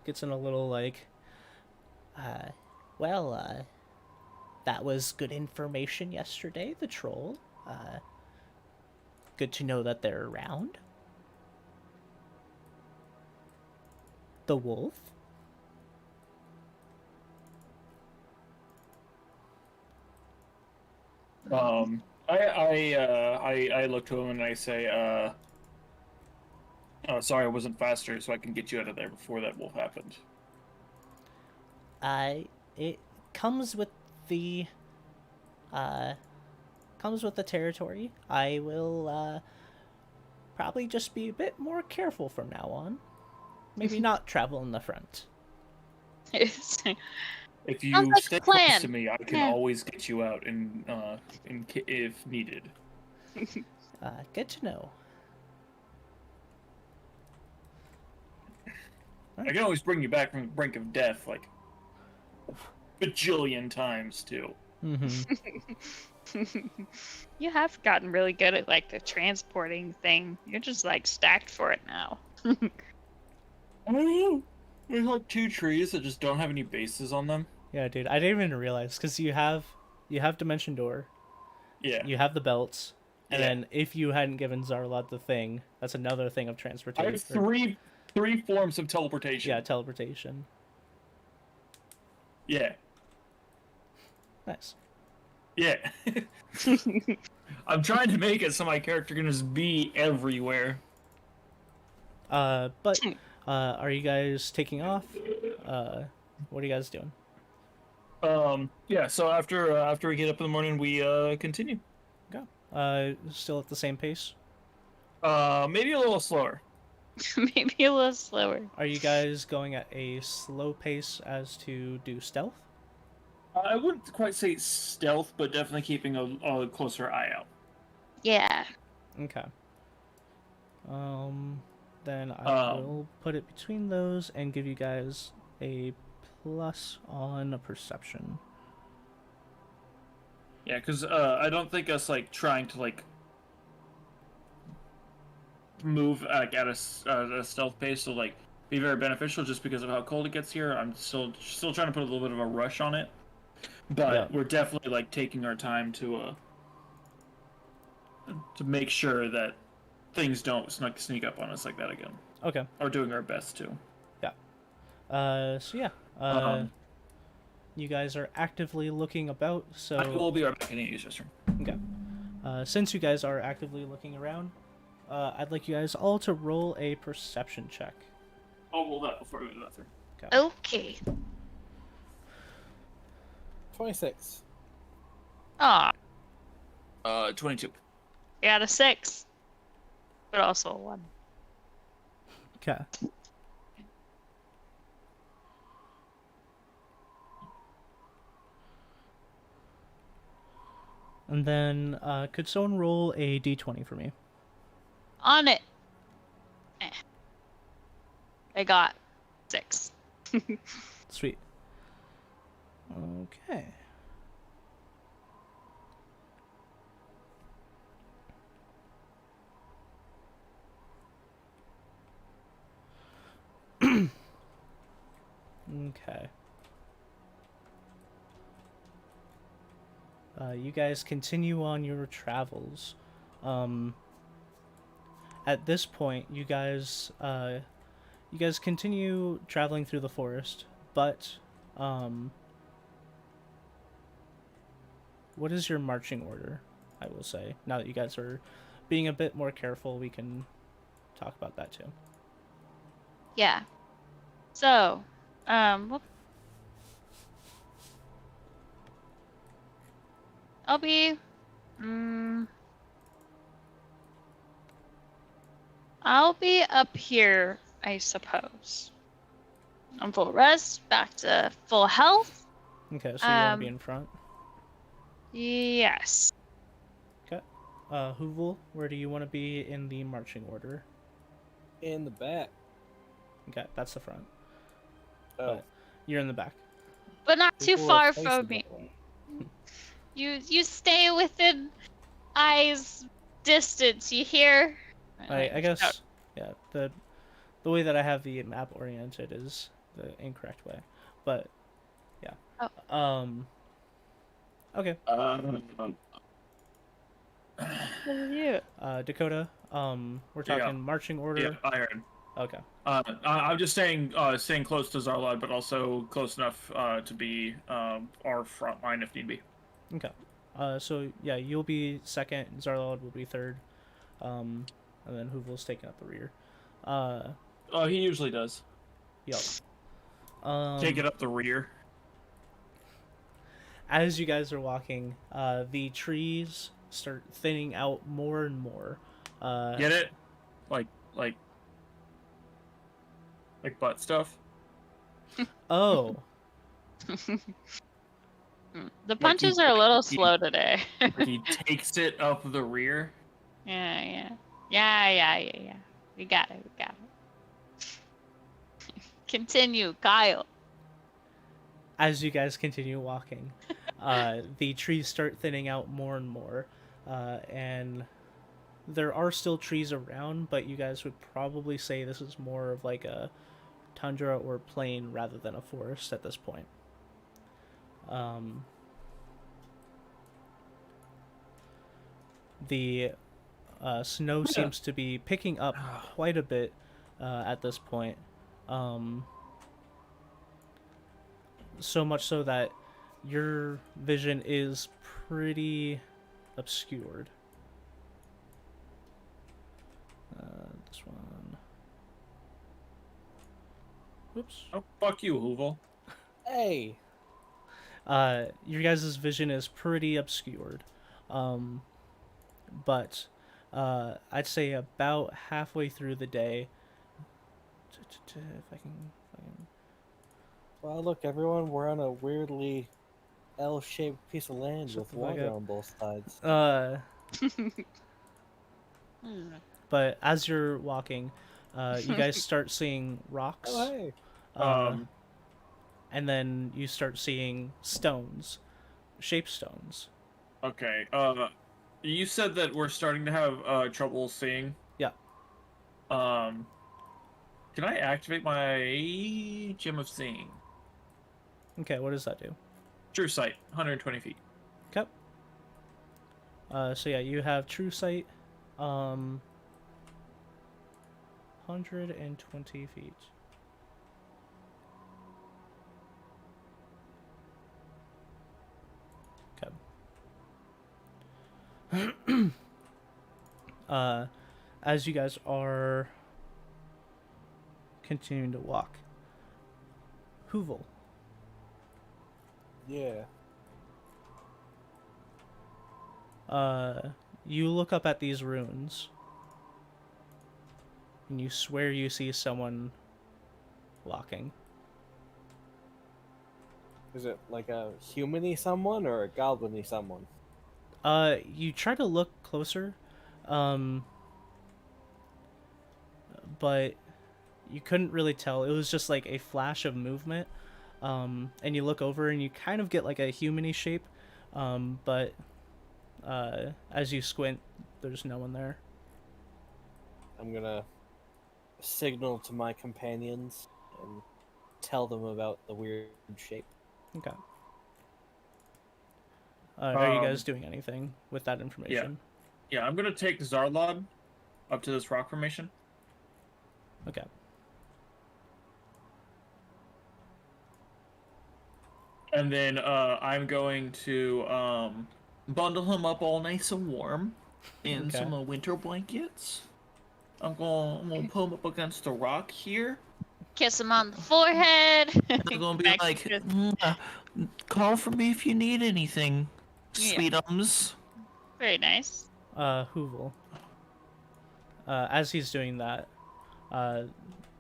gets in a little like, well, that was good information yesterday, the troll. Good to know that they're around. The wolf?
I look to him and I say, oh, sorry I wasn't faster, so I can get you out of there before that wolf happened.
It comes with the territory. I will probably just be a bit more careful from now on. Maybe not travel in the front.
If you
Sounds like a
stay
plan.
close to me, I can
Yeah.
always get you out if needed.
Good to know.
I can always bring you back from the brink of death, like, bajillion times, too.
Mm-hmm.
You have gotten really good at like the transporting thing. You're just like stacked for it now.
I don't know. There's like 2 trees that just don't have any bases on them.
Yeah, dude, I didn't even realize, because you have Dimension Door,
Yeah.
you have the belts, and
Yeah.
then if you hadn't given Zarlot the thing, that's another thing of
I
transportation.
have three forms of teleportation.
Yeah, teleportation.
Yeah.
Nice.
Yeah. I'm trying to make it so my character can just be everywhere.
But are you guys taking off? What are you guys doing?
Yeah, so after we get up in the morning, we continue.
Still at the same pace?
Maybe a little slower.
Maybe a little slower.
Are you guys going at a slow pace as to do stealth?
I wouldn't quite say stealth, but definitely keeping a closer eye out.
Yeah.
Okay. Then I will put it between those and give you guys a plus on a perception.
Yeah, because I don't think us like trying to like move like at a stealth pace will like be very beneficial just because of how cold it gets here. I'm still trying to put a little bit of a rush on it, but
Yeah.
we're definitely like taking our time to make sure that things don't sneak up on us like that again.
Okay.
Or doing our best to.
So yeah. You guys are actively looking about, so...
I will be right back. I need to use this room.
Okay. Since you guys are actively looking around, I'd like you guys all to roll a perception check.
I'll roll that before we go to the bathroom.
Okay.
26.
Aw,
22.
I got a 6. But also a 1.
Okay. And then, could someone roll a d20 for me?
On it. I got 6.
Sweet. Okay. Okay. You guys continue on your travels. At this point, you guys continue traveling through the forest, but what is your marching order? I will say, now that you guys are being a bit more careful, we can talk about that too.
Yeah. So, whoop. I'll be, I'll be up here, I suppose. I'm full rest, back to full health.
Okay, so you want to be in front.
Yes.
Okay. Hoovel, where do you want to be in the marching order?
In the back.
Okay, that's the front.
Oh.
But you're in the back.
But not too
People
far
are facing
from me.
that way.
You stay within eyes distance, you hear?
I guess Yeah, the way that I have the map oriented is the incorrect way, but yeah. Okay.
You.
Dakota. We're
Yeah.
talking marching
Yeah,
order.
I heard.
Okay.
I'm just staying close to Zarlad, but also close enough to be our front line if need be.
Okay. So yeah, you'll be second. Zarlod will be third. And then Hoovel's taking up the rear.
He usually does.
Yep.
Take it up the rear.
As you guys are walking, the trees start thinning out more and more.
Get it? Like butt stuff.
Oh.
The punches are a little slow today.
He takes it up the rear.
Yeah. We got it. Continue, Kyle.
As you guys continue walking, the trees start thinning out more and more, and there are still trees around, but you guys would probably say this is more of like a tundra or plain rather than a forest at this point. The snow seems to be picking up quite a bit at this point. So much so that your vision is pretty obscured. This one. Whoops.
Oh, fuck you, Hoovel.
Hey.
Your guys' vision is pretty obscured. But I'd say about halfway through the day. If I can.
Well, look, everyone, we're on a weirdly L-shaped piece of land
Shut
with
the fuck
water
up.
on both sides.
But as you're walking, you guys start seeing rocks.
Oh, hey.
And then you start seeing stones, shape stones.
Okay. You said that we're starting to have trouble seeing.
Yeah.
Can I activate my Gem of Seeing?
Okay, what does that do?
True Sight, 120 feet.
Okay. So yeah, you have true sight, 120 feet. Okay. As you guys are continuing to walk, Hoovel.
Yeah.
You look up at these runes, and you swear you see someone walking.
Is it like a human-y someone or a goblin-y someone?
You try to look closer, but you couldn't really tell. It was just like a flash of movement, and you look over and you kind of get like a human-y shape, but as you squint, there's no one there.
I'm gonna signal to my companions and tell them about the weird shape.
Okay. Are you guys doing anything with that information?
Yeah, I'm gonna take Zarlod up to this rock formation.
Okay.
And then I'm going to bundle him up all nice and warm in
Okay.
some winter blankets. I'm gonna pull him up against the rock here.
Kiss him on the forehead.
I'm gonna be
Back
like,
to-
call for me if you need anything,
Yeah.
sweetums.
Very nice.
Hoovel. As he's doing that,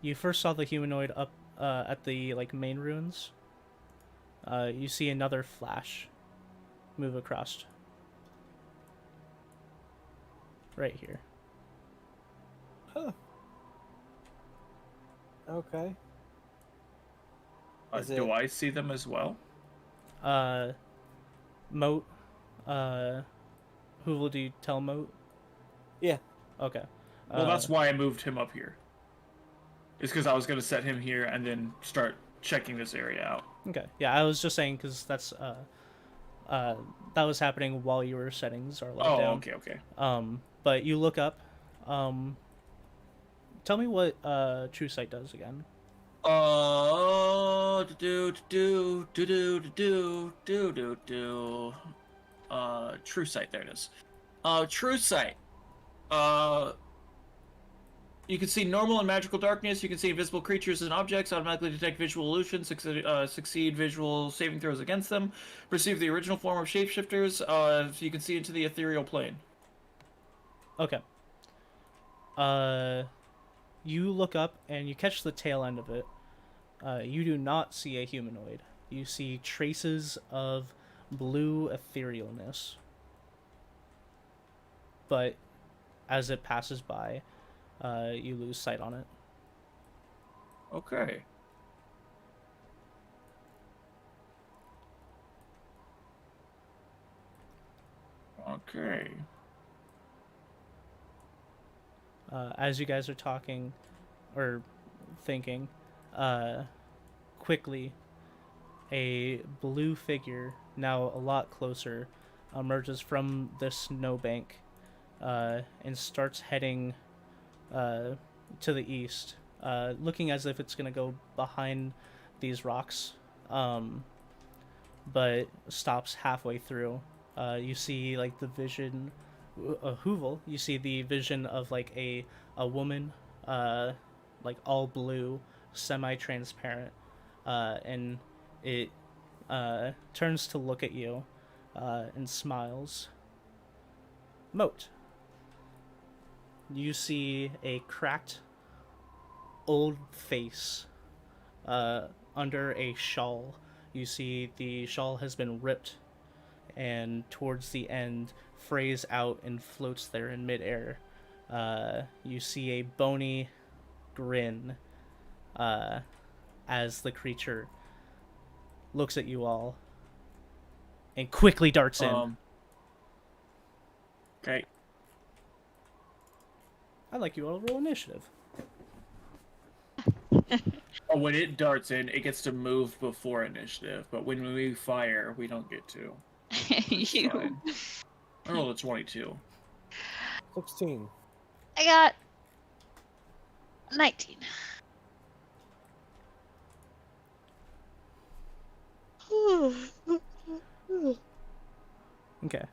you first saw the humanoid up at the like main ruins. You see another flash move across. Right here.
Huh. Okay. Is
Do
it-
I see them as well?
Moat. Hoovel, do you tell Moat?
Yeah.
Okay.
Well, that's why I moved him up here. It's because I was going to set him here and then start checking this area out.
Okay. Yeah, I was just saying because that's that was happening while you were setting Zarlog down.
Okay.
But you look up. Tell me what True Sight does again.
True Sight. There it is. True Sight. You can see normal and magical darkness. You can see invisible creatures and objects. Automatically detect visual illusions. Succeed visual saving throws against them. Perceive the original form of shapeshifters. So you can see into the ethereal plane.
Okay. You look up and you catch the tail end of it. You do not see a humanoid. You see traces of blue etherealness. But as it passes by, you lose sight on it.
Okay. Okay.
As you guys are talking, or thinking, quickly, a blue figure, now a lot closer, emerges from this snowbank, and starts heading to the east, looking as if it's going to go behind these rocks, but stops halfway through. You see, like, the vision, Hoovel, you see the vision of, like, a woman, like, all blue, semi-transparent, and it turns to look at you and smiles. Moat. You see a cracked old face under a shawl. You see the shawl has been ripped and towards the end frays out and floats there in midair. You see a bony grin as the creature looks at you all and quickly darts in.
Okay.
I'd like you all to roll initiative.
Oh, when it darts in, it gets to move before initiative, but when we fire, we don't get to.
You.
Fine. I rolled a 22.
16.
I got 19.
Okay.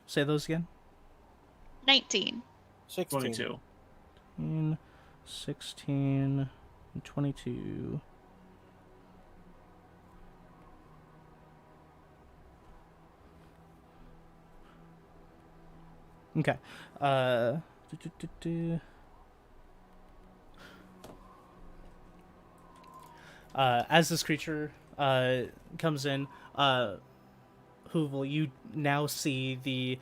Say those again.
19.
16.
22.
16, 22. Okay. As this creature comes in, Hoovel, you now see the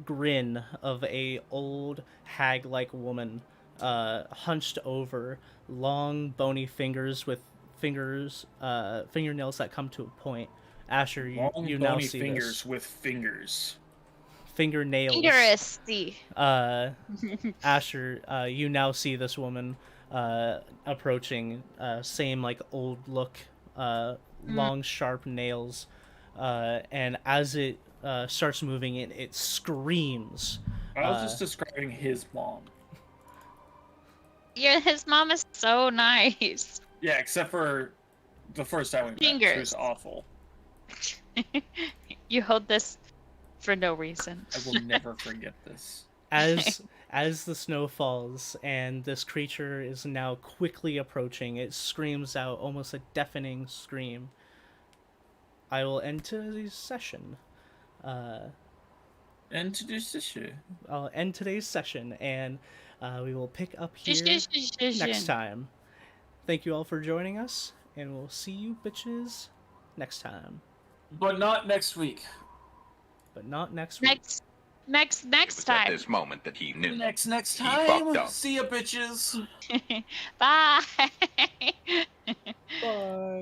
grin of a old hag-like woman, hunched over, long bony fingers with fingernails that come to a point. Asher, you now see
fingers
this.
with fingers.
Fingernails.
Interesting.
Asher, you now see this woman approaching, same like old look, long sharp nails, and as it starts moving, it screams.
I was just describing his mom.
Yeah, his mom is so nice.
Yeah, except for the first time we met.
Fingers.
She was awful.
You hold this for no reason.
I will never forget this.
As the snow falls and this creature is now quickly approaching, it screams out almost a deafening scream. I will end today's session.
And to do issue.
I'll end today's session, and we will pick up here next time. Thank you all for joining us, and we'll see you bitches next time.
But not next week.
But not next week.
Next time.
At this moment that he knew.
Next
He fucked
time.
up.
See ya, bitches.
Bye.